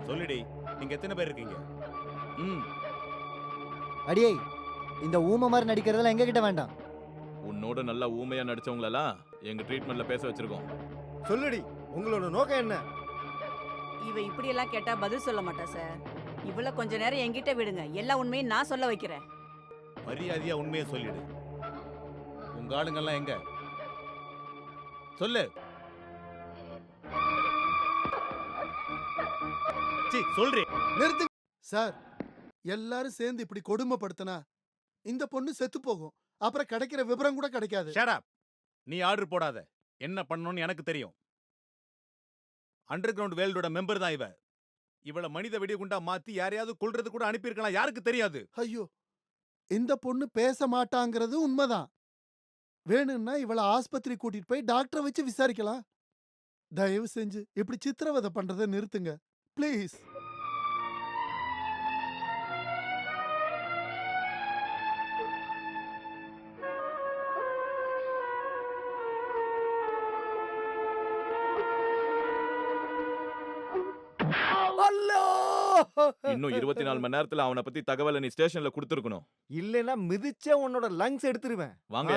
S17: சொல்லுடி, நீங்க எத்தனை பேர் இருக்கீங்க?
S11: அடியே, இந்த ஊமை மாதிரி நடிக்கிறதெல்லாம் எங்க கிட்ட வேண்டாம்.
S2: உன்னோட நல்லா ஊமையா நடிச்சவங்களெல்லாம் எங்க ட்ரீட்மெண்ட்ல பேச வச்சிருக்கோம்.
S11: சொல்லுடி, உங்களோட நோக்கம் என்ன?
S16: இவ இப்படி எல்லாம் கேட்டா பதில் சொல்ல மாட்டா சார். இவள கொஞ்ச நேரம் என்கிட்ட விடுங்க, எல்லா உண்மையும் நான் சொல்ல வைக்கிறேன்.
S17: மரியாதையா உண்மையை சொல்லிடு. உங்க ஆளுங்கெல்லாம் எங்க? சொல்லு. சொல்றே.
S10: நிறுத்து சார். எல்லாரும் சேர்ந்து இப்படி கொடுமைப்படுத்தினா இந்த பொண்ணு செத்து போகும். அப்புறம் கிடைக்கிற விவரம் கூட கிடைக்காது.
S17: Shut up. நீ ஆர்டர் போடாத. என்ன பண்ணணும்னு எனக்கு தெரியும். அண்டர் கிரவுண்ட் வேல்டோட மெம்பர் தான் இவ. இவள மனித வெடிகுண்டா மாத்தி யாரையாவது கொல்றது கூட அனுப்பியிருக்கலாம். யாருக்கு தெரியாது?
S10: ஐயோ, இந்த பொண்ணு பேச மாட்டாங்கிறது உண்மைதான். வேணும்னா இவளை ஆஸ்பத்திரி கூட்டிட்டு போய் டாக்டரை வச்சு விசாரிக்கலாம். தயவு செஞ்சு இப்படி சித்திரவதை பண்றதை நிறுத்துங்க ப்ளீஸ்.
S2: இன்னும் 24 மணி நேரத்துல அவனை பத்தி தகவலை நீ ஸ்டேஷன்ல கொடுத்துருக்கணும்.
S11: இல்லைன்னா மிதிச்சே உன்னோட லங்ஸ் எடுத்துருவேன்.
S2: வாங்க.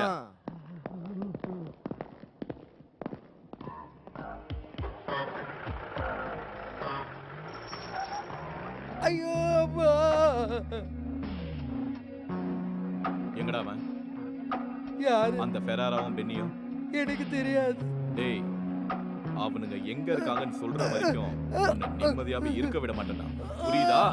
S6: ஐயோ,
S2: எங்கடா அவன்?
S6: யாரு?
S2: அந்த ஃபெராராவும் பென்னியும்.
S6: எனக்கு தெரியாது.
S2: டேய், அவனுங்க எங்க இருக்காங்கன்னு சொல்ற வரைக்கும் உன்னை நிம்மதியாவே இருக்க விட மாட்டேன்டா. புரியுதா?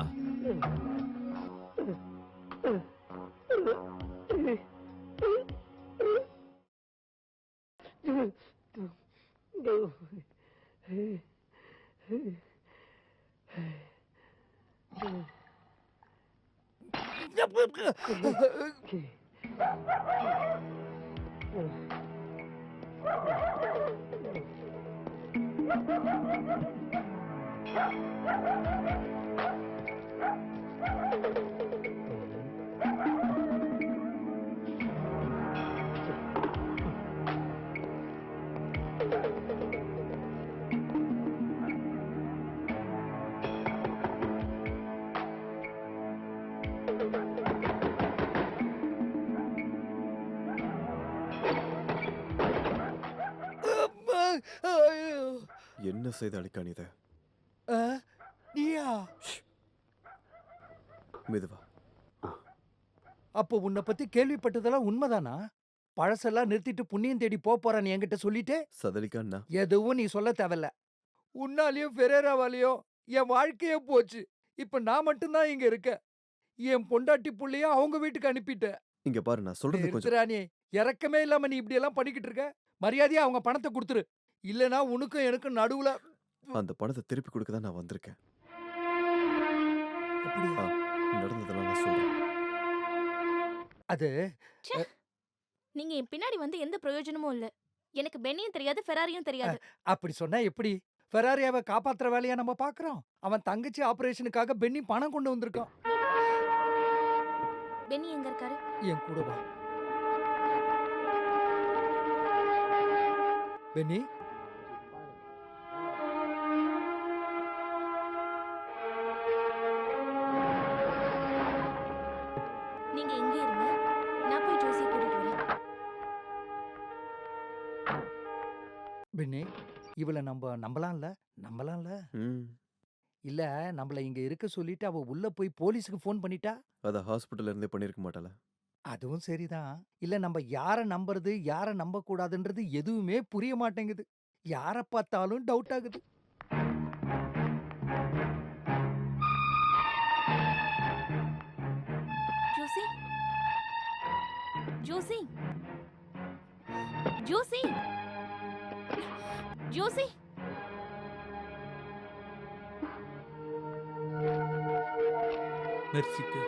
S6: அம்மா, ஐயோ.
S4: என்ன செய்து அழிக்கான் இதை?
S6: ஆ, நீயா?
S4: மெதுவா.
S6: அப்போ உன்னை பத்தி கேள்விப்பட்டதெல்லாம் உண்மைதானா? பழசெல்லாம் நிறுத்திட்டு புண்ணியம் தேடி போறான்னு என்கிட்ட சொல்லிட்டு
S4: சதலிக்கான்னா
S6: எதுவும் நீ சொல்ல தேவையில்ல. உன்னாலையும் ஃபெரேராவாலையும் என் வாழ்க்கையே போச்சு. இப்ப நான் மட்டும்தான் இங்க இருக்கேன். என் பொண்டாட்டி புள்ளைய அவங்க வீட்டுக்கு அனுப்பிட்டேன்.
S4: இங்க பாரு, நான் சொல்றது கொஞ்சம்
S6: நிறுத்துறானே, இறக்கமே இல்லாம நீ இப்படி எல்லாம் பண்ணிக்கிட்டு இருக்க. மரியாதையா அவங்க பணத்தை கொடுத்துரு. இல்லனா உனக்கும் எனக்கும் நடுவுல
S4: அந்த பணத்தை திருப்பி கொடுக்க தான் நான் வந்திருக்கேன்.
S6: அப்படியா?
S4: நடந்ததெல்லாம் நான் சொல்றேன்.
S6: அது
S14: நீங்க என் பின்னாடி வந்து எந்த பிரயோஜனமும் இல்ல. எனக்கு பென்னியும் தெரியாது, ஃபெராரியும் தெரியாது.
S6: அப்படி சொன்னா எப்படி? ஃபெராரியாவை காப்பாத்துற வேலையா நம்ம பாக்குறோம். அவன் தங்கச்சி ஆபரேஷனுக்காக பென்னி பணம் கொண்டு வந்திருக்கான்.
S14: பென்னி எங்க இருக்காரு?
S6: என் கூட வா. பென்னி,
S14: நீங்க இங்கே இருங்க. நான் போய் ஜோசியை கூட்டிட்டு வரேன்.
S6: பென்னி, இவளை நம்ம நம்பலாம்ல? இல்ல, நம்மள இங்க இருக்க சொல்லிட்டு அவ உள்ள போய் போலீஸுக்கு ஃபோன் பண்ணிட்டா?
S4: அதை ஹாஸ்பிட்டல்ல இருந்தே பண்ணிருக்க மாட்டாளா?
S6: அதுவும் சரிதான். இல்ல, நம்ம யார நம்புறது யார நம்ப கூடாதுன்றது எதுவுமே புரிய மாட்டேங்குது. யார பார்த்தாலும் டவுட் ஆகுது.
S14: ஜோசி, ஜோசி, ஜோசி, ஜோசி.
S8: மெர்சிக்கு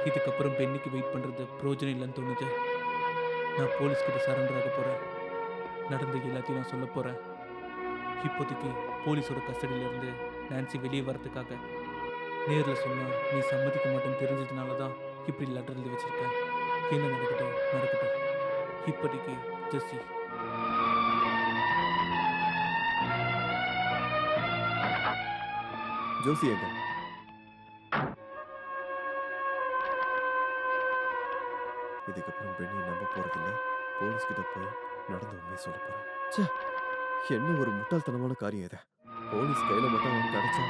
S8: இதுக்கப்புறம் பென்னிக்கு வெயிட் பண்ணுறது பிரோஜனம் இல்லைன்னு தோணுது. நான் போலீஸ்கிட்ட சரண்டர் ஆக போகிறேன். நடந்த எல்லாத்தையும் நான் சொல்ல போகிறேன். இப்போதைக்கு போலீஸோட கஸ்டடியிலேருந்து நான்சி வெளியே வரதுக்காக நேரில் சொன்னால் நீ சம்மதிக்க மாட்டேன்னு தெரிஞ்சதுனால தான் இப்படி லெட்டர் எழுதி வச்சுருக்கேன். என்ன நடக்கட்டும் நடக்கட்டும். இப்போதைக்கு ஜெஸ்ஸி.
S4: ஜோசி எங்க? இதுக்கப்புறம் பெண்ணியை நம்ப போறதில்ல. போலீஸ் கிட்ட போய் நடந்த உண்மையை சொல்ல போறேன். ச்சே, என்ன ஒரு முட்டாள்தனமான காரியம் இது. போலீஸ் கையில மட்டும் அவன் கிடைச்சா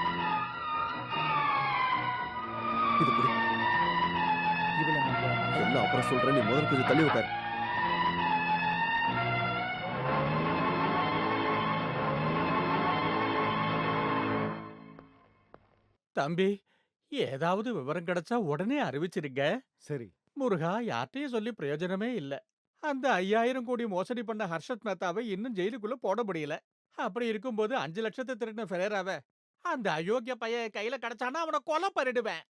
S4: இது புடி.
S6: இவளை நம்ம
S4: எல்லாம் அப்புறம் சொல்றேன். நீ முதல்ல கொஞ்சம் தள்ளி உட்காரு.
S8: தம்பி, ஏதாவது விவரம் கிடைச்சா உடனே அறிவிச்சிருங்க.
S3: சரி.
S8: முருகா, யார்ட்டையும் சொல்லி பிரயோஜனமே இல்ல. அந்த 5000 கோடி மோசடி பண்ண ஹர்ஷத் மேத்தாவை இன்னும் ஜெயிலுக்குள்ள போட முடியல. அப்படி இருக்கும்போது 5 லட்சத்தை திருடின ஃபெரேராவை அந்த அயோக்கிய பையன் கையில கிடைச்சானா அவனை கொலை பண்ணிடுவேன்.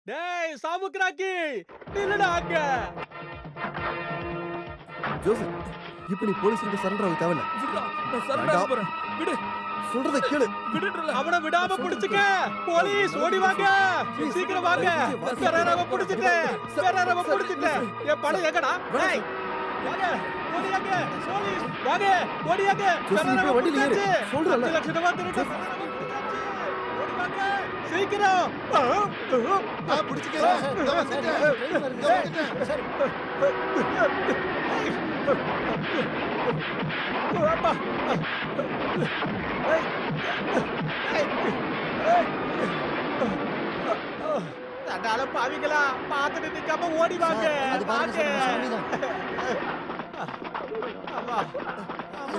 S8: டேய் சாமுக்ராக்கி, நில்லுடா அங்க.
S4: ஜோசி, இப்ப நீ போலீஸ் கிட்ட சரண்டர் ஆக தேவையில்ல.
S1: விடுடா, நான் சரண்டர் ஆக போறேன். விடு,
S4: சொல்றத கேளு.
S1: விடுன்றல.
S8: அவனை விடாம பிடிச்சுக்க. போலீஸ் ஓடி வாங்க, சீக்கிரம் வாங்க. ஃபெரேராவை பிடிச்சிட்டேன், ஃபெரேராவை பிடிச்சிட்டேன். என் பணம் எங்கடா? டேய் வாங்க, ஓடியாங்க. போலீஸ் வாங்க, ஓடியாங்க. ஃபெரேராவை
S4: வண்டியில ஏறு.
S8: பிடிச்சாச்சு.
S4: சொல்றல.
S8: 5 லட்சம் ரூபாய் திருட்டு ஃபெரேராவை பிடிச்சாச்சு. ஓடி வாங்க சீக்கிரம்.
S10: நான் பிடிச்சிக்கிறேன். இதோ வந்துட்டேன்.
S8: அப்பா. அடால பாவிங்களா, பாத்துட்டு நிக்காம ஓடி வாங்க.
S11: அது பாருங்க சார், சாமி தான்.
S8: அப்பா.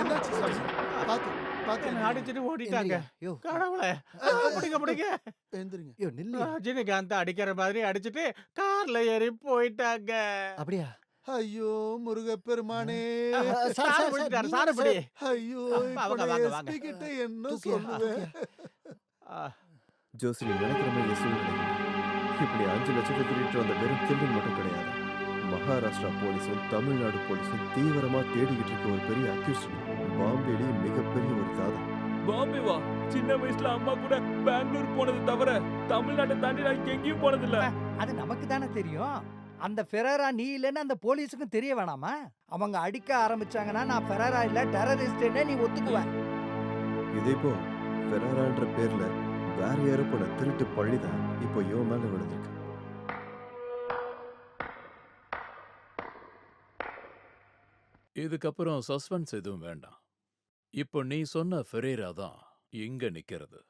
S10: என்னாச்சு சாமி? பாத்து பாத்து
S8: என்ன அடிச்சிட்டு ஓடிட்டாங்க.
S11: யோ,
S8: கடவுளே, பிடிங்க பிடிங்க.
S10: எந்திரிங்க.
S11: யோ நில்லு.
S8: ரஜினிகாந்த் அடிக்கிற மாதிரி அடிச்சிட்டு கார்ல ஏறி போயிட்டாங்க.
S11: அப்படியா?
S10: ஐயோ முருகப்பெருமானே.
S11: சார்,
S8: சார்
S11: சார்,
S8: பிடிச்சிட்டாரு,
S11: நீங்க
S8: சார் பிடி.
S10: ஐயோ, இப்ப
S8: வாங்க,
S10: நான்
S8: வாங்க,
S10: SP
S8: வாங்க.
S10: கிட்ட என்ன
S11: தூக்கியா,
S10: சொல்லுவேன்?
S4: ஜோசி, நீ நினைக்கிற மாதிரி சூழ்நிலை இப்படி 5 லட்சத்தை திருட்டு வந்த வெறும் திருடன் மட்டும் கிடையாது. மகாராஷ்டிரா போலீஸும் தமிழ்நாடு போலீஸும் தீவிரமா தேடிக்கிட்டு இருக்க ஒரு பெரிய அக்யூஸ்ட். பாம்பேலேயே மிகப்பெரிய ஒரு தாதா.
S1: பாம்பே வா. சின்ன வயசுல அம்மா கூட பெங்களூர் போனது தவிர தமிழ்நாட்டை தாண்டி நான் எங்கேயும் போனதில்ல.
S6: அது நமக்கு தானே தெரியும். அந்த ஃபெரேரா நீ இல்லைன்னு அந்த போலீஸுக்கும் தெரிய வேணாமா? அவங்க அடிக்க ஆரம்பிச்சாங்கன்னா நான் ஃபெரேரா இல்ல டெரரிஸ்ட்னே நீ ஒத்துக்குவேன்.
S4: இதே இப்போ ஃபெராரான்ற பேர்ல வேற யாரோ போன திருட்டு பழிதான் இப்போ இவன் மேல விழுந்திருக்கு.
S12: இதுக்கப்புறம் சஸ்பென்ஸ் எதுவும் வேண்டாம். இப்போ நீ சொன்ன ஃபெரேரா தான் இங்க நிக்கிறது.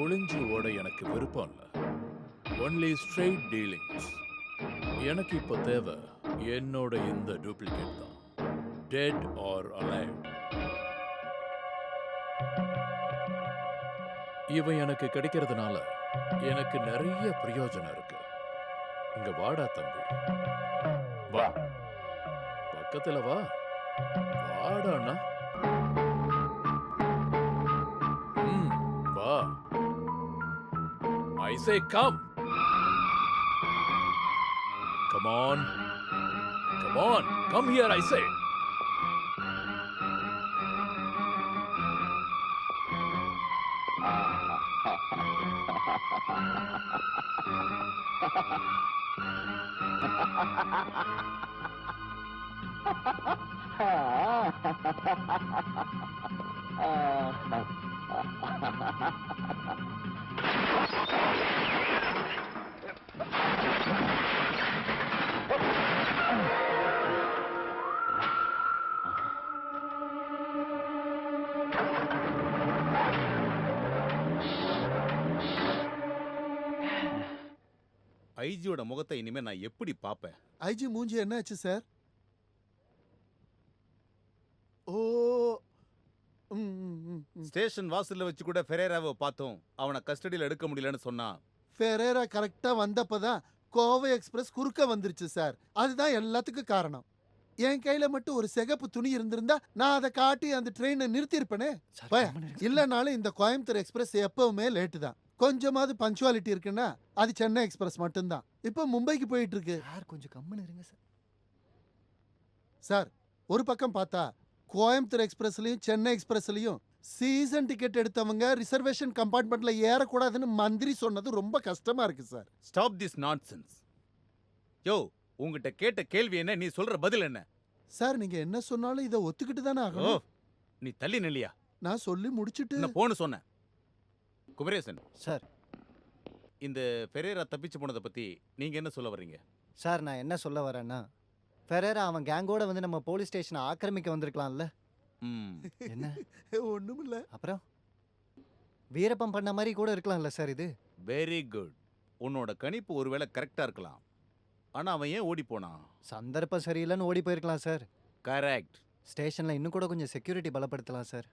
S12: ஒளிஞ்சு ஓட எனக்கு விருப்பம் இல்ல. Only straight dealings. எனக்கு இப்போ தேவை என்னோட இந்த டூப்ளிகேட் தான். Dead or alive. இவன் எனக்கு கிடைக்கிறதுனால எனக்கு நிறைய பிரயோஜனம் இருக்கு. இங்க வாடா தம்பி, வா, பக்கத்துல வா, வாடாண்ணா. வா, I say come. Come on, come on, come here, I say.
S17: ஐஜியோட முகத்தை இனிமே நான் எப்படி பாப்பேன்?
S10: ஐஜி மூஞ்சி என்னாச்சு சார்? ஓ,
S17: ஸ்டேஷன் வாசல்ல வச்சு கூட ஃபெரேராவை பார்த்தோம். அவனை கஸ்டடியில் எடுக்க முடியலன்னு சொன்னா.
S10: ஃபெரேரா கரெக்டா வந்தப்பதான் கோவை எக்ஸ்பிரஸ் குறுக்க வந்துருச்சு சார். அதுதான் எல்லாத்துக்கும் காரணம். என் கையில மட்டும் ஒரு சிகப்பு துணி இருந்திருந்தா நான் அதை காட்டி அந்த ட்ரெயினை நிறுத்தியிருப்பேனே. இல்லைனாலும் இந்த கோயம்புத்தூர் எக்ஸ்பிரஸ் எப்பவுமே லேட்டு தான். கொஞ்சமாவது பங்க்சுவாலிட்டி இருக்குன்னா அது சென்னை எக்ஸ்பிரஸ் மட்டும்தான். இப்போ மும்பைக்கு போயிட்டு இருக்கு.
S11: கொஞ்சம் கம்முன்னு இருங்க சார்.
S10: சார், ஒரு பக்கம் பார்த்தா கோயம்புத்தூர் எக்ஸ்பிரஸ்லயும் சென்னை எக்ஸ்பிரஸ்லயும் சீசன் டிக்கெட் எடுத்தவங்க ரிசர்வேஷன் கம்பார்ட்மெண்ட்ல ஏறக்கூடாதுன்னு மந்திரி சொன்னது ரொம்ப கஷ்டமா இருக்கு sir.
S17: Stop this nonsense. Yo, உங்ககிட்ட கேட்ட கேள்வி என்ன, நீ சொல்ற பதில் என்ன?
S10: சார், நீங்க என்ன சொன்னாலும் இதை ஒத்துக்கிட்டு தானே ஆகணும்.
S17: நீ தள்ளி நில்லையா?
S10: நான் சொல்லி முடிச்சிட்டு
S17: நான் போன்னு சொன்னேன். குமரேசன்
S11: சார்,
S17: இந்த ஃபெரேரா தப்பிச்சு போனதை பத்தி நீங்க என்ன சொல்ல வர்றீங்க?
S11: சார், நான் என்ன சொல்ல வரேன்னா, ஃபெரேரா அவன் கேங்கோட வந்து நம்ம போலீஸ் ஸ்டேஷனை ஆக்கிரமிக்க வந்திருக்கலாம்ல. என்ன?
S10: ஒண்ணுமில்ல.
S11: அப்புறம் வீரப்பம் பண்ண மாதிரி கூட இருக்கலாம்ல சார் இது.
S17: Very good. உன்னோட கணிப்பு ஒருவேளை கரெக்டா இருக்கலாம். ஆனா அவன் ஏன் ஓடி போனான்?
S11: சந்தர்ப்பம் சரியில்லைன்னு ஓடி போயிருக்கலாம் சார்.
S17: கரெக்ட்.
S11: ஸ்டேஷன்ல இன்னும் கூட கொஞ்சம் செக்யூரிட்டி பலப்படுத்தலாம் சார்.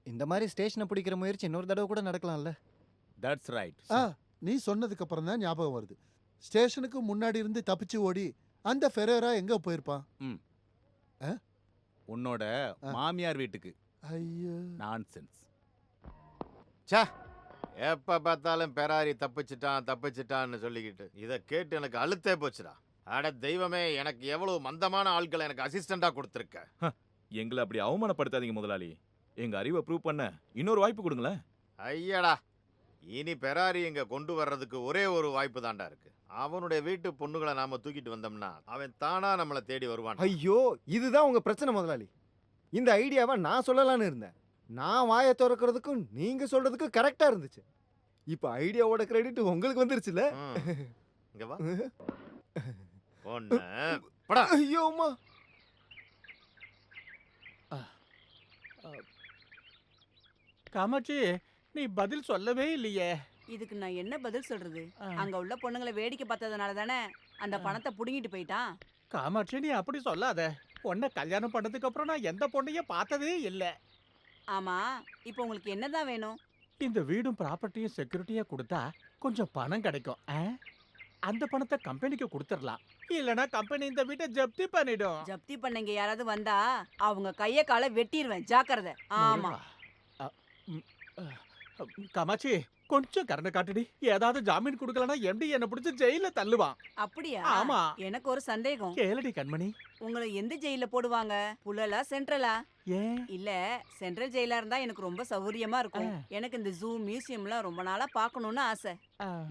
S11: இந்த மாதிரி ஸ்டேஷனை பிடிக்கிற முயற்சி இன்னொரு தடவை கூட நடக்கலாம்ல.
S17: That's right.
S10: நீ சொன்னதுக்கு அப்புறம் தான் ஞாபகம் வருது. ஸ்டேஷனுக்கு முன்னாடி இருந்து தப்பிச்சு ஓடி அந்த ஃபெரேரா எங்க போயிருப்பான்?
S17: உன்னோட மாமியார் வீட்டுக்கு.
S10: ஐயோ,
S17: நான்சென்ஸ்.
S18: சே, எப்ப பார்த்தாலும் பெராரி தப்பிச்சிட்டான்னு சொல்லிக்கிட்டு இதை கேட்டு எனக்கு அழுத்தே போச்சுடா. அட தெய்வமே, எனக்கு எவ்வளவு மந்தமான ஆட்களை எனக்கு அசிஸ்டண்டா கொடுத்துருக்க.
S2: எங்களை அப்படி அவமானப்படுத்தாதீங்க முதலாளி. எங்க அறிவை ப்ரூவ் பண்ண இன்னொரு வாய்ப்பு கொடுங்களேன்.
S18: ஐயடா, இனி பெராரி இங்க கொண்டு வர்றதுக்கு ஒரே ஒரு வாய்ப்பு தாண்டா இருக்கு. அவனுடைய வீட்டு பொண்ணுகளை நாம தூக்கிட்டு வந்தோம்னா அவன் தானா நம்மளை தேடி வருவான்.
S3: ஐயோ, இதுதான் உங்க பிரச்சனை முதலாளி. இந்த ஐடியாவை நான் சொல்லலான்னு இருந்தேன். நான் வாயை திறக்கிறதுக்கும் நீங்க சொல்றதுக்கும் கரெக்டா இருந்துச்சு. இப்போ ஐடியாவோட கிரெடிட் உங்களுக்கு வந்துருச்சுல.
S18: இங்க வா. பொண்ணு படா.
S3: ஐயோமா,
S8: காமாட்சி, நீ பதில் சொல்லவே இல்லையே.
S16: இதுக்கு நான் என்ன பதில் சொல்றது? அங்க உள்ள பொண்ணுங்களை வேடிக்கை பார்த்ததுனால தானே அந்த பணத்தை புடுங்கிட்டு போயிட்டான்.
S8: காமாட்சி, நீ அப்படி சொல்லாத. உன்னை கல்யாணம் பண்ணதுக்கு அப்புறம் நான் எந்த பொண்ணையும் பார்த்ததே இல்லை.
S16: ஆமா, இப்போ உங்களுக்கு என்னதான் வேணும்?
S8: இந்த வீடும் ப்ராப்பர்ட்டியும் செக்யூரிட்டியா கொடுத்தா கொஞ்சம் பணம் கிடைக்கும். அந்த பணத்தை கம்பெனிக்கு கொடுத்துடலாம். இல்லனா கம்பெனி இந்த வீட்டை ஜப்தி பண்ணிடும்.
S16: ஜப்தி பண்ணீங்க யாராவது வந்தா அவங்க கைய காலை வெட்டிடுவேன், ஜாக்கிரதை. ஆமா.
S8: காமாட்சி, கொஞ்சம் கருணை காட்டுடி. ஏதாவது ஜாமீன் கொடுக்கலனா எம்டி என்ன பிடிச்சு ஜெயில தள்ளுவான்.
S16: அப்படியா?
S8: ஆமா.
S16: எனக்கு ஒரு சந்தேகம்.
S8: கேளடி கண்மணி.
S16: உங்களை எந்த ஜெயில போடுவாங்க? புழலா சென்ட்ரலா?
S8: ஏன்?
S16: இல்ல சென்ட்ரல் ஜெயிலா இருந்தா எனக்கு ரொம்ப சௌகரியமா இருக்கும். எனக்கு இந்த ஜூ மியூசியம்லாம் ரொம்ப நாளா பார்க்கணும்னு ஆசை.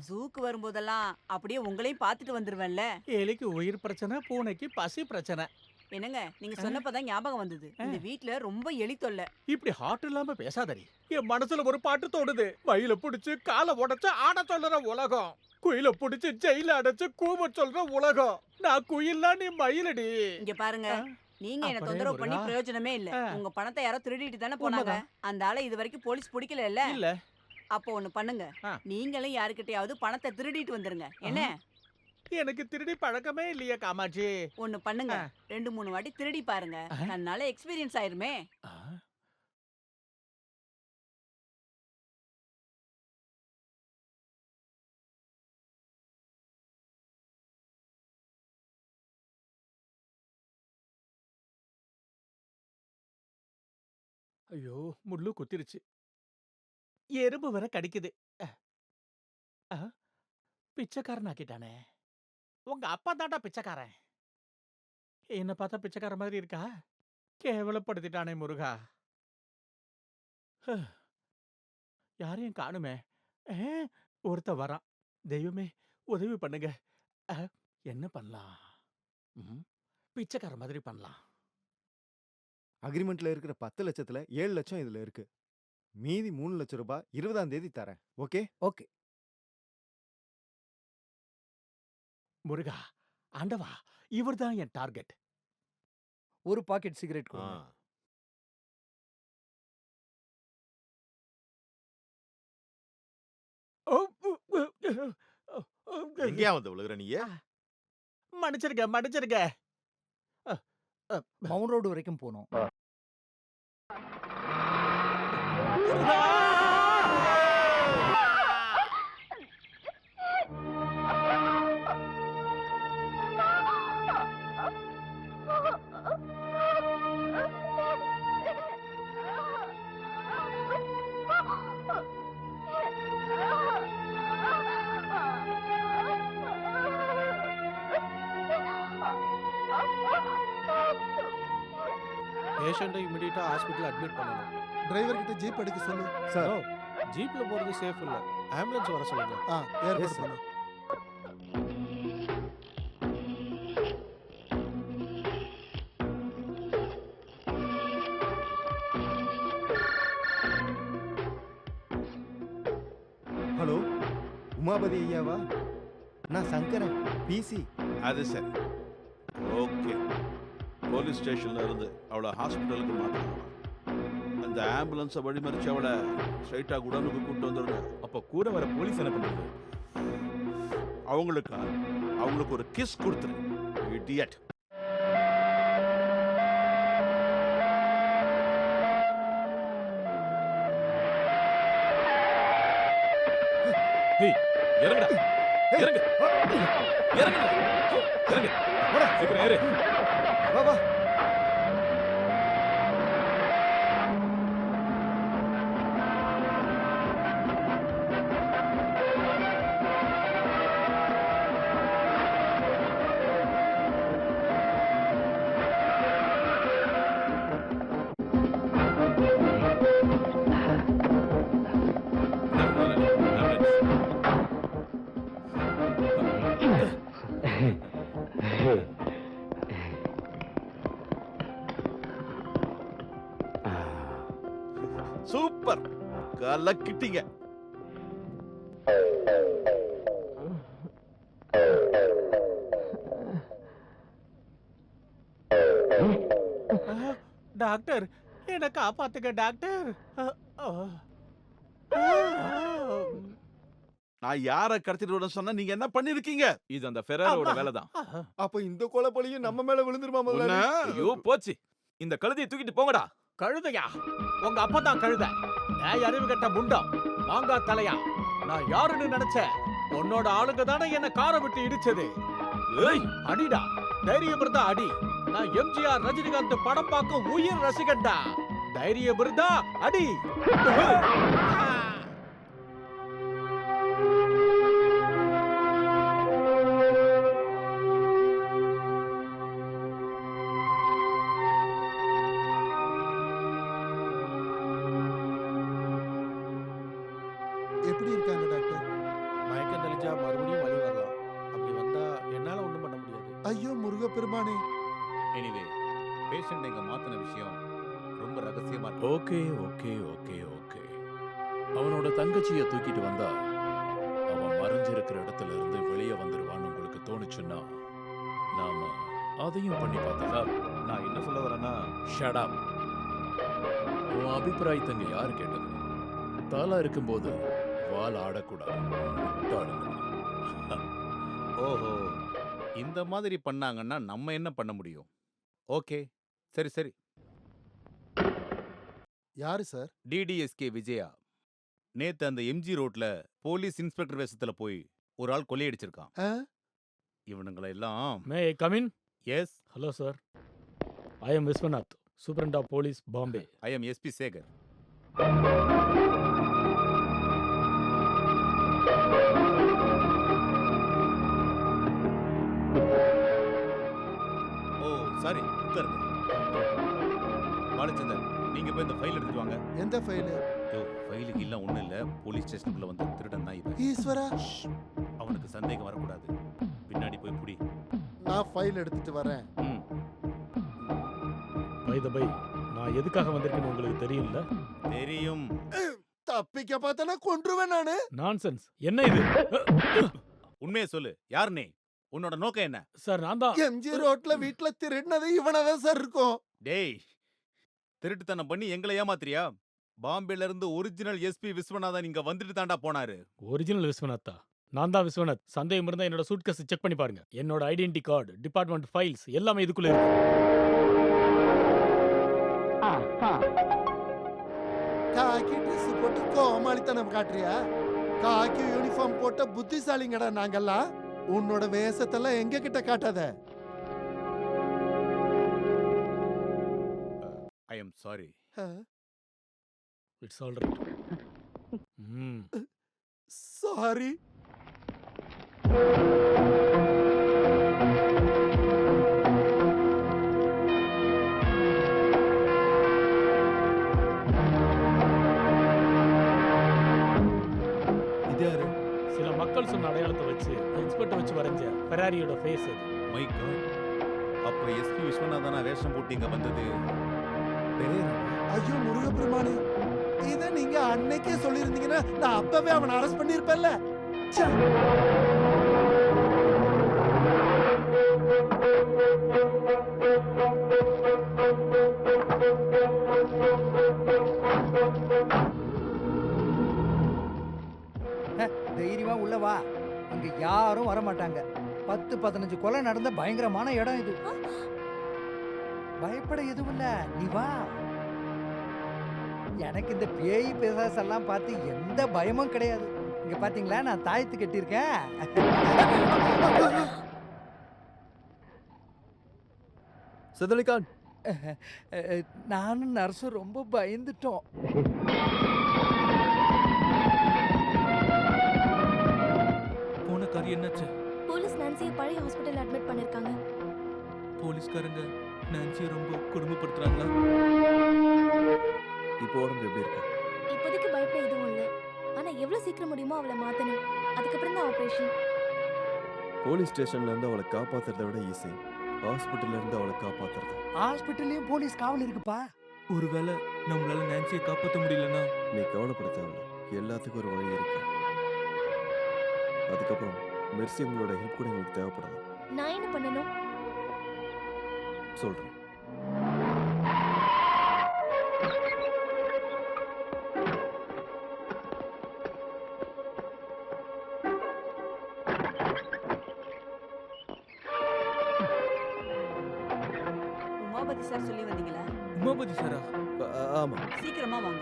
S16: ஜூக்கு வரும்போதெல்லாம் அப்படியே உங்களையும் பார்த்துட்டு வந்துருவேன்ல.
S8: எலிக்கு உயிர் பிரச்சனை, பூனைக்கு பசி பிரச்சனை.
S16: என்னங்க நீங்க சொன்னப்பதான் ஞாபகம் வந்தது. இந்த வீட்ல ரொம்ப எலி தொல்லை.
S8: இப்படி ஹார்ட் இல்லாம பேசாதடி. என் மனசுல ஒரு பாட்டு தோடுது. மயில புடிச்சு காலை உடைச்சு ஆட சொல்ற உலகம், குயில புடிச்சு ஜெயில அடைச்சு கூவ சொல்ற உலகம். நான் குயில்னா நீ மயிலடி.
S16: இங்க பாருங்க, நீங்க என்ன தொந்தரவு பண்ணி பிரயோஜனமே இல்ல. உங்க பணத்தை யாரோ திருடிட்டு தானே போனாங்க. அந்த ஆளை இது வரைக்கும் போலீஸ் பிடிக்கல இல்ல?
S8: இல்ல.
S16: அப்போ ஒண்ணு பண்ணுங்க, நீங்களும் யாருக்கிட்டயாவது பணத்தை திருடிட்டு வந்துருங்க. என்ன?
S8: எனக்கு திருடி பழக்கமே இல்லையே காமாட்சி.
S16: ஒண்ணு பண்ணுங்க, 2-3 வாட்டி திருடி பாருங்க. தன்னால எக்ஸ்பீரியன்ஸ் ஆயிருமே.
S8: ஐயோ, முள்ளு குத்திருச்சு. எறும்பு வர கடிக்குது. பிச்சைக்காரன் ஆக்கிட்டானே. உங்க அப்பா தாண்டா பிச்சைக்காரன். என்ன பார்த்தா பிச்சைக்கார மாதிரி இருக்கா? கேவலப்படுத்திட்டானே முருகா. யாரையும் காணுமே. ஒருத்த வரான். தெய்வமே உதவி பண்ணுங்க. என்ன பண்ணலாம்? பிச்சைக்கார மாதிரி பண்ணலாம்.
S3: அக்ரிமெண்ட்ல இருக்கிற 10 லட்சத்துல 7 லட்சம் இதுல இருக்கு. மீதி 3 லட்சம் ரூபாய் 20ஆம் தேதி தரேன். ஓகே?
S6: ஓகே.
S8: முருகா, ஆண்டவா, இவர்தான் என் டார்கெட்.
S6: ஒரு பாக்கெட் சிகரெட் கொடுங்க.
S18: எங்கேயா வந்து விழுகுற நீ?
S8: மன்னிச்சிருக்க மன்னிச்சிருக்க.
S6: மவுண்ட் ரோடு வரைக்கும் போனோம்.
S9: பேஷண்ட்டை இமிடியேட்டா ஹாஸ்பிட்டல் அட்மிட் பண்ணணும்.
S10: டிரைவர் கிட்ட ஜீப் எடுக்க சொல்லு.
S9: சார், ஜீப்ல போறது சேஃப் இல்ல. ஆம்புலன்ஸ் வர சொல்லுங்க.
S10: ஏற்பாடு பண்ணு.
S3: ஹலோ, உமாபதி ஐயாவா? நான் சங்கரன், பிசி.
S5: அது சரி. ஓகே. போலீஸ் ஸ்டேஷன்ல இருந்து அவளை ஹாஸ்பிட்டலுக்கு மாற்றணும். அந்த ஆம்புலன்ஸை வழிமறிச்சு அவளை ஸ்ட்ரைட்டா குடனுக்கு கூட்டு வந்துருங்க.
S2: அப்ப கூட வர போலீஸ் என்ன பண்றது?
S5: அவங்களுக்கு ஒரு கிஸ் கொடுத்துரு. இடியட்.
S2: இறங்குடா, இறங்கு, இறங்கு, இறங்கு. சீக்கிரம் ஏறு.
S3: வா வா.
S5: சூப்பர், கலக்கிட்டீங்க.
S8: டாக்டர், என்ன காப்பாத்துங்க டாக்டர்.
S5: நான் யாரை கடத்திட்டு வர சொன்னா நீங்க என்ன பண்ணிருக்கீங்க?
S2: இது அந்த ஃபெராரோட வேலை தான்.
S3: அப்ப இந்த கொலைப்பழியும் நம்ம மேல விழுந்துருமா முதல்ல?
S2: ஐயோ போச்சு. இந்த கழுதையை தூக்கிட்டு போங்கடா.
S8: கழுதையா? உங்க அப்பா தான் கழுதை. நான் அறிவு கட்ட முண்டம், மாங்கா தலையா. நான் யாருன்னு நினைச்சேன்? உன்னோட ஆளுங்க தானே என்ன காரை விட்டு இடிச்சது. அடிடா, தைரியம் இருந்தா அடி. நான் எம்ஜிஆர் ரஜினிகாந்த் படம் பார்க்க உயிர் ரசிகண்டா. தைரியம் இருந்தா அடி.
S10: ஐயோ முருகப்பெருமானே.
S17: எனிவே பேஷண்ட் எங்க மாத்தின விஷயம் ரொம்ப ரகசியமா இருக்கு.
S12: Okay okay okay okay. அவனோட தங்கச்சியை தூக்கிட்டு வந்தா அவன் மறைஞ்சிருக்கிற இடத்துல இருந்து வெளியே வந்துடுவான்னு உங்களுக்கு தோணுச்சுன்னா நாம அதையும் பண்ணி பார்த்தா.
S2: நான் என்ன சொல்ல வரேன்னா,
S12: ஷட் அப். உன் அபிப்பிராயத்தங்க யாரு கேட்டது? தலை இருக்கும்போது வால் ஆடக்கூடாது. முட்டாளுங்க.
S17: ஓஹோ, இந்த மாதிரி பண்ணாங்கன்னா நம்ம என்ன பண்ண முடியும்? ஓகே, சரி சரி.
S10: யாரு சார்?
S17: டிடிஎஸ்கே விஜயா. நேத்து அந்த எம்ஜி ரோட்ல போலீஸ் இன்ஸ்பெக்டர் வேஷத்துல போய் ஒரு ஆள் கொள்ளையடிச்சிருக்கான். இவனுங்களை எல்லாம்.
S9: May I come in?
S17: Yes.
S9: Hello sir, I am Viswanath, superintendent of police Bombay.
S17: I am SP Sekhar. Oh sorry, உட்காருங்க. பாலச்சந்தர், நீங்க போய் இந்த ஃபைல் எடுத்துட்டு வாங்க.
S10: எந்த ஃபைல்?
S17: யோ, ஃபைலுக்கு இல்ல ஒண்ணும் இல்ல. போலீஸ் ஸ்டேஷனுக்குள்ள வந்து திருடன் தான் இவன்.
S10: ஈஸ்வரா,
S17: அவனுக்கு சந்தேகம் வரக்கூடாது. பின்னாடி போய் புடி.
S10: நான் ஃபைல் எடுத்துட்டு வரேன்.
S9: பை த பை, நான் எதுக்காக வந்திருக்கேன்னு உங்களுக்கு தெரியும்ல?
S17: தெரியும்.
S10: தப்பிக்க பார்த்தனா கொன்றுவேன் நானு.
S9: நான்சென்ஸ். என்ன இது?
S17: உண்மையை சொல்லு, யார் நீ? உன்னோட நோக்கம் என்ன?
S9: சார் நான் தான்.
S10: எம்ஜி ரோட்ல வீட்ல திருடினது இவனதான் சார் இருக்கும்.
S17: டேய், திருட்டுத்தனம் பண்ணி எங்களை ஏமாத்திரியா? பாம்பேல இருந்து ஒரிஜினல் எஸ்பி விஸ்வநாதன் இங்க வந்துட்டு தாண்டா போனாரு.
S9: ஒரிஜினல் விஸ்வநாத்தா? நான் தான் விஸ்வநாத். சந்தேகம் இருந்தா என்னோட சூட்கேஸ் செக் பண்ணி பாருங்க. என்னோட ஐடென்டி கார்டு, டிபார்ட்மெண்ட் ஃபைல்ஸ் எல்லாமே இதுக்குள்ள இருக்கு.
S10: காக்கி ட்ரெஸ் போட்டு கோமாளித்தனம் காட்டுறியா? காக்கி யூனிஃபார்ம் போட்ட புத்திசாலிங்கடா நாங்கெல்லாம். உன்னோட வேஷத்தெல்லாம் எங்க கிட்ட காட்டாத.
S17: ஐ am sorry.
S9: It's all right.
S10: Sorry.
S9: இது யாரு? சில மக்கள் சொன்ன அடையாளத்தை வச்சு எக்ஸ்பர்ட்டை வச்சு வரைஞ்ச ஃபெராரியோட ஃபேஸ் அது.
S17: மை காட், அப்ப எஸ்பி விஸ்வநாதனா வேஷம் போட்டு இங்க வந்தது பெரேரா?
S10: ஐயோ முருகப்பெருமானே, இத நீங்க அன்னைக்கே சொல்லியிருந்தீங்கன்னா நான் அப்பவே அவனை அரெஸ்ட் பண்ணிருப்பேன்ல.
S6: தைரியமா உள்ள வா. இங்க யாரும் வர மாட்டாங்க. 10-15 கொலை நடந்த பயங்கரமான இடம் இது. பயப்பட எதுவும் இல்ல, நீ வா. எனக்கு இந்த பேய் பிசாசெல்லாம் பார்த்து எந்த பயமும் கிடையாது. இங்க பாத்தீங்களா, நான் தாயத்து கட்டியிருக்கேன்.
S4: சதலிகான்,
S6: நானும் நர்ஸும் ரொம்ப பயந்துட்டோம்.
S1: போன காரியம் என்னாச்சு?
S14: போலீஸ் நான்சியை பழைய ஹாஸ்பிட்டல் அட்மிட் பண்ணிருக்காங்க.
S1: போலீஸ்காரங்க நான்சியை ரொம்ப கொடுமைப்படுத்துறாங்களா?
S4: இப்போ உடம்பு எப்படி இருக்கு?
S14: இப்போதைக்கு பயப்பட எதுவும் இல்ல. ஆனா எவ்வளவு சீக்கிரம் முடியுமோ அவளை மாத்தணும். அதுக்கப்புறம் தான் ஆபரேஷன்.
S4: போலீஸ் ஸ்டேஷன்ல இருந்து அவளை காப்பாத்துறதை விட ஈஸி ஹாஸ்பிட்டல்ல இருந்து அவளை காப்பாத்துறது.
S6: ஹாஸ்பிட்டல்லயும் போலீஸ் காவல் இருக்குப்பா.
S1: ஒருவேளை நம்மளால நான்சியை காப்பாற்ற முடியலன்னா?
S4: நீ கவலைப்பட தேவையில்ல, எல்லாத்துக்கும் ஒரு வழி இருக்கு. அதுக்கப்புறம் மெர்சி உங்களோட ஹெல்ப் கூட எங்களுக்கு தேவைப்படலாம்.
S14: நான் என்ன பண்ணணும்?
S4: சொல்றேன்.
S16: உமாபதி சார் சொல்லி வந்தீங்களா?
S1: உமாபதி சாரா?
S4: ஆமா.
S16: சீக்கிரமா வாங்க.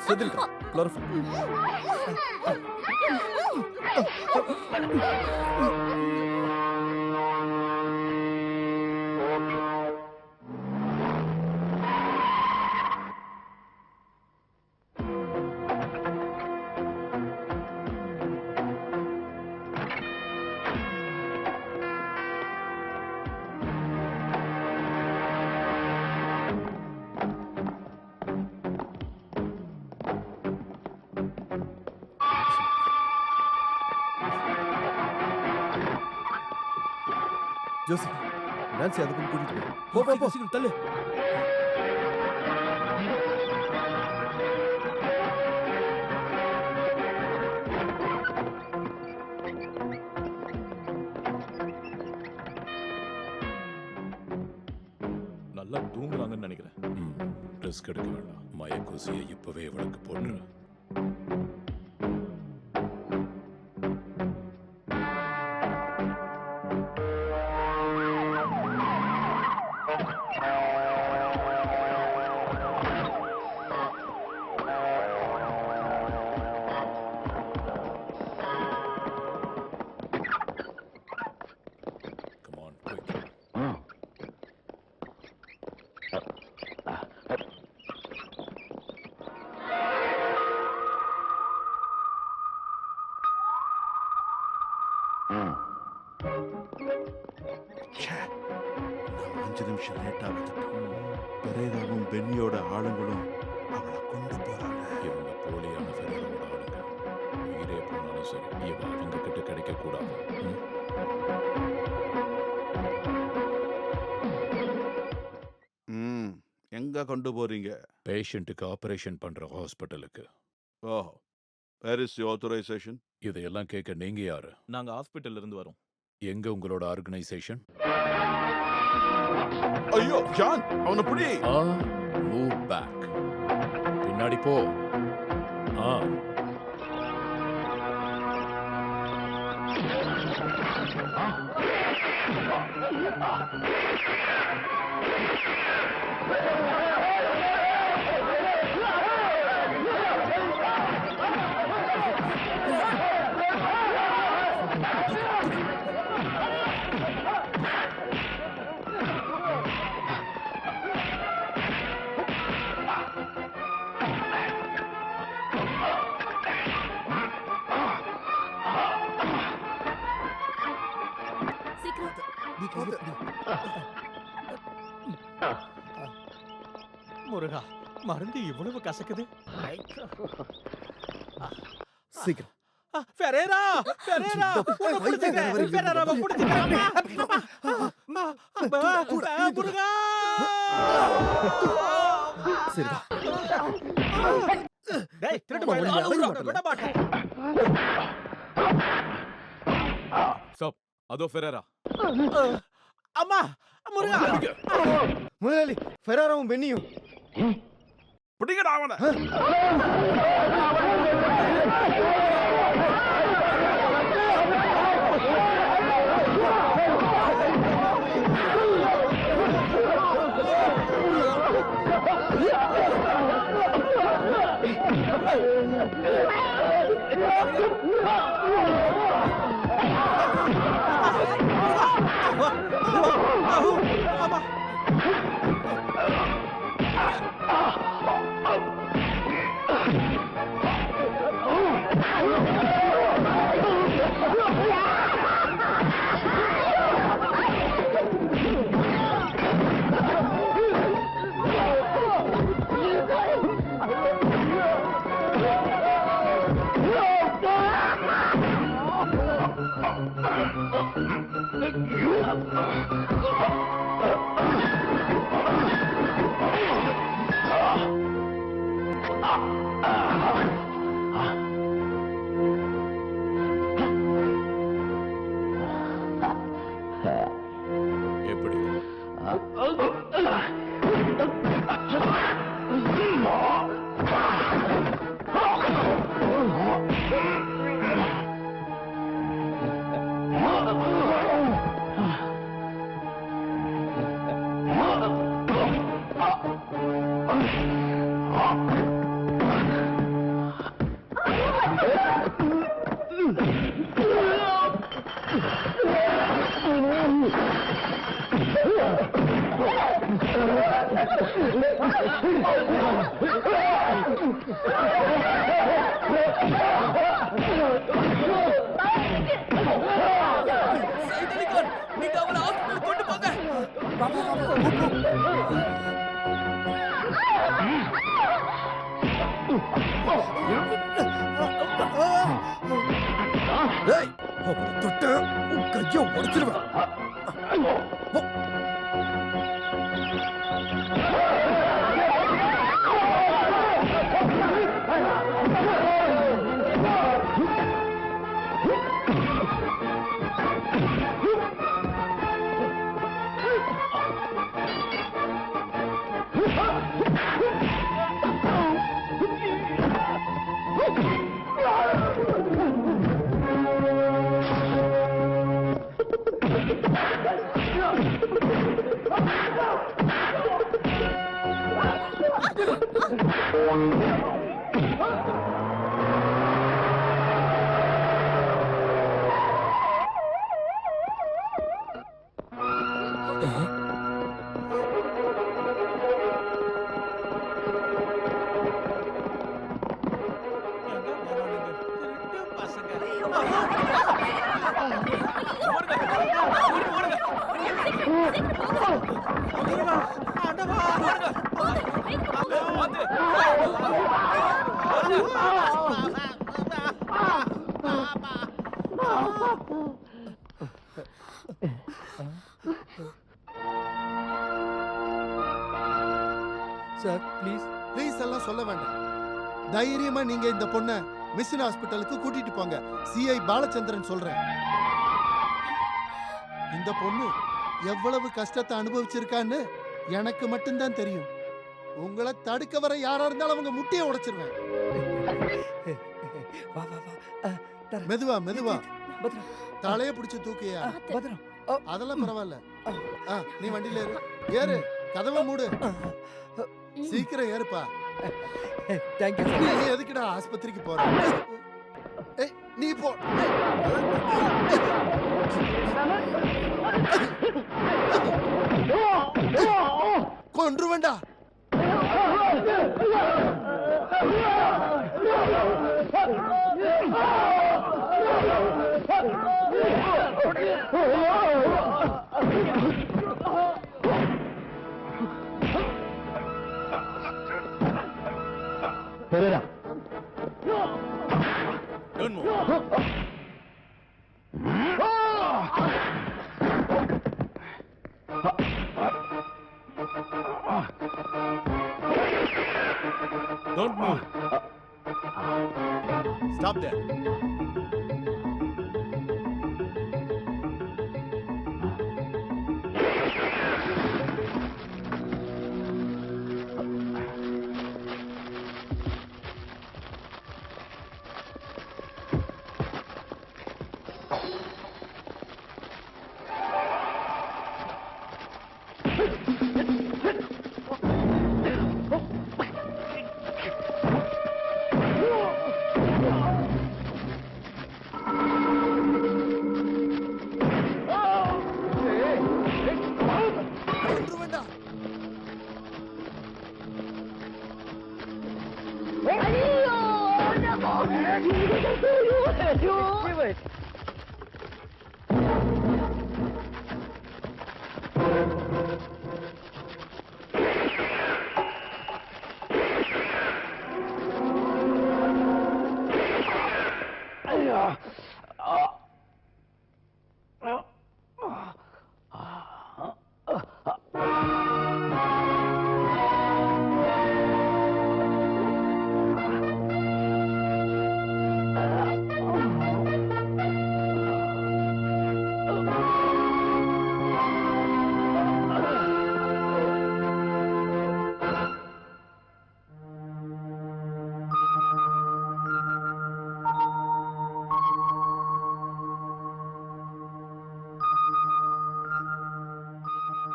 S4: சதலிகா, குளோரோஃபில். ஜோசி நான்சி அதுக்கு கூட்டிட்டு
S1: போ போ போ சீக்கிரம் தள்ளு.
S12: நல்லா தூங்குறாங்கன்னு நினைக்கிறேன். ரிஸ்க் எடுக்க வேண்டாம். மயக்கூசியை இப்பவே இவளுக்கு போடுற. Come on, quick.
S5: நம்ம 5 நிமிஷம் லேட்டா வந்துட்டோம். பெரேராவும் பென்னியோட ஆளுங்களும் அவளை கொண்டு போறாங்க.
S12: இவங்க போலியான ஃபெரேராவோட ஆளுங்க. உயிரே போனாலும் சரி, இவ அவங்க கிட்ட கிடைக்க கூடாது.
S5: எங்க கொண்டு போறீங்க?
S12: பேஷண்ட்டுக்கு ஆபரேஷன் பண்ற ஹாஸ்பிட்டலுக்கு.
S5: ஓஹோ, வேர் இஸ் தி ஆத்தரைசேஷன்?
S12: இதையெல்லாம் கேட்க நீங்க யாரு?
S2: நாங்க ஹாஸ்பிட்டல்ல இருந்து வரோம்.
S12: எங்க உங்களோட ஆர்கனைசேஷன்?
S5: ஐயோ ஜான், அவனை பிடி.
S12: Move back. பின்னாடி போ.
S8: முருகா, மருந்து இவ்வளவு கசக்குது.
S4: சீக்கிரம்.
S8: ஃபெரேரா, ஃபெரேரா, உன்னை பிடிச்சிட்டேன். ஃபெரேராவை பிடிச்சிட்டேன். முருகா.
S4: சரிடா.
S8: டேய், திருட்டு பயலே, விட மாட்டேன்.
S2: ஸ்டாப். அதோ ஃபெரேரா.
S8: அம்மா, முருகா.
S3: முதலாளி, ஃபெராராவும் பென்னியும்.
S5: பிடிக்கடா அவனை.
S12: எப்படி?
S1: நீங்க அவரை ஹாஸ்பிட்டல் கொண்டு போங்க. அவளை தொட்ட உன் கைய உடைச்சிருவேன்.
S10: சார் ப்ளீஸ் எல்லாம் சொல்ல வேண்டாம். தைரியமா நீங்க இந்த பொண்ணை மிஷன் ஹாஸ்பிட்டலுக்கு கூட்டிட்டு போங்க. சிஐ பாலச்சந்திரன் சொல்றேன். இந்த பொண்ணு எவ்வளவு கஷ்டத்தை அனுபவிச்சிருக்கான்னு எனக்கு மட்டும்தான் தெரியும். உங்களை தடுக்க வர யாரா இருந்தாலும் அவங்க முட்டியை உடைச்சிருவேன். மெதுவா மெதுவா தலைய பிடிச்சு தூக்கியா. அதெல்லாம் பரவாயில்ல. நீ வண்டியில ஏறு. கதவை மூடு. சீக்கிரம் ஏறுப்பா. நீ எதுக்குடா ஆஸ்பத்திரிக்கு போற? நீ போ. கொன்றுவேண்டா.
S1: Pereira.
S2: Don't move. Don't move. Stop there.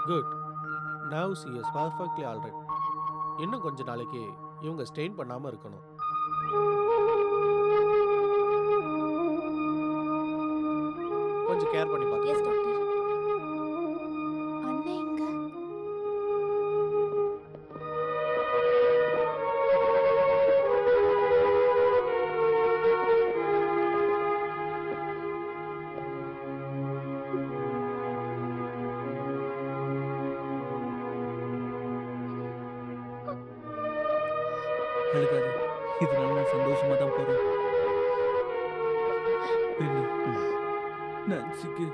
S9: Good. Now C is perfectly alright. இன்னும் கொஞ்ச நாளைக்கு இவங்க ஸ்ட்ரெயின் பண்ணாமல் இருக்கணும். கொஞ்சம் கேர் பண்ணி பார்த்து.
S14: Yes doctor. அண்ணே எங்க?
S1: அழுகாத. இதனால நான் சந்தோஷமா தான் போறேன். நான்சிக்கு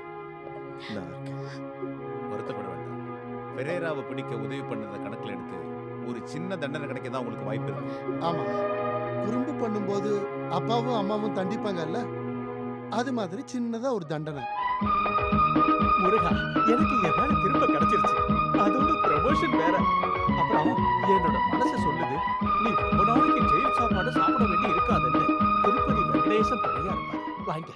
S17: நான் இருக்கேன். வருத்தப்பட வேண்டாம். பெரேராவை பிடிக்க உதவி பண்ணத கணக்குல எடுத்து ஒரு சின்ன தண்டனை கிடைக்க தான் உங்களுக்கு வாய்ப்பு இருக்கு.
S10: ஆமா, குறும்பு பண்ணும்போது அப்பாவும் அம்மாவும் தண்டிப்பாங்கல்ல, அது மாதிரி சின்னதா ஒரு தண்டனை.
S8: முருகா, எனக்கு என் வேலை திரும்ப கிடைச்சிருச்சு. அதோட ப்ரமோஷன் வேற. அப்புறம் என்னோட மனசு சொல்லுது, நீ ரொம்ப நாளைக்கு ஜெயில் சாப்பாடு சாப்பிட வேண்டி இருக்காதுன்னு. திருப்பதி வெங்கடேசன் துணையா இருப்பாரு. வாங்க.